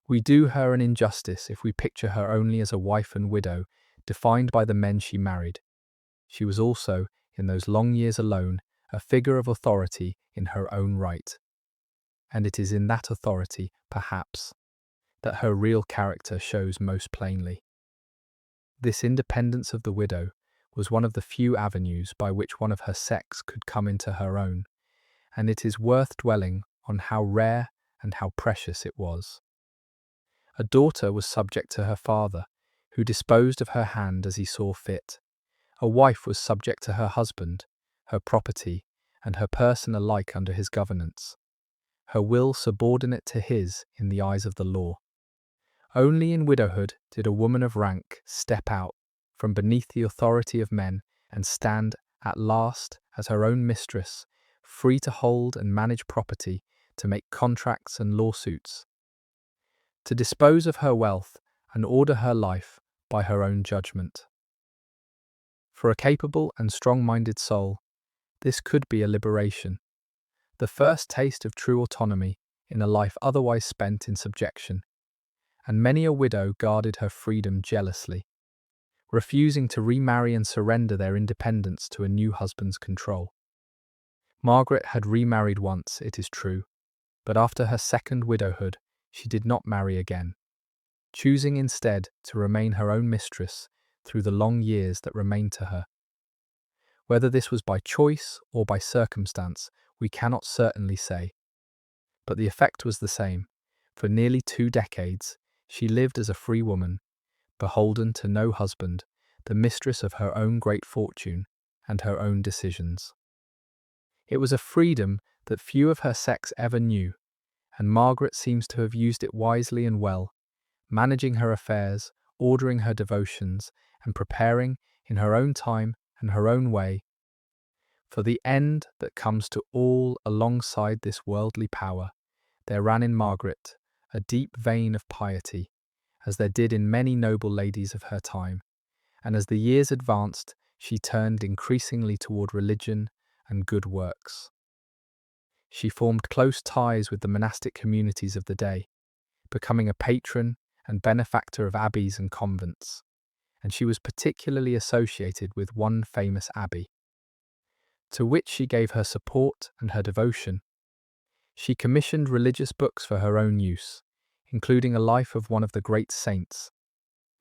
We do her an injustice if we picture her only as a wife and widow, defined by the men she married. She was also, in those long years alone, a figure of authority in her own right. And it is in that authority, perhaps, that her real character shows most plainly. This independence of the widow was one of the few avenues by which one of her sex could come into her own, and it is worth dwelling on how rare and how precious it was. A daughter was subject to her father, who disposed of her hand as he saw fit. A wife was subject to her husband, her property, and her person alike under his governance, her will subordinate to his in the eyes of the law. Only in widowhood did a woman of rank step out from beneath the authority of men and stand at last as her own mistress, free to hold and manage property, to make contracts and lawsuits, to dispose of her wealth and order her life by her own judgment. For a capable and strong-minded soul, this could be a liberation, the first taste of true autonomy in a life otherwise spent in subjection, and many a widow guarded her freedom jealously, refusing to remarry and surrender their independence to a new husband's control. Margaret had remarried once, it is true, but after her second widowhood, she did not marry again, choosing instead to remain her own mistress through the long years that remained to her. Whether this was by choice or by circumstance, we cannot certainly say. But the effect was the same. For nearly 2 decades, she lived as a free woman, beholden to no husband, the mistress of her own great fortune and her own decisions. It was a freedom that few of her sex ever knew, and Margaret seems to have used it wisely and well, managing her affairs, ordering her devotions, and preparing, in her own time and her own way, for the end that comes to all. Alongside this worldly power, there ran in Margaret a deep vein of piety, as there did in many noble ladies of her time, and as the years advanced, she turned increasingly toward religion and good works. She formed close ties with the monastic communities of the day, becoming a patron and benefactor of abbeys and convents, and she was particularly associated with one famous abbey, to which she gave her support and her devotion. She commissioned religious books for her own use, including a life of one of the great saints,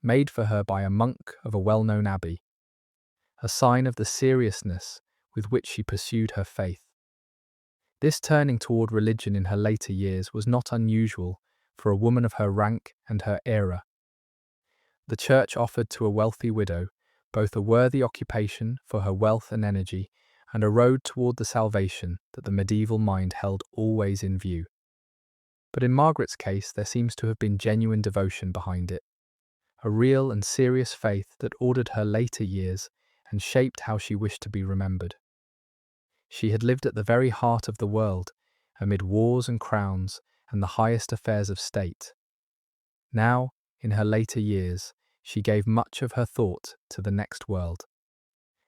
made for her by a monk of a well-known abbey, a sign of the seriousness with which she pursued her faith. This turning toward religion in her later years was not unusual for a woman of her rank and her era. The church offered to a wealthy widow both a worthy occupation for her wealth and energy and a road toward the salvation that the medieval mind held always in view. But in Margaret's case, there seems to have been genuine devotion behind it, a real and serious faith that ordered her later years and shaped how she wished to be remembered. She had lived at the very heart of the world, amid wars and crowns and the highest affairs of state. Now, in her later years, she gave much of her thought to the next world,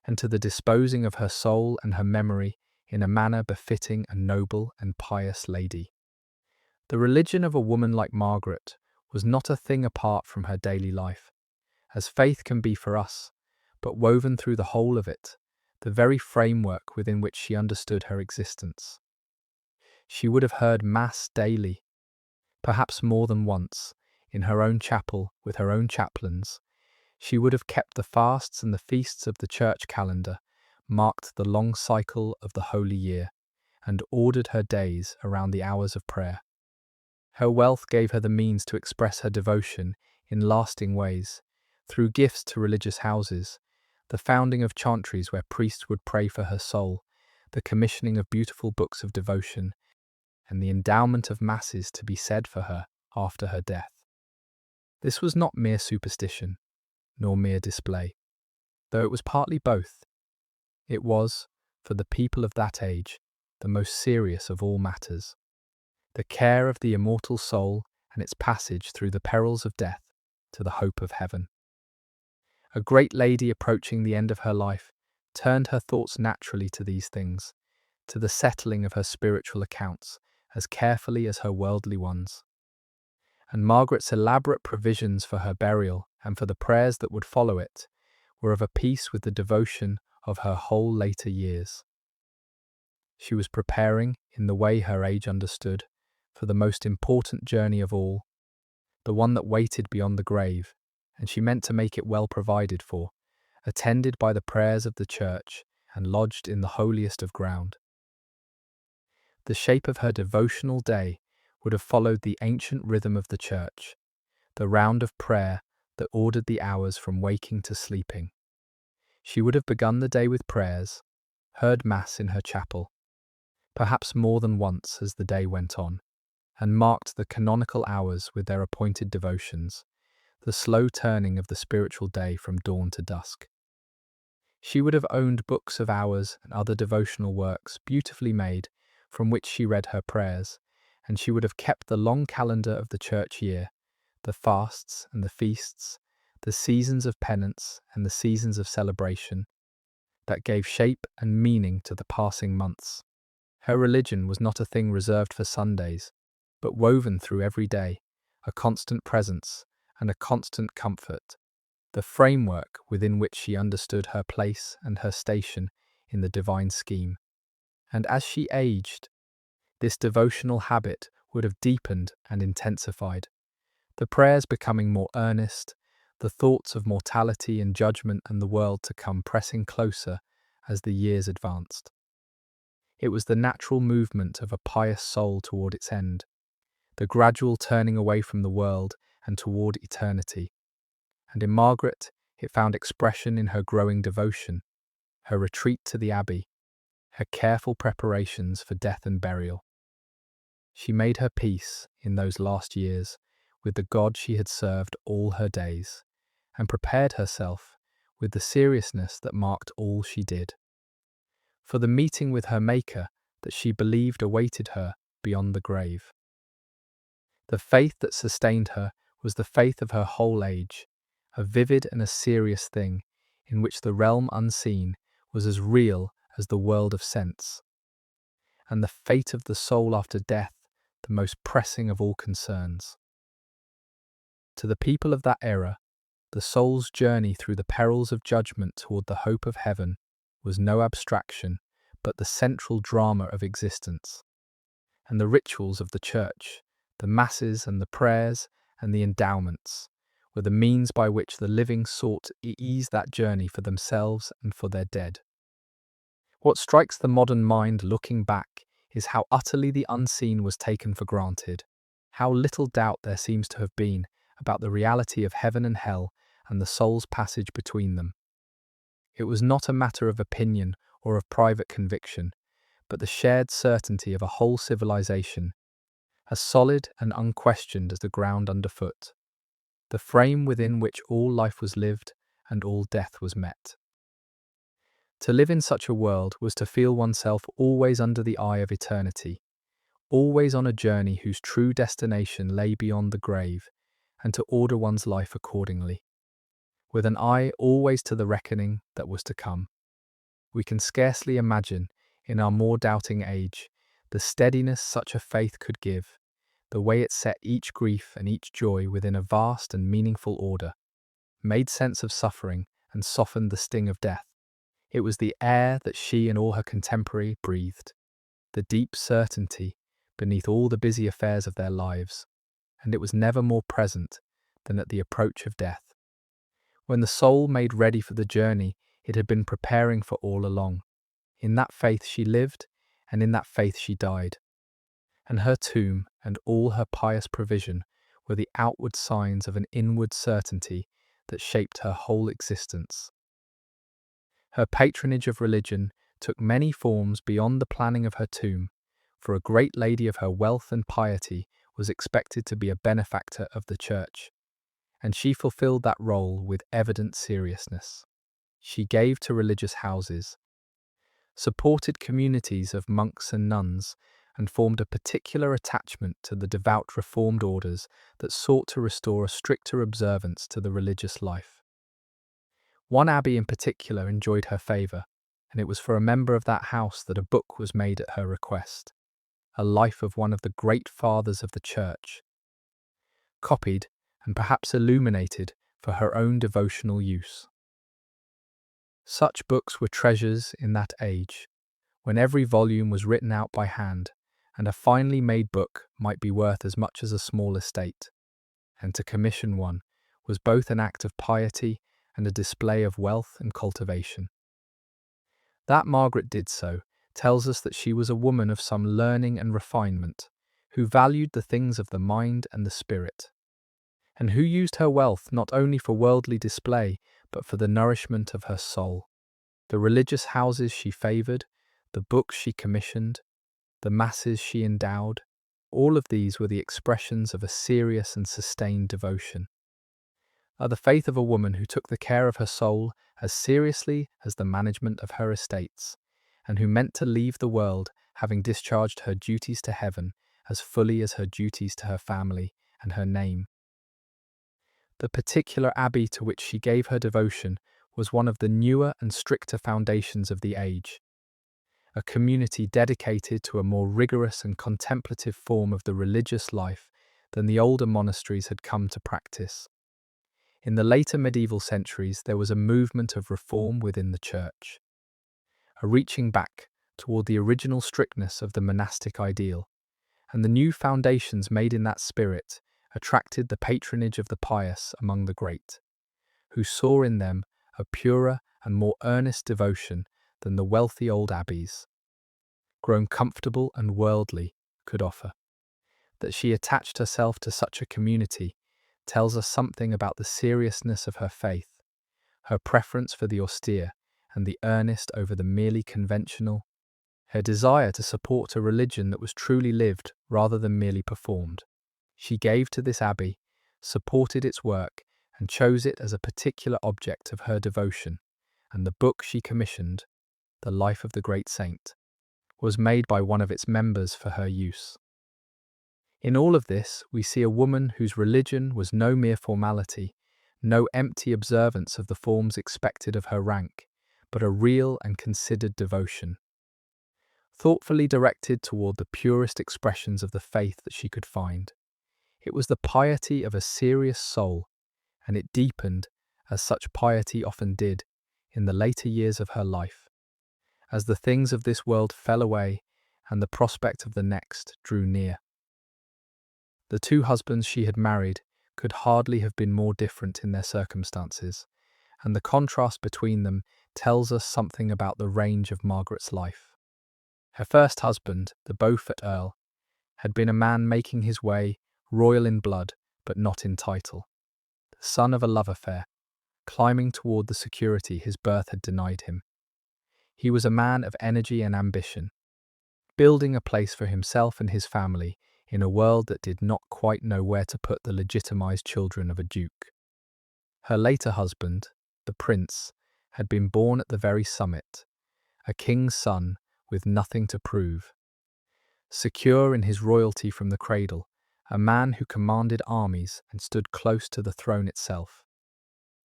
and to the disposing of her soul and her memory in a manner befitting a noble and pious lady. The religion of a woman like Margaret was not a thing apart from her daily life, as faith can be for us, but woven through the whole of it, the very framework within which she understood her existence. She would have heard Mass daily, perhaps more than once, in her own chapel with her own chaplains. She would have kept the fasts and the feasts of the church calendar, marked the long cycle of the holy year, and ordered her days around the hours of prayer. Her wealth gave her the means to express her devotion in lasting ways, through gifts to religious houses, the founding of chantries where priests would pray for her soul, the commissioning of beautiful books of devotion, and the endowment of masses to be said for her after her death. This was not mere superstition, nor mere display, though it was partly both. It was, for the people of that age, the most serious of all matters, the care of the immortal soul and its passage through the perils of death to the hope of heaven. A great lady approaching the end of her life turned her thoughts naturally to these things, to the settling of her spiritual accounts as carefully as her worldly ones. And Margaret's elaborate provisions for her burial and for the prayers that would follow it were of a piece with the devotion of her whole later years. She was preparing, in the way her age understood, for the most important journey of all, the one that waited beyond the grave, and she meant to make it well provided for, attended by the prayers of the church and lodged in the holiest of ground. The shape of her devotional day would have followed the ancient rhythm of the church, the round of prayer that ordered the hours from waking to sleeping. She would have begun the day with prayers, heard Mass in her chapel, perhaps more than once as the day went on, and marked the canonical hours with their appointed devotions, the slow turning of the spiritual day from dawn to dusk. She would have owned books of hours and other devotional works beautifully made, from which she read her prayers, and she would have kept the long calendar of the church year, the fasts and the feasts, the seasons of penance and the seasons of celebration, that gave shape and meaning to the passing months. Her religion was not a thing reserved for Sundays, but woven through every day, a constant presence and a constant comfort, the framework within which she understood her place and her station in the divine scheme. And as she aged, this devotional habit would have deepened and intensified, the prayers becoming more earnest, the thoughts of mortality and judgment and the world to come pressing closer as the years advanced. It was the natural movement of a pious soul toward its end, the gradual turning away from the world and toward eternity. And in Margaret, it found expression in her growing devotion, her retreat to the abbey, her careful preparations for death and burial. She made her peace, in those last years, with the God she had served all her days, and prepared herself, with the seriousness that marked all she did, for the meeting with her Maker that she believed awaited her beyond the grave. The faith that sustained her was the faith of her whole age, a vivid and a serious thing, in which the realm unseen was as real as the world of sense, and the fate of the soul after death the most pressing of all concerns. To the people of that era, the soul's journey through the perils of judgment toward the hope of heaven was no abstraction, but the central drama of existence. And the rituals of the church, the masses and the prayers and the endowments, were the means by which the living sought to ease that journey for themselves and for their dead. What strikes the modern mind looking back is how utterly the unseen was taken for granted, how little doubt there seems to have been about the reality of heaven and hell and the soul's passage between them. It was not a matter of opinion or of private conviction, but the shared certainty of a whole civilization, as solid and unquestioned as the ground underfoot, the frame within which all life was lived and all death was met. To live in such a world was to feel oneself always under the eye of eternity, always on a journey whose true destination lay beyond the grave, and to order one's life accordingly, with an eye always to the reckoning that was to come. We can scarcely imagine, in our more doubting age, the steadiness such a faith could give, the way it set each grief and each joy within a vast and meaningful order, made sense of suffering and softened the sting of death. It was the air that she and all her contemporary breathed, the deep certainty beneath all the busy affairs of their lives, and it was never more present than at the approach of death. When the soul made ready for the journey it had been preparing for all along, in that faith she lived, and in that faith she died. And her tomb and all her pious provision were the outward signs of an inward certainty that shaped her whole existence. Her patronage of religion took many forms beyond the planning of her tomb, for a great lady of her wealth and piety was expected to be a benefactor of the church, and she fulfilled that role with evident seriousness. She gave to religious houses, supported communities of monks and nuns, and formed a particular attachment to the devout Reformed orders that sought to restore a stricter observance to the religious life. One abbey in particular enjoyed her favour, and it was for a member of that house that a book was made at her request, a life of one of the great fathers of the Church, copied and perhaps illuminated for her own devotional use. Such books were treasures in that age, when every volume was written out by hand, and a finely made book might be worth as much as a small estate, and to commission one was both an act of piety and a display of wealth and cultivation. That Margaret did so tells us that she was a woman of some learning and refinement, who valued the things of the mind and the spirit, and who used her wealth not only for worldly display, but for the nourishment of her soul. The religious houses she favoured, the books she commissioned, the masses she endowed, all of these were the expressions of a serious and sustained devotion, the faith of a woman who took the care of her soul as seriously as the management of her estates, and who meant to leave the world having discharged her duties to heaven as fully as her duties to her family and her name. The particular abbey to which she gave her devotion was one of the newer and stricter foundations of the age, a community dedicated to a more rigorous and contemplative form of the religious life than the older monasteries had come to practice. In the later medieval centuries, there was a movement of reform within the Church, a reaching back toward the original strictness of the monastic ideal, and the new foundations made in that spirit attracted the patronage of the pious among the great, who saw in them a purer and more earnest devotion than the wealthy old abbeys, grown comfortable and worldly, could offer. That she attached herself to such a community tells us something about the seriousness of her faith, her preference for the austere and the earnest over the merely conventional, her desire to support a religion that was truly lived rather than merely performed. She gave to this abbey, supported its work, and chose it as a particular object of her devotion, and the book she commissioned, The Life of the Great Saint, was made by one of its members for her use. In all of this, we see a woman whose religion was no mere formality, no empty observance of the forms expected of her rank, but a real and considered devotion, thoughtfully directed toward the purest expressions of the faith that she could find. It was the piety of a serious soul, and it deepened, as such piety often did, in the later years of her life, as the things of this world fell away and the prospect of the next drew near. The two husbands she had married could hardly have been more different in their circumstances, and the contrast between them tells us something about the range of Margaret's life. Her first husband, the Beaufort Earl, had been a man making his way, royal in blood, but not in title, the son of a love affair, climbing toward the security his birth had denied him. He was a man of energy and ambition, building a place for himself and his family in a world that did not quite know where to put the legitimized children of a duke. Her later husband, the prince, had been born at the very summit, a king's son with nothing to prove. Secure in his royalty from the cradle, a man who commanded armies and stood close to the throne itself.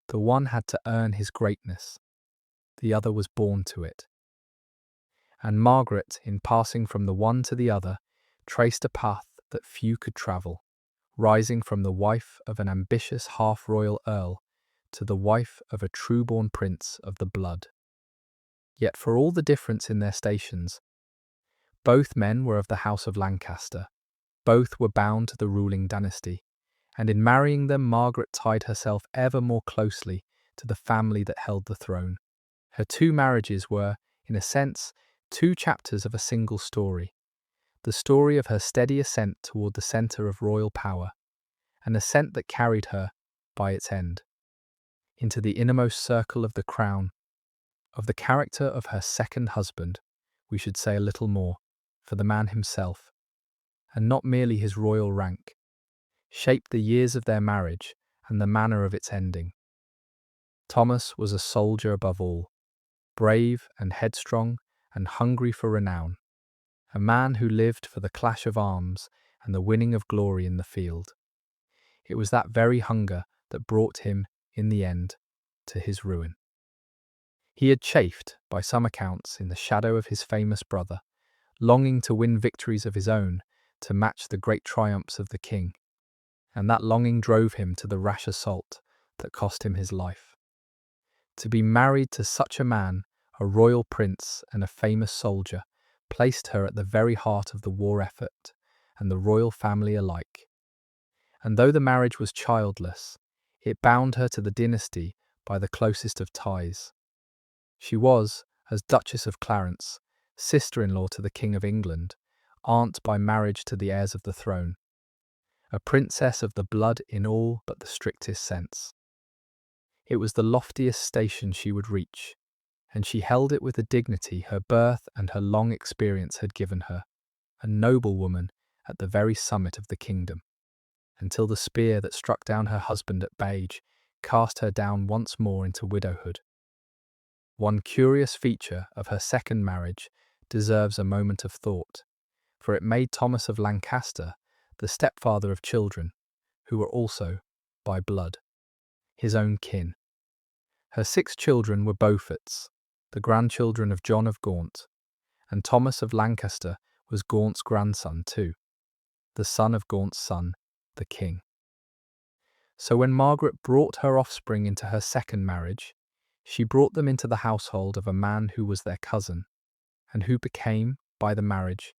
The one had to earn his greatness, the other was born to it. And Margaret, in passing from the one to the other, traced a path that few could travel, rising from the wife of an ambitious half-royal earl to the wife of a true-born prince of the blood. Yet for all the difference in their stations, both men were of the house of Lancaster, both were bound to the ruling dynasty, and in marrying them Margaret tied herself ever more closely to the family that held the throne. Her two marriages were, in a sense, two chapters of a single story, the story of her steady ascent toward the centre of royal power, an ascent that carried her, by its end, into the innermost circle of the crown. Of the character of her second husband, we should say a little more, for the man himself, and not merely his royal rank, shaped the years of their marriage and the manner of its ending. Thomas was a soldier above all, brave and headstrong and hungry for renown, a man who lived for the clash of arms and the winning of glory in the field. It was that very hunger that brought him, in the end, to his ruin. He had chafed, by some accounts, in the shadow of his famous brother, longing to win victories of his own to match the great triumphs of the king, and that longing drove him to the rash assault that cost him his life. To be married to such a man, a royal prince and a famous soldier, placed her at the very heart of the war effort and the royal family alike. And though the marriage was childless, it bound her to the dynasty by the closest of ties. She was, as Duchess of Clarence, sister-in-law to the King of England, aunt by marriage to the heirs of the throne, a princess of the blood in all but the strictest sense. It was the loftiest station she would reach, and she held it with the dignity her birth and her long experience had given her, a noble woman at the very summit of the kingdom, until the spear that struck down her husband at Baugé cast her down once more into widowhood. One curious feature of her second marriage deserves a moment of thought, for it made Thomas of Lancaster the stepfather of children, who were also, by blood, his own kin. Her 6 children were Beauforts, the grandchildren of John of Gaunt, and Thomas of Lancaster was Gaunt's grandson too, the son of Gaunt's son, the king. So when Margaret brought her offspring into her second marriage, she brought them into the household of a man who was their cousin, and who became, by the marriage,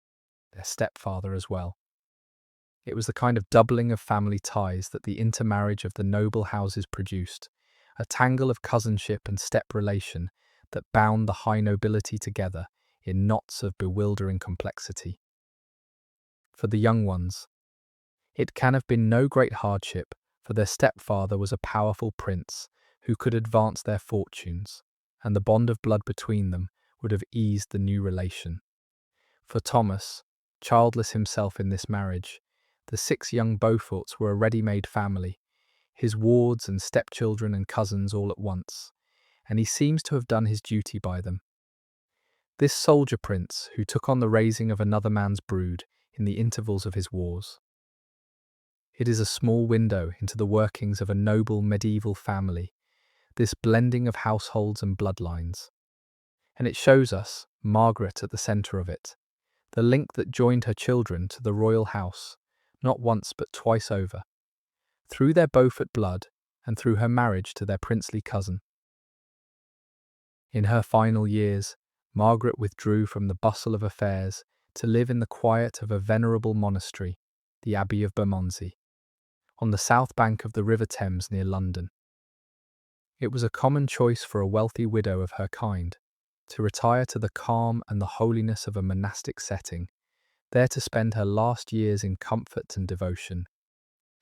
their stepfather as well. It was the kind of doubling of family ties that the intermarriage of the noble houses produced, a tangle of cousinship and step relation that bound the high nobility together in knots of bewildering complexity. For the young ones, it can have been no great hardship, for their stepfather was a powerful prince who could advance their fortunes, and the bond of blood between them would have eased the new relation. For Thomas, childless himself in this marriage, the 6 young Beauforts were a ready-made family, his wards and stepchildren and cousins all at once, and he seems to have done his duty by them. This soldier prince who took on the raising of another man's brood in the intervals of his wars. It is a small window into the workings of a noble medieval family, this blending of households and bloodlines. And it shows us, Margaret at the centre of it, the link that joined her children to the royal house, not once but twice over, through their Beaufort blood and through her marriage to their princely cousin. In her final years, Margaret withdrew from the bustle of affairs to live in the quiet of a venerable monastery, the Abbey of Bermondsey, on the south bank of the River Thames near London. It was a common choice for a wealthy widow of her kind to retire to the calm and the holiness of a monastic setting, there to spend her last years in comfort and devotion,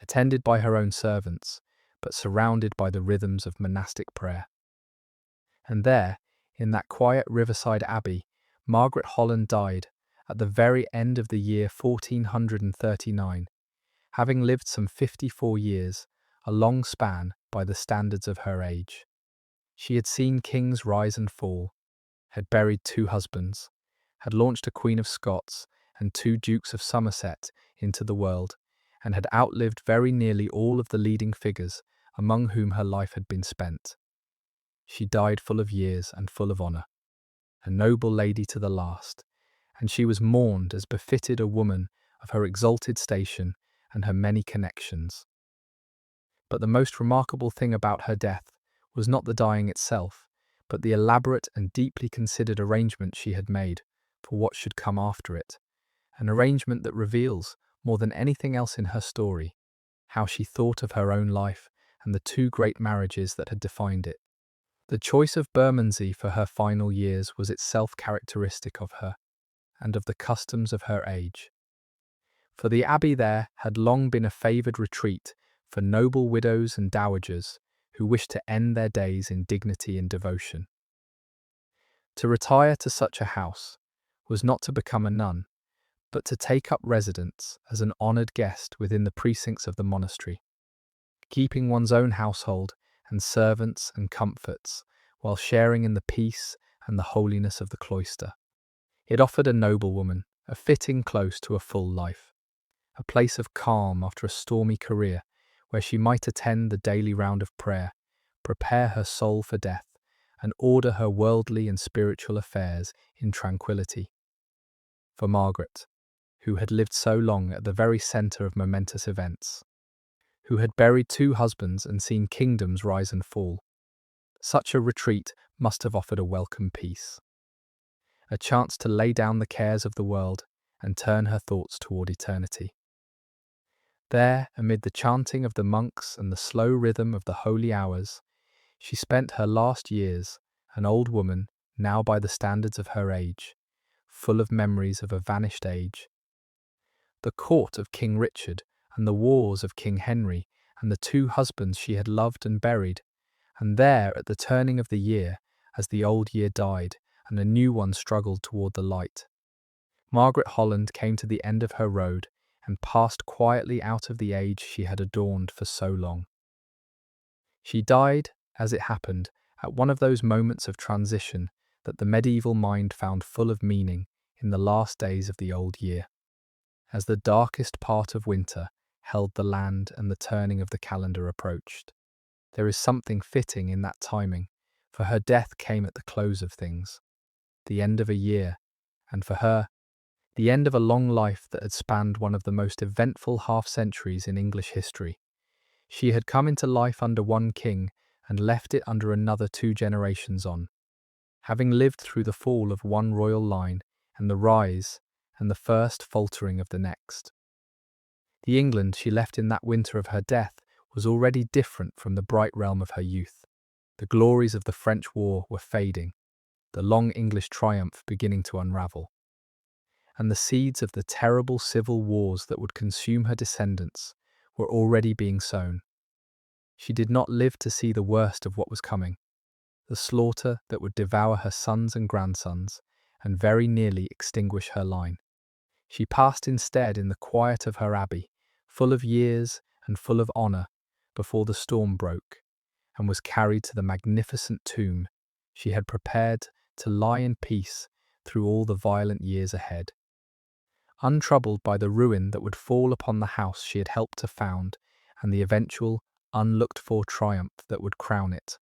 attended by her own servants, but surrounded by the rhythms of monastic prayer. And there, in that quiet riverside abbey, Margaret Holland died at the very end of the year 1439, having lived some 54 years, a long span by the standards of her age. She had seen kings rise and fall, had buried 2 husbands, had launched a Queen of Scots and 2 Dukes of Somerset into the world, and had outlived very nearly all of the leading figures among whom her life had been spent. She died full of years and full of honour, a noble lady to the last, and she was mourned as befitted a woman of her exalted station and her many connections. But the most remarkable thing about her death was not the dying itself, but the elaborate and deeply considered arrangement she had made for what should come after it, an arrangement that reveals, more than anything else in her story, how she thought of her own life and the 2 great marriages that had defined it. The choice of Bermondsey for her final years was itself characteristic of her, and of the customs of her age. For the abbey there had long been a favoured retreat for noble widows and dowagers who wished to end their days in dignity and devotion. To retire to such a house was not to become a nun, but to take up residence as an honoured guest within the precincts of the monastery. keeping one's own household and servants and comforts, while sharing in the peace and the holiness of the cloister. It offered a noblewoman a fitting close to a full life, a place of calm after a stormy career, where she might attend the daily round of prayer, prepare her soul for death, and order her worldly and spiritual affairs in tranquillity. For Margaret, who had lived so long at the very centre of momentous events, who had buried 2 husbands and seen kingdoms rise and fall, such a retreat must have offered a welcome peace, a chance to lay down the cares of the world and turn her thoughts toward eternity. There, amid the chanting of the monks and the slow rhythm of the holy hours, she spent her last years, an old woman, now by the standards of her age, full of memories of a vanished age. The court of King Richard and the wars of King Henry and the 2 husbands she had loved and buried, and there at the turning of the year, as the old year died and a new one struggled toward the light, Margaret Holland came to the end of her road and passed quietly out of the age she had adorned for so long. She died, as it happened, at one of those moments of transition that the medieval mind found full of meaning in the last days of the old year, as the darkest part of winter held the land and the turning of the calendar approached. There is something fitting in that timing, for her death came at the close of things, the end of a year, and for her, the end of a long life that had spanned one of the most eventful half-centuries in English history. She had come into life under one king and left it under another 2 generations on, having lived through the fall of one royal line and the rise and the first faltering of the next. The England she left in that winter of her death was already different from the bright realm of her youth. The glories of the French war were fading, the long English triumph beginning to unravel, and the seeds of the terrible civil wars that would consume her descendants were already being sown. She did not live to see the worst of what was coming, the slaughter that would devour her sons and grandsons and very nearly extinguish her line. She passed instead in the quiet of her abbey, full of years and full of honour, before the storm broke, and was carried to the magnificent tomb she had prepared to lie in peace through all the violent years ahead, untroubled by the ruin that would fall upon the house she had helped to found and the eventual, unlooked-for triumph that would crown it.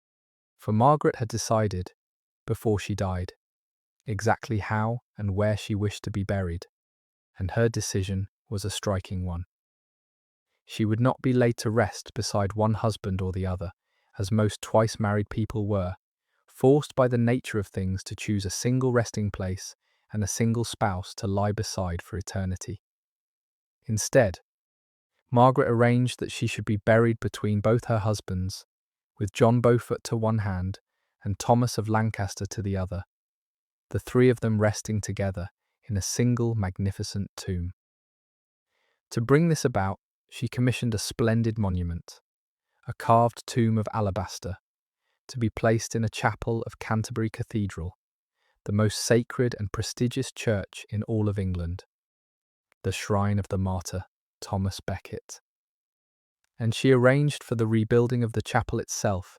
For Margaret had decided, before she died, exactly how and where she wished to be buried, and her decision was a striking one. She would not be laid to rest beside one husband or the other, as most twice-married people were, forced by the nature of things to choose a single resting place and a single spouse to lie beside for eternity. Instead, Margaret arranged that she should be buried between both her husbands, with John Beaufort to one hand and Thomas of Lancaster to the other, the 3 of them resting together in a single magnificent tomb. To bring this about, she commissioned a splendid monument, a carved tomb of alabaster, to be placed in a chapel of Canterbury Cathedral, the most sacred and prestigious church in all of England, the shrine of the martyr Thomas Becket. And she arranged for the rebuilding of the chapel itself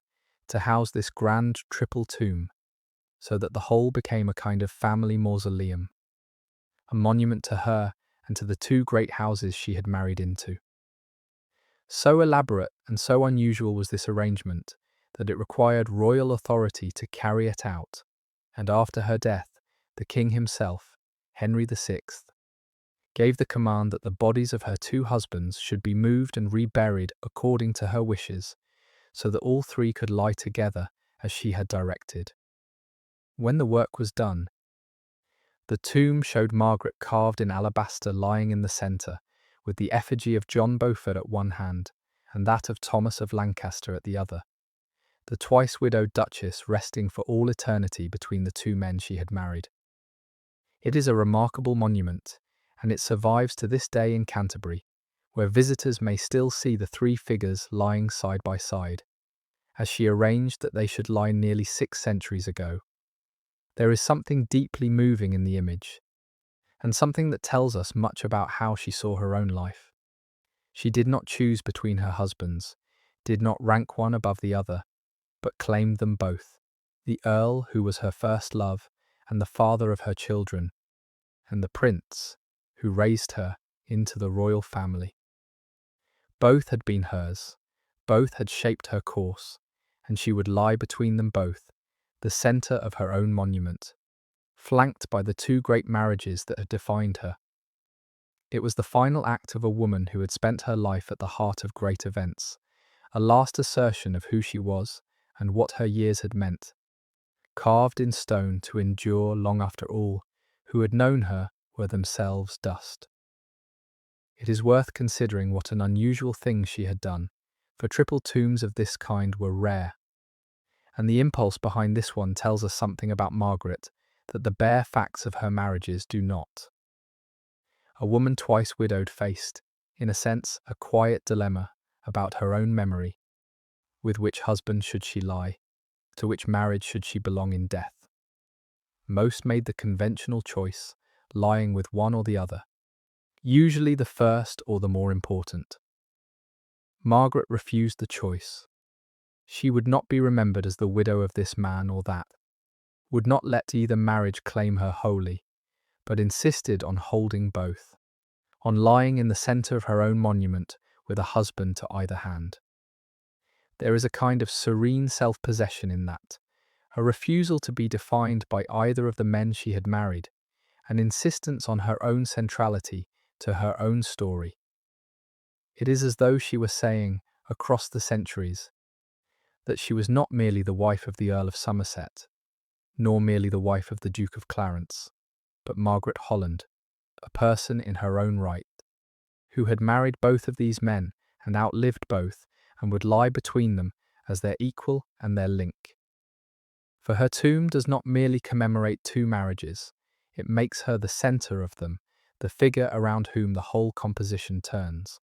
to house this grand triple tomb, so that the whole became a kind of family mausoleum, a monument to her and to the 2 great houses she had married into. So elaborate and so unusual was this arrangement that it required royal authority to carry it out, and after her death, the king himself, Henry VI, gave the command that the bodies of her 2 husbands should be moved and reburied according to her wishes, so that all 3 could lie together as she had directed. When the work was done, the tomb showed Margaret carved in alabaster lying in the centre, with the effigy of John Beaufort at one hand and that of Thomas of Lancaster at the other, the twice-widowed Duchess resting for all eternity between the 2 men she had married. It is a remarkable monument, and it survives to this day in Canterbury, where visitors may still see the 3 figures lying side by side, as she arranged that they should lie nearly 6 centuries ago. There is something deeply moving in the image, and something that tells us much about how she saw her own life. She did not choose between her husbands, did not rank one above the other, but claimed them both. The Earl, who was her first love, and the father of her children, and the Prince, who raised her into the royal family. Both had been hers, both had shaped her course, and she would lie between them both, the centre of her own monument, flanked by the two great marriages that had defined her. It was the final act of a woman who had spent her life at the heart of great events, a last assertion of who she was and what her years had meant, carved in stone to endure long after all who had known her were themselves dust. It is worth considering what an unusual thing she had done, for triple tombs of this kind were rare. And the impulse behind this one tells us something about Margaret that the bare facts of her marriages do not. A woman twice widowed faced, in a sense, a quiet dilemma about her own memory. With which husband should she lie? To which marriage should she belong in death? Most made the conventional choice, lying with one or the other, usually the first or the more important. Margaret refused the choice. She would not be remembered as the widow of this man or that, would not let either marriage claim her wholly, but insisted on holding both, on lying in the centre of her own monument with a husband to either hand. There is a kind of serene self-possession in that, a refusal to be defined by either of the men she had married, an insistence on her own centrality to her own story. It is as though she were saying, across the centuries, that she was not merely the wife of the Earl of Somerset, nor merely the wife of the Duke of Clarence, but Margaret Holland, a person in her own right, who had married both of these men and outlived both and would lie between them as their equal and their link. For her tomb does not merely commemorate two marriages, it makes her the centre of them, the figure around whom the whole composition turns.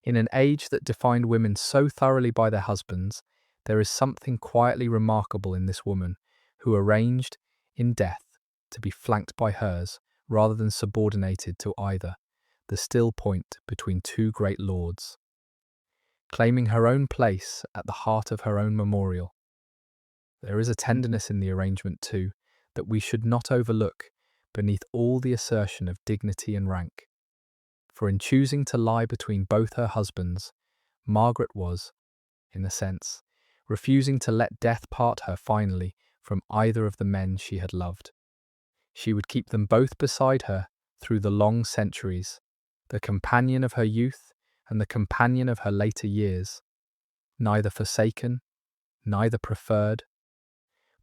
In an age that defined women so thoroughly by their husbands, there is something quietly remarkable in this woman, who arranged, in death, to be flanked by hers, rather than subordinated to either, the still point between two great lords, claiming her own place at the heart of her own memorial. There is a tenderness in the arrangement, too, that we should not overlook, beneath all the assertion of dignity and rank. For in choosing to lie between both her husbands, Margaret was, in a sense, refusing to let death part her finally from either of the men she had loved. She would keep them both beside her through the long centuries, the companion of her youth and the companion of her later years, neither forsaken, neither preferred,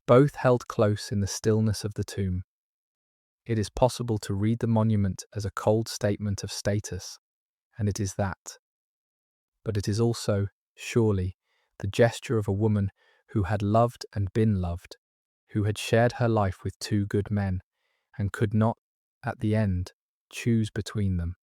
both held close in the stillness of the tomb. It is possible to read the monument as a cold statement of status, and it is that. But it is also, surely, the gesture of a woman who had loved and been loved, who had shared her life with two good men, and could not, at the end, choose between them.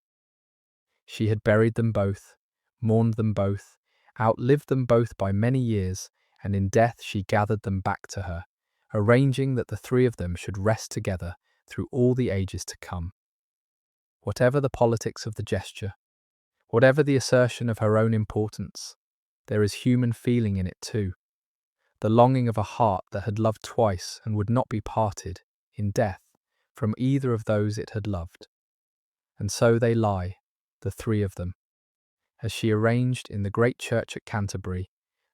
She had buried them both, mourned them both, outlived them both by many years, and in death she gathered them back to her, arranging that the three of them should rest together through all the ages to come. Whatever the politics of the gesture, whatever the assertion of her own importance, there is human feeling in it too, the longing of a heart that had loved twice and would not be parted, in death, from either of those it had loved. And so they lie, the three of them, as she arranged in the great church at Canterbury,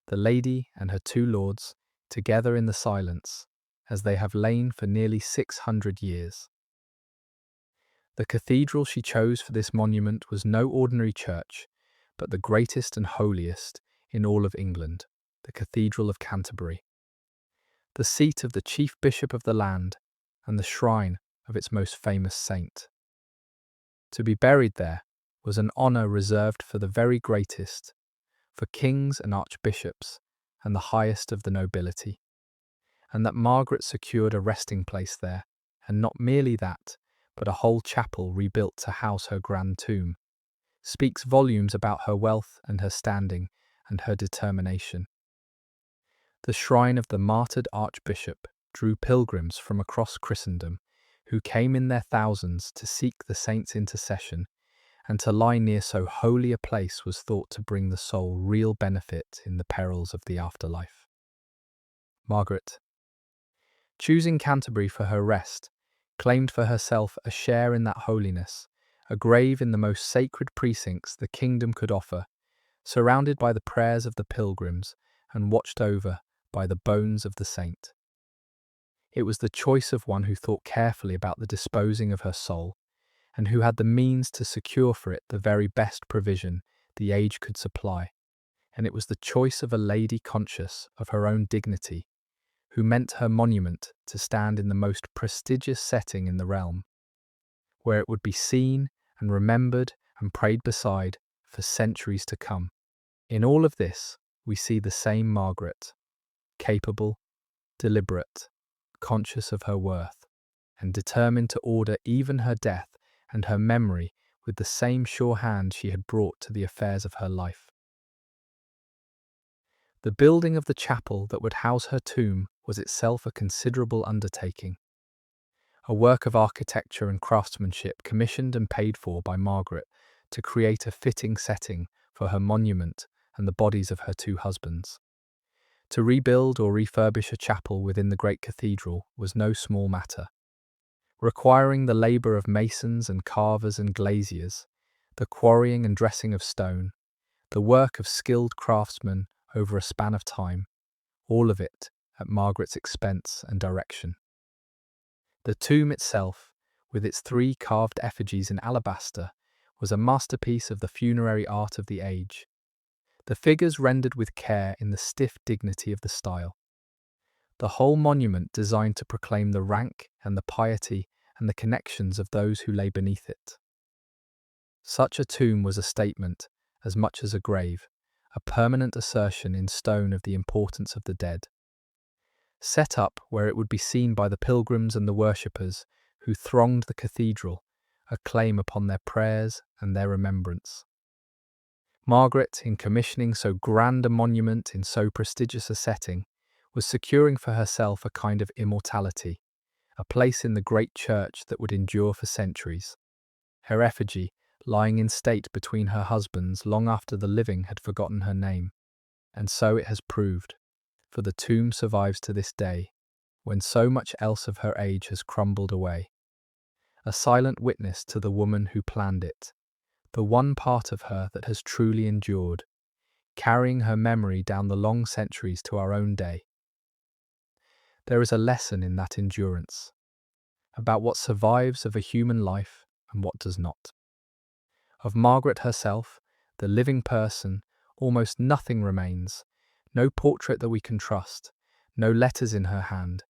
the lady and her two lords, together in the silence, as they have lain for nearly 600 years. The cathedral she chose for this monument was no ordinary church, but the greatest and holiest in all of England, the Cathedral of Canterbury, the seat of the chief bishop of the land and the shrine of its most famous saint. To be buried there was an honour reserved for the very greatest, for kings and archbishops and the highest of the nobility, and that Margaret secured a resting place there, and not merely that, but a whole chapel rebuilt to house her grand tomb, speaks volumes about her wealth and her standing and her determination. The shrine of the martyred archbishop drew pilgrims from across Christendom, who came in their thousands to seek the saint's intercession and to lie near so holy a place was thought to bring the soul real benefit in the perils of the afterlife. Margaret, choosing Canterbury for her rest, claimed for herself a share in that holiness, a grave in the most sacred precincts the kingdom could offer, surrounded by the prayers of the pilgrims and watched over by the bones of the saint. It was the choice of one who thought carefully about the disposing of her soul, and who had the means to secure for it the very best provision the age could supply. And it was the choice of a lady conscious of her own dignity, who meant her monument to stand in the most prestigious setting in the realm, where it would be seen and remembered and prayed beside for centuries to come. In all of this, we see the same Margaret, capable, deliberate, conscious of her worth, and determined to order even her death and her memory with the same sure hand she had brought to the affairs of her life. The building of the chapel that would house her tomb was itself a considerable undertaking, a work of architecture and craftsmanship commissioned and paid for by Margaret to create a fitting setting for her monument and the bodies of her two husbands. To rebuild or refurbish a chapel within the great cathedral was no small matter, requiring the labour of masons and carvers and glaziers, the quarrying and dressing of stone, the work of skilled craftsmen over a span of time, all of it at Margaret's expense and direction. The tomb itself, with its 3 carved effigies in alabaster, was a masterpiece of the funerary art of the age, the figures rendered with care in the stiff dignity of the style. The whole monument designed to proclaim the rank and the piety and the connections of those who lay beneath it. Such a tomb was a statement, as much as a grave, a permanent assertion in stone of the importance of the dead, set up where it would be seen by the pilgrims and the worshippers who thronged the cathedral, a claim upon their prayers and their remembrance. Margaret, in commissioning so grand a monument in so prestigious a setting, was securing for herself a kind of immortality, a place in the great church that would endure for centuries. Her effigy, lying in state between her husbands long after the living had forgotten her name. And so it has proved, for the tomb survives to this day, when so much else of her age has crumbled away. A silent witness to the woman who planned it, the one part of her that has truly endured, carrying her memory down the long centuries to our own day. There is a lesson in that endurance, about what survives of a human life and what does not. Of Margaret herself, the living person, almost nothing remains, no portrait that we can trust, no letters in her hand,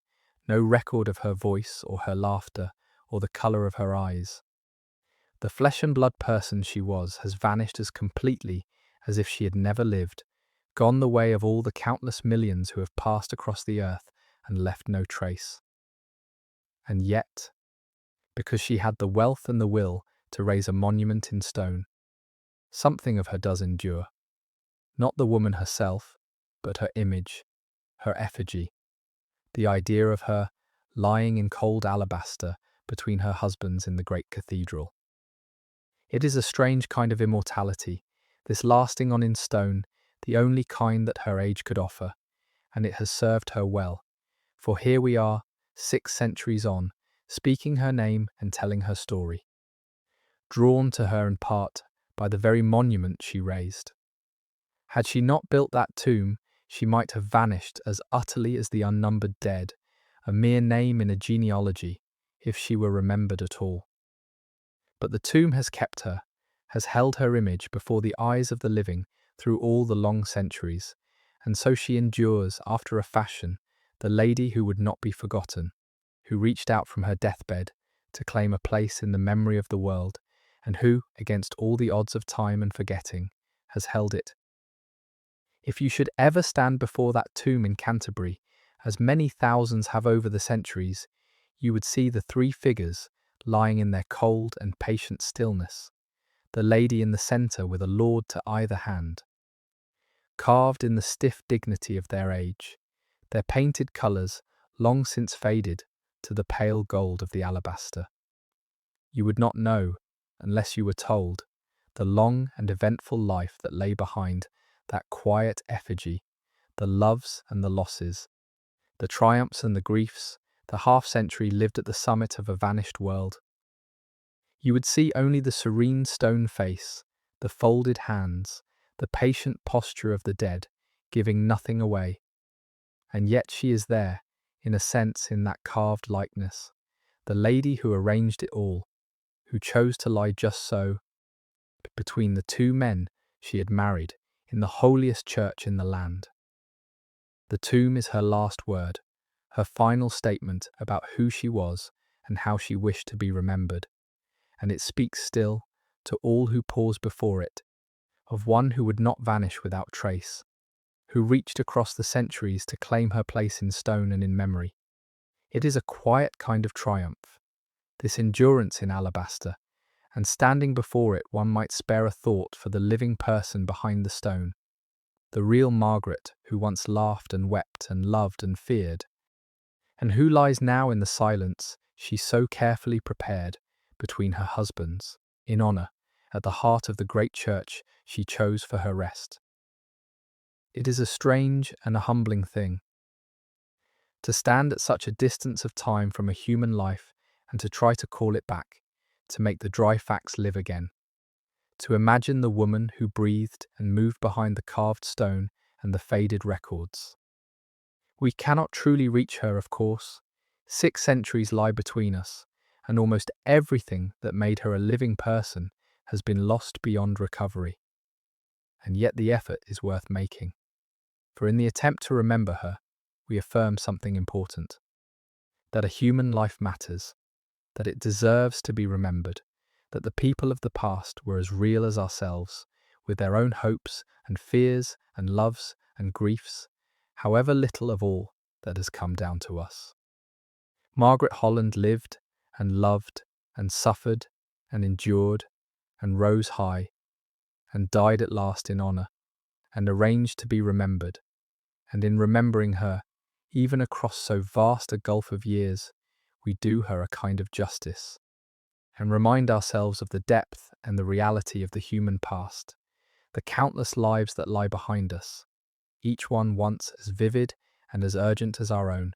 no record of her voice or her laughter or the colour of her eyes. The flesh and blood person she was has vanished as completely as if she had never lived, gone the way of all the countless millions who have passed across the earth and left no trace. And yet, because she had the wealth and the will to raise a monument in stone, something of her does endure. Not the woman herself, but her image, her effigy, the idea of her lying in cold alabaster between her husbands in the great cathedral. It is a strange kind of immortality, this lasting on in stone, the only kind that her age could offer, and it has served her well, for here we are, 6 centuries on, speaking her name and telling her story, drawn to her in part by the very monument she raised. Had she not built that tomb, she might have vanished as utterly as the unnumbered dead, a mere name in a genealogy, if she were remembered at all. But the tomb has kept her, has held her image before the eyes of the living through all the long centuries, and so she endures, after a fashion, the lady who would not be forgotten, who reached out from her deathbed to claim a place in the memory of the world, and who, against all the odds of time and forgetting, has held it. If you should ever stand before that tomb in Canterbury, as many thousands have over the centuries, you would see the 3 figures lying in their cold and patient stillness, the lady in the centre with a lord to either hand, carved in the stiff dignity of their age, their painted colours long since faded to the pale gold of the alabaster. You would not know, unless you were told, the long and eventful life that lay behind that quiet effigy, the loves and the losses, the triumphs and the griefs, the half-century lived at the summit of a vanished world. You would see only the serene stone face, the folded hands, the patient posture of the dead, giving nothing away. And yet she is there, in a sense, in that carved likeness, the lady who arranged it all, who chose to lie just so, between the two men she had married, in the holiest church in the land. The tomb is her last word, her final statement about who she was and how she wished to be remembered, and it speaks still, to all who pause before it, of one who would not vanish without trace, who reached across the centuries to claim her place in stone and in memory. It is a quiet kind of triumph, this endurance in alabaster, and standing before it one might spare a thought for the living person behind the stone, the real Margaret who once laughed and wept and loved and feared, and who lies now in the silence she so carefully prepared between her husbands, in honour, at the heart of the great church she chose for her rest. It is a strange and a humbling thing to stand at such a distance of time from a human life and to try to call it back, to make the dry facts live again, to imagine the woman who breathed and moved behind the carved stone and the faded records. We cannot truly reach her, of course. 6 centuries lie between us, and almost everything that made her a living person has been lost beyond recovery. And yet the effort is worth making. For in the attempt to remember her, we affirm something important. That a human life matters, that it deserves to be remembered, that the people of the past were as real as ourselves, with their own hopes and fears and loves and griefs, however little of all that has come down to us. Margaret Holland lived and loved and suffered and endured and rose high and died at last in honour and arranged to be remembered, and in remembering her, even across so vast a gulf of years, we do her a kind of justice, and remind ourselves of the depth and the reality of the human past, the countless lives that lie behind us, each one once as vivid and as urgent as our own.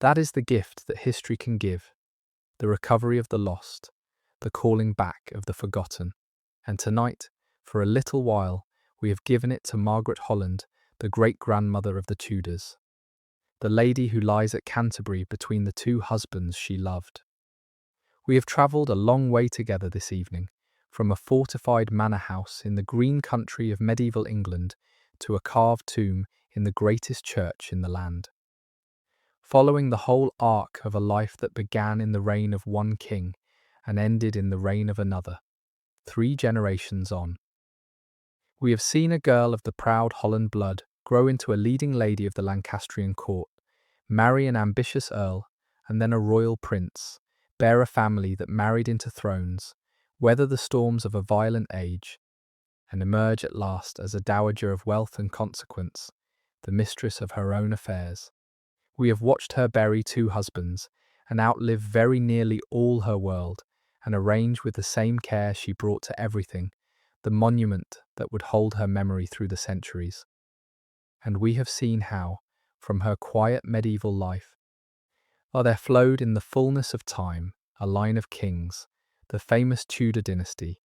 That is the gift that history can give, the recovery of the lost, the calling back of the forgotten. And tonight, for a little while, we have given it to Margaret Holland, the great-grandmother of the Tudors, the lady who lies at Canterbury between the 2 husbands she loved. We have travelled a long way together this evening, from a fortified manor house in the green country of medieval England to a carved tomb in the greatest church in the land, following the whole arc of a life that began in the reign of one king and ended in the reign of another, 3 generations on. We have seen a girl of the proud Holland blood grow into a leading lady of the Lancastrian court, marry an ambitious earl, and then a royal prince, bear a family that married into thrones, weather the storms of a violent age, and emerge at last as a dowager of wealth and consequence, the mistress of her own affairs. We have watched her bury 2 husbands, and outlive very nearly all her world, and arrange with the same care she brought to everything, the monument that would hold her memory through the centuries. And we have seen how, from her quiet medieval life, there flowed in the fullness of time a line of kings, the famous Tudor dynasty,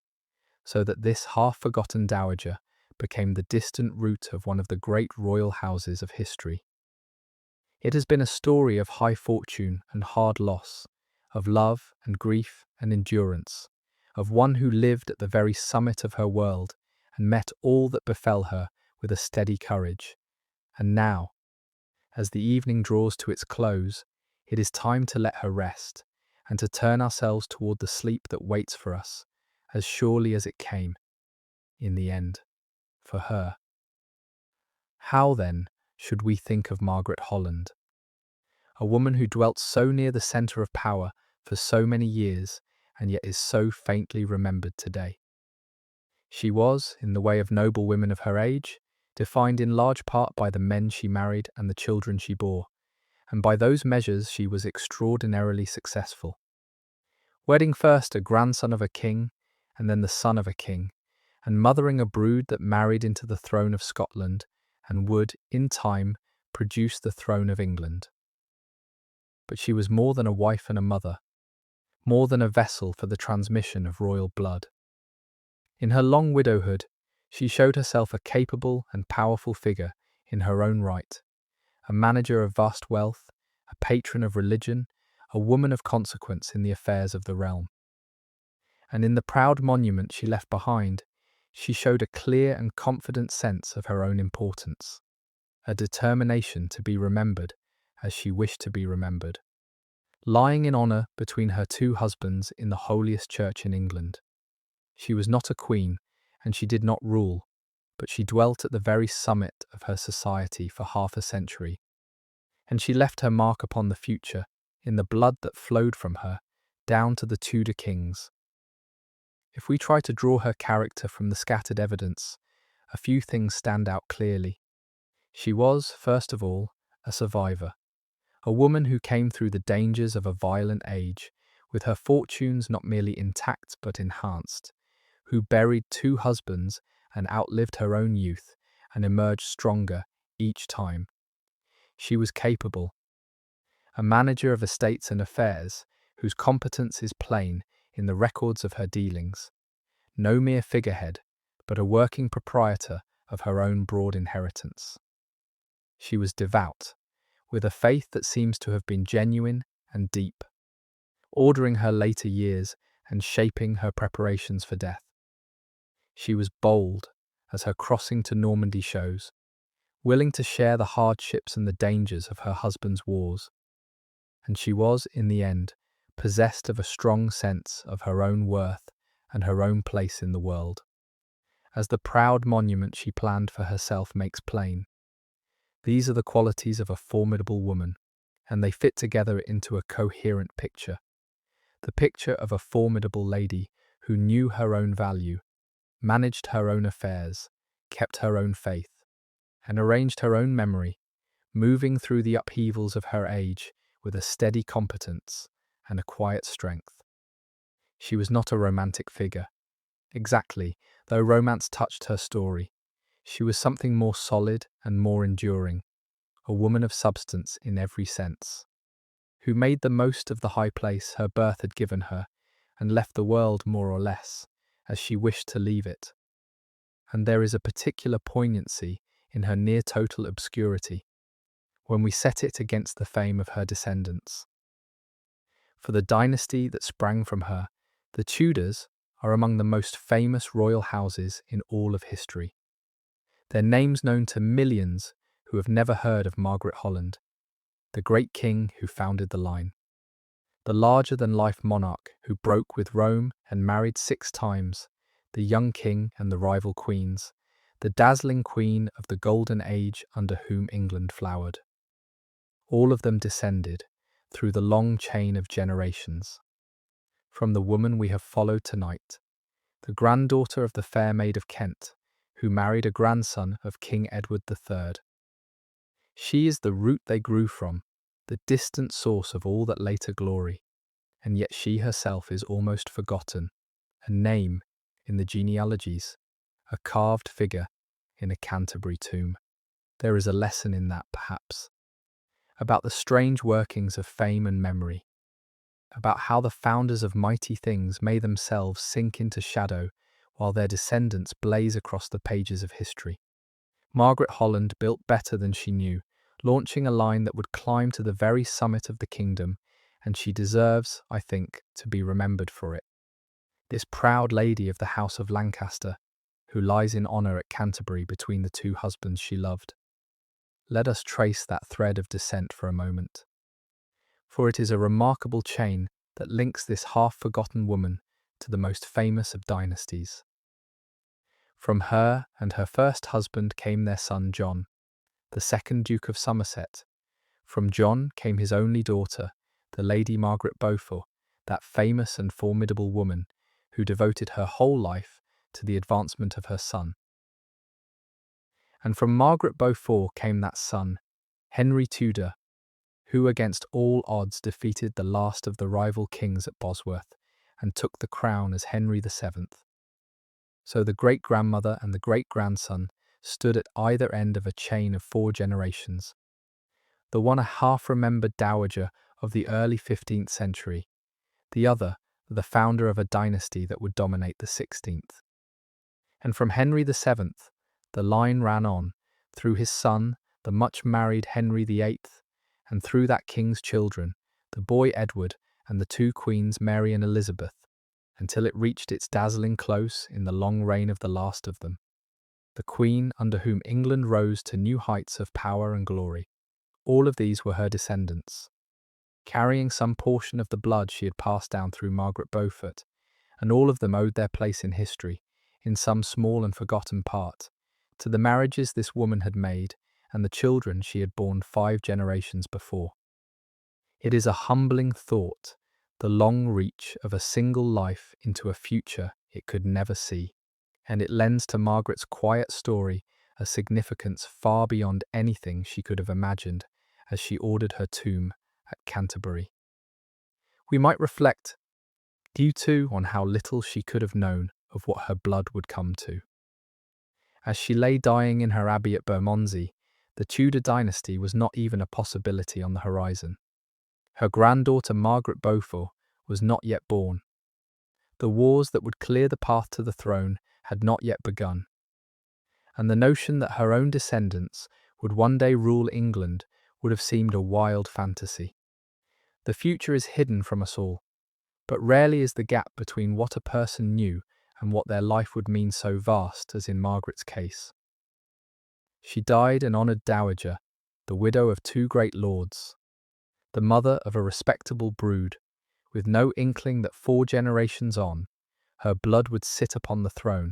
so that this half-forgotten dowager became the distant root of one of the great royal houses of history. It has been a story of high fortune and hard loss, of love and grief and endurance, of one who lived at the very summit of her world and met all that befell her with a steady courage. And now, as the evening draws to its close, it is time to let her rest and to turn ourselves toward the sleep that waits for us, as surely as it came, in the end, for her. How, then, should we think of Margaret Holland? A woman who dwelt so near the centre of power for so many years and yet is so faintly remembered today. She was, in the way of noble women of her age, defined in large part by the men she married and the children she bore, and by those measures she was extraordinarily successful. Wedding first a grandson of a king, and then the son of a king, and mothering a brood that married into the throne of Scotland and would, in time, produce the throne of England. But she was more than a wife and a mother, more than a vessel for the transmission of royal blood. In her long widowhood, she showed herself a capable and powerful figure in her own right, a manager of vast wealth, a patron of religion, a woman of consequence in the affairs of the realm. And in the proud monument she left behind, she showed a clear and confident sense of her own importance, a determination to be remembered as she wished to be remembered. Lying in honour between her two husbands in the holiest church in England. She was not a queen, and she did not rule, but she dwelt at the very summit of her society for half a century, and she left her mark upon the future in the blood that flowed from her down to the Tudor kings. If we try to draw her character from the scattered evidence, a few things stand out clearly. She was, first of all, a survivor, a woman who came through the dangers of a violent age, with her fortunes not merely intact but enhanced, who buried two husbands and outlived her own youth and emerged stronger each time. She was capable, a manager of estates and affairs whose competence is plain in the records of her dealings, no mere figurehead, but a working proprietor of her own broad inheritance. She was devout, with a faith that seems to have been genuine and deep, ordering her later years and shaping her preparations for death. She was bold, as her crossing to Normandy shows, willing to share the hardships and the dangers of her husband's wars. And she was, in the end, possessed of a strong sense of her own worth and her own place in the world, as the proud monument she planned for herself makes plain. These are the qualities of a formidable woman, and they fit together into a coherent picture. The picture of a formidable lady who knew her own value, managed her own affairs, kept her own faith, and arranged her own memory, moving through the upheavals of her age with a steady competence and a quiet strength. She was not a romantic figure. Exactly, though romance touched her story, she was something more solid and more enduring, a woman of substance in every sense, who made the most of the high place her birth had given her and left the world more or less as she wished to leave it. And there is a particular poignancy in her near-total obscurity when we set it against the fame of her descendants. For the dynasty that sprang from her, the Tudors are among the most famous royal houses in all of history. Their names known to millions who have never heard of Margaret Holland, the great king who founded the line, the larger-than-life monarch who broke with Rome and married 6 times, the young king and the rival queens, the dazzling queen of the golden age under whom England flowered. All of them descended through the long chain of generations. From the woman we have followed tonight, the granddaughter of the Fair Maid of Kent, who married a grandson of King Edward III. She is the root they grew from, the distant source of all that later glory, and yet she herself is almost forgotten, a name in the genealogies, a carved figure in a Canterbury tomb. There is a lesson in that, perhaps, about the strange workings of fame and memory, about how the founders of mighty things may themselves sink into shadow while their descendants blaze across the pages of history. Margaret Holland built better than she knew, launching a line that would climb to the very summit of the kingdom, and she deserves, I think, to be remembered for it. This proud lady of the House of Lancaster, who lies in honour at Canterbury between the 2 husbands she loved. Let us trace that thread of descent for a moment, for it is a remarkable chain that links this half-forgotten woman to the most famous of dynasties. From her and her first husband came their son John, the 2nd Duke of Somerset. From John came his only daughter, the Lady Margaret Beaufort, that famous and formidable woman who devoted her whole life to the advancement of her son. And from Margaret Beaufort came that son, Henry Tudor, who against all odds defeated the last of the rival kings at Bosworth and took the crown as Henry VII. So the great-grandmother and the great-grandson stood at either end of a chain of 4 generations. The one a half-remembered dowager of the early 15th century, the other the founder of a dynasty that would dominate the 16th. And from Henry VII, the line ran on, through his son, the much-married Henry VIII, and through that king's children, the boy Edward and the 2 queens Mary and Elizabeth, until it reached its dazzling close in the long reign of the last of them, the queen under whom England rose to new heights of power and glory. All of these were her descendants, carrying some portion of the blood she had passed down through Margaret Beaufort, and all of them owed their place in history, in some small and forgotten part, to the marriages this woman had made and the children she had borne 5 generations before. It is a humbling thought, the long reach of a single life into a future it could never see, and it lends to Margaret's quiet story a significance far beyond anything she could have imagined as she ordered her tomb at Canterbury. We might reflect, too, on how little she could have known of what her blood would come to. As she lay dying in her abbey at Bermondsey, the Tudor dynasty was not even a possibility on the horizon. Her granddaughter Margaret Beaufort was not yet born. The wars that would clear the path to the throne had not yet begun. And the notion that her own descendants would one day rule England would have seemed a wild fantasy. The future is hidden from us all, but rarely is the gap between what a person knew and what their life would mean so vast as in Margaret's case. She died an honoured dowager, the widow of 2 great lords, the mother of a respectable brood, with no inkling that 4 generations on, her blood would sit upon the throne,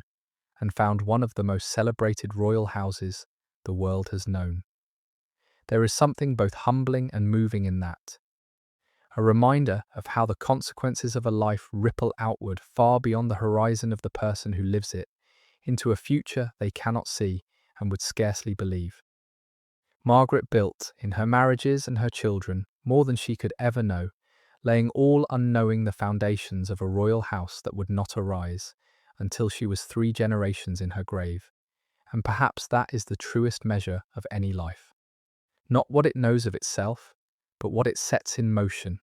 and found one of the most celebrated royal houses the world has known. There is something both humbling and moving in that, a reminder of how the consequences of a life ripple outward far beyond the horizon of the person who lives it, into a future they cannot see and would scarcely believe. Margaret built, in her marriages and her children, more than she could ever know, laying all unknowing the foundations of a royal house that would not arise until she was 3 generations in her grave. And perhaps that is the truest measure of any life. Not what it knows of itself, but what it sets in motion,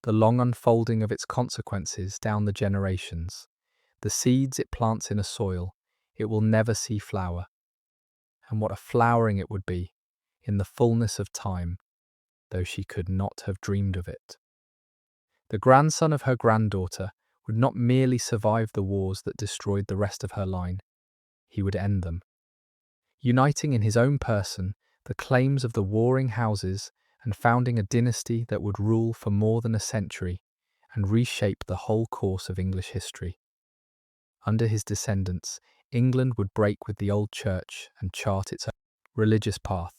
the long unfolding of its consequences down the generations, the seeds it plants in a soil it will never see flower. And what a flowering it would be, in the fullness of time, though she could not have dreamed of it. The grandson of her granddaughter would not merely survive the wars that destroyed the rest of her line, he would end them, uniting in his own person the claims of the warring houses and founding a dynasty that would rule for more than a century and reshape the whole course of English history. Under his descendants, England would break with the old church and chart its own religious path,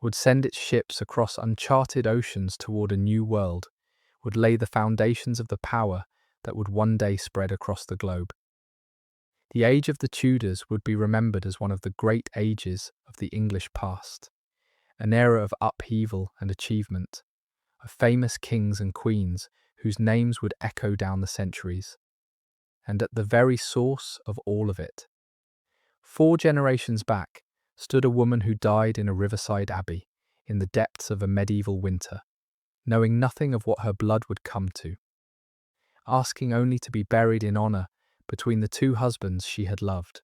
would send its ships across uncharted oceans toward a new world, would lay the foundations of the power that would one day spread across the globe. The age of the Tudors would be remembered as one of the great ages of the English past, an era of upheaval and achievement, of famous kings and queens whose names would echo down the centuries. And at the very source of all of it, 4 generations back, stood a woman who died in a riverside abbey in the depths of a medieval winter, knowing nothing of what her blood would come to, asking only to be buried in honour between the 2 husbands she had loved.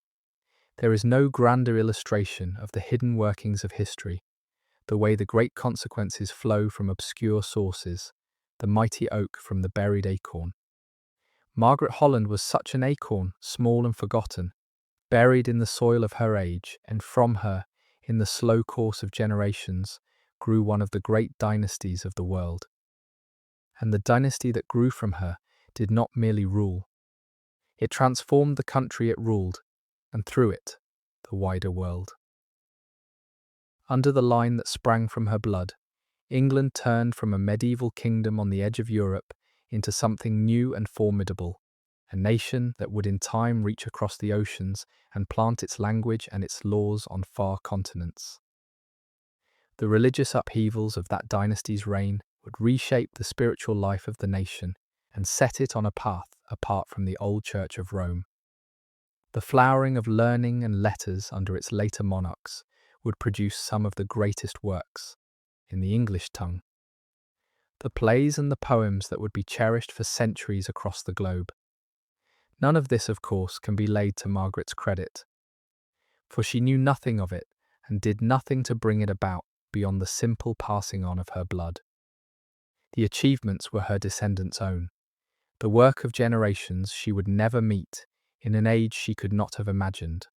There is no grander illustration of the hidden workings of history, the way the great consequences flow from obscure sources, the mighty oak from the buried acorn. Margaret Holland was such an acorn, small and forgotten, buried in the soil of her age, and from her, in the slow course of generations, grew one of the great dynasties of the world. And the dynasty that grew from her did not merely rule. It transformed the country it ruled, and through it, the wider world. Under the line that sprang from her blood, England turned from a medieval kingdom on the edge of Europe into something new and formidable, a nation that would in time reach across the oceans and plant its language and its laws on far continents. The religious upheavals of that dynasty's reign would reshape the spiritual life of the nation and set it on a path apart from the old Church of Rome. The flowering of learning and letters under its later monarchs would produce some of the greatest works in the English tongue. The plays and the poems that would be cherished for centuries across the globe. None of this, of course, can be laid to Margaret's credit, for she knew nothing of it and did nothing to bring it about beyond the simple passing on of her blood. The achievements were her descendants' own, the work of generations she would never meet in an age she could not have imagined.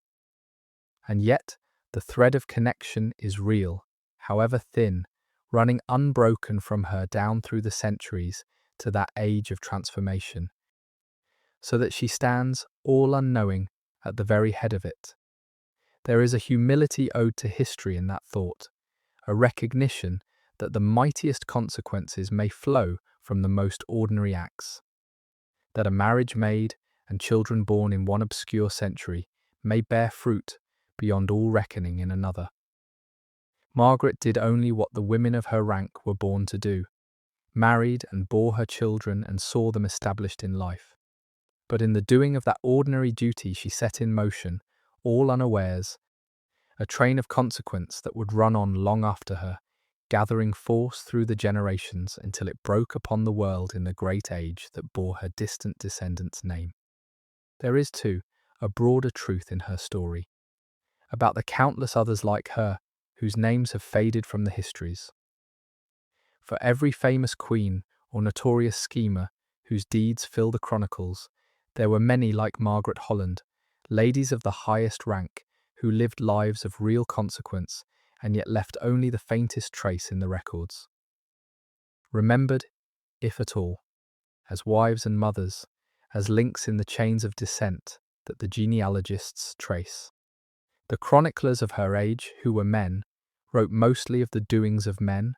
And yet, the thread of connection is real, however thin, running unbroken from her down through the centuries to that age of transformation, so that she stands, all unknowing, at the very head of it. There is a humility owed to history in that thought, a recognition that the mightiest consequences may flow from the most ordinary acts, that a marriage made and children born in one obscure century may bear fruit beyond all reckoning in another. Margaret did only what the women of her rank were born to do, married and bore her children and saw them established in life. But in the doing of that ordinary duty she set in motion, all unawares, a train of consequence that would run on long after her, gathering force through the generations until it broke upon the world in the great age that bore her distant descendants' name. There is, too, a broader truth in her story, about the countless others like her, whose names have faded from the histories. For every famous queen or notorious schemer whose deeds fill the chronicles, there were many like Margaret Holland, ladies of the highest rank, who lived lives of real consequence and yet left only the faintest trace in the records. Remembered, if at all, as wives and mothers, as links in the chains of descent that the genealogists trace. The chroniclers of her age, who were men, wrote mostly of the doings of men,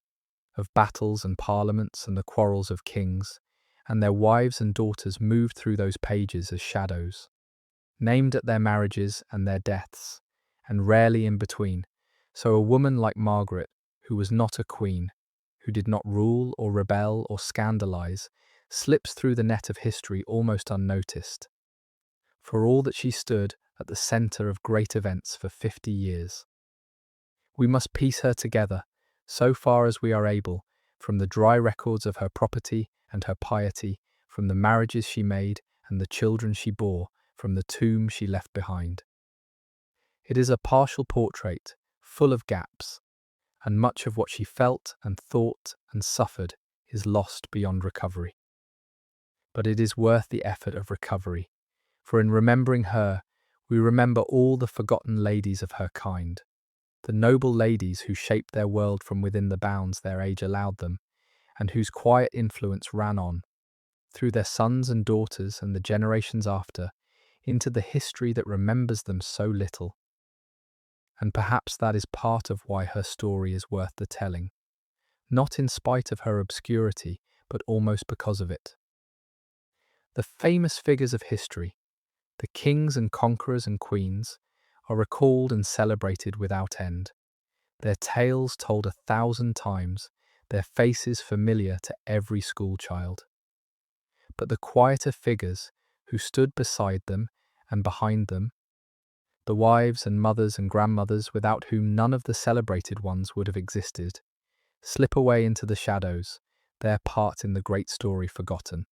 of battles and parliaments and the quarrels of kings, and their wives and daughters moved through those pages as shadows, named at their marriages and their deaths, and rarely in between. So a woman like Margaret, who was not a queen, who did not rule or rebel or scandalize, slips through the net of history almost unnoticed, for all that she stood at the centre of great events for 50 years. We must piece her together, so far as we are able, from the dry records of her property and her piety, from the marriages she made and the children she bore, from the tomb she left behind. It is a partial portrait, full of gaps, and much of what she felt and thought and suffered is lost beyond recovery. But it is worth the effort of recovery, for in remembering her, we remember all the forgotten ladies of her kind, the noble ladies who shaped their world from within the bounds their age allowed them, and whose quiet influence ran on, through their sons and daughters and the generations after, into the history that remembers them so little. And perhaps that is part of why her story is worth the telling, not in spite of her obscurity, but almost because of it. The famous figures of history, the kings and conquerors and queens, are recalled and celebrated without end, their tales told 1,000 times, their faces familiar to every schoolchild. But the quieter figures who stood beside them and behind them, the wives and mothers and grandmothers without whom none of the celebrated ones would have existed, slip away into the shadows, their part in the great story forgotten.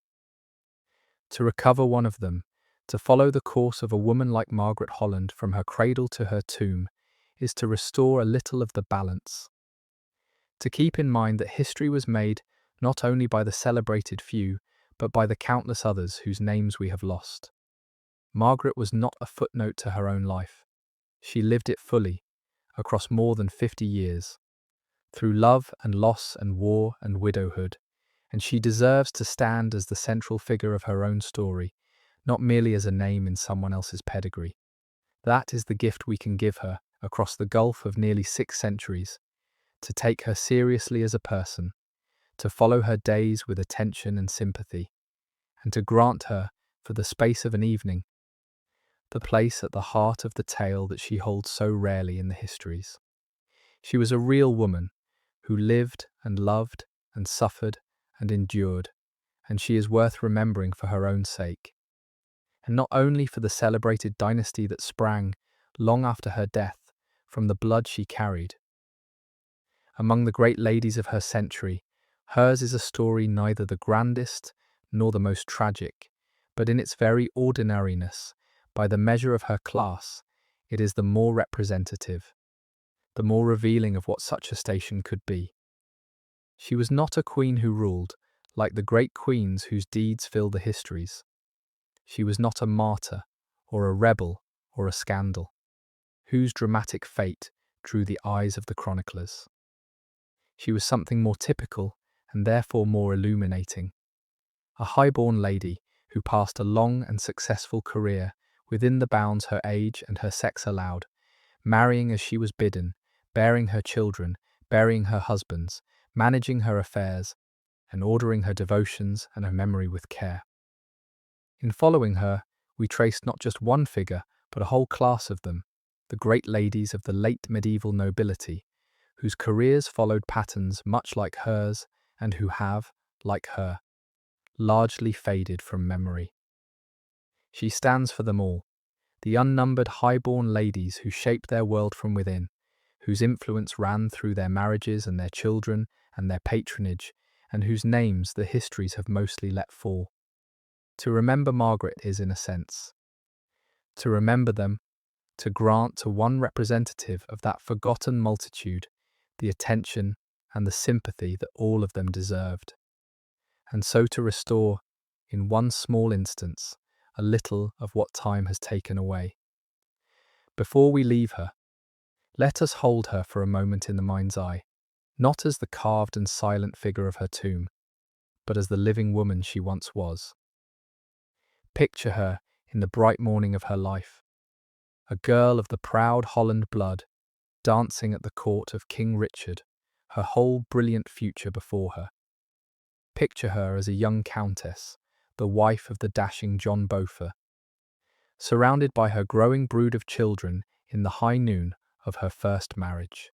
To recover one of them, to follow the course of a woman like Margaret Holland from her cradle to her tomb, is to restore a little of the balance. To keep in mind that history was made not only by the celebrated few, but by the countless others whose names we have lost. Margaret was not a footnote to her own life. She lived it fully, across more than 50 years, through love and loss and war and widowhood, and she deserves to stand as the central figure of her own story, not merely as a name in someone else's pedigree. That is the gift we can give her across the gulf of nearly 6 centuries, to take her seriously as a person, to follow her days with attention and sympathy, and to grant her, for the space of an evening, the place at the heart of the tale that she holds so rarely in the histories. She was a real woman who lived and loved and suffered and endured, and she is worth remembering for her own sake. and not only for the celebrated dynasty that sprang, long after her death, from the blood she carried. Among the great ladies of her century, hers is a story neither the grandest nor the most tragic, but in its very ordinariness, by the measure of her class, it is the more representative, the more revealing of what such a station could be. She was not a queen who ruled, like the great queens whose deeds fill the histories. She was not a martyr, or a rebel, or a scandal, whose dramatic fate drew the eyes of the chroniclers. She was something more typical, and therefore more illuminating. A high-born lady who passed a long and successful career within the bounds her age and her sex allowed, marrying as she was bidden, bearing her children, burying her husbands, managing her affairs, and ordering her devotions and her memory with care. In following her, we traced not just one figure, but a whole class of them, the great ladies of the late medieval nobility, whose careers followed patterns much like hers, and who have, like her, largely faded from memory. She stands for them all, the unnumbered high-born ladies who shaped their world from within, whose influence ran through their marriages and their children and their patronage, and whose names the histories have mostly let fall. To remember Margaret is, in a sense, to remember them, to grant to one representative of that forgotten multitude the attention and the sympathy that all of them deserved, and so to restore, in one small instance, a little of what time has taken away. Before we leave her, let us hold her for a moment in the mind's eye, not as the carved and silent figure of her tomb, but as the living woman she once was. Picture her in the bright morning of her life, a girl of the proud Holland blood, dancing at the court of King Richard, her whole brilliant future before her. Picture her as a young countess, the wife of the dashing John Beaufort, surrounded by her growing brood of children in the high noon of her first marriage.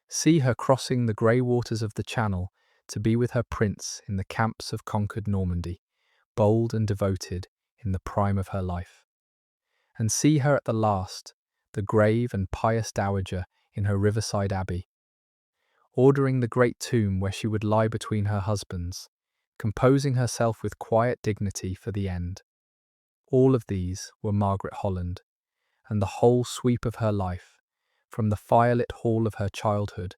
See her crossing the grey waters of the Channel to be with her prince in the camps of conquered Normandy, bold and devoted in the prime of her life. And see her at the last, the grave and pious dowager in her riverside abbey, ordering the great tomb where she would lie between her husbands, composing herself with quiet dignity for the end. All of these were Margaret Holland, and the whole sweep of her life, from the firelit hall of her childhood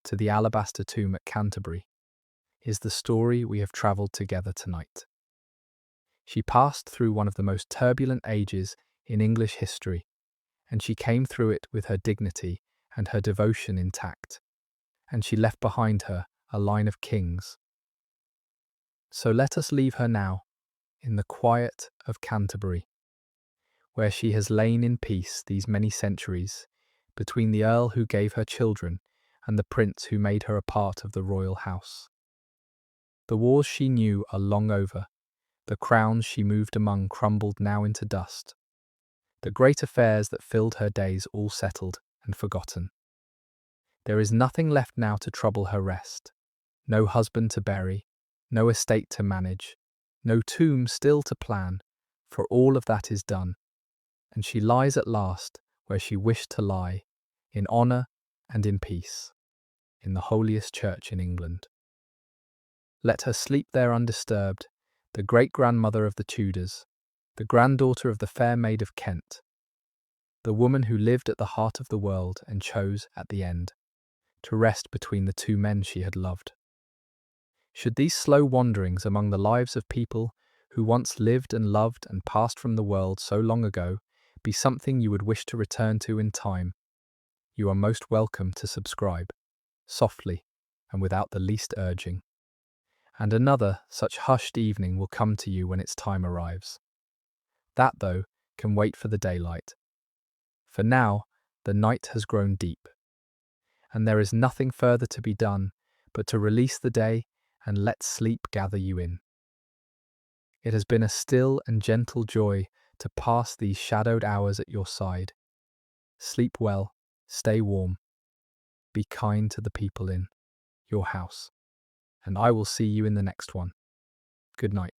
to the alabaster tomb at Canterbury, is the story we have travelled together tonight. She passed through one of the most turbulent ages in English history, and she came through it with her dignity and her devotion intact, and she left behind her a line of kings. So let us leave her now, in the quiet of Canterbury, where she has lain in peace these many centuries, between the earl who gave her children and the prince who made her a part of the royal house. The wars she knew are long over, the crowns she moved among crumbled now into dust, the great affairs that filled her days all settled and forgotten. There is nothing left now to trouble her rest, no husband to bury, no estate to manage, no tomb still to plan, for all of that is done, and she lies at last where she wished to lie, in honour and in peace, in the holiest church in England. Let her sleep there undisturbed, the great-grandmother of the Tudors, the granddaughter of the Fair Maid of Kent, the woman who lived at the heart of the world and chose, at the end, to rest between the two men she had loved. Should these slow wanderings among the lives of people who once lived and loved and passed from the world so long ago be something you would wish to return to in time, you are most welcome to subscribe, softly and without the least urging. And another such hushed evening will come to you when its time arrives. That, though, can wait for the daylight. For now, the night has grown deep, and there is nothing further to be done but to release the day and let sleep gather you in. It has been a still and gentle joy to pass these shadowed hours at your side. Sleep well, stay warm, be kind to the people in your house, and I will see you in the next one. Good night.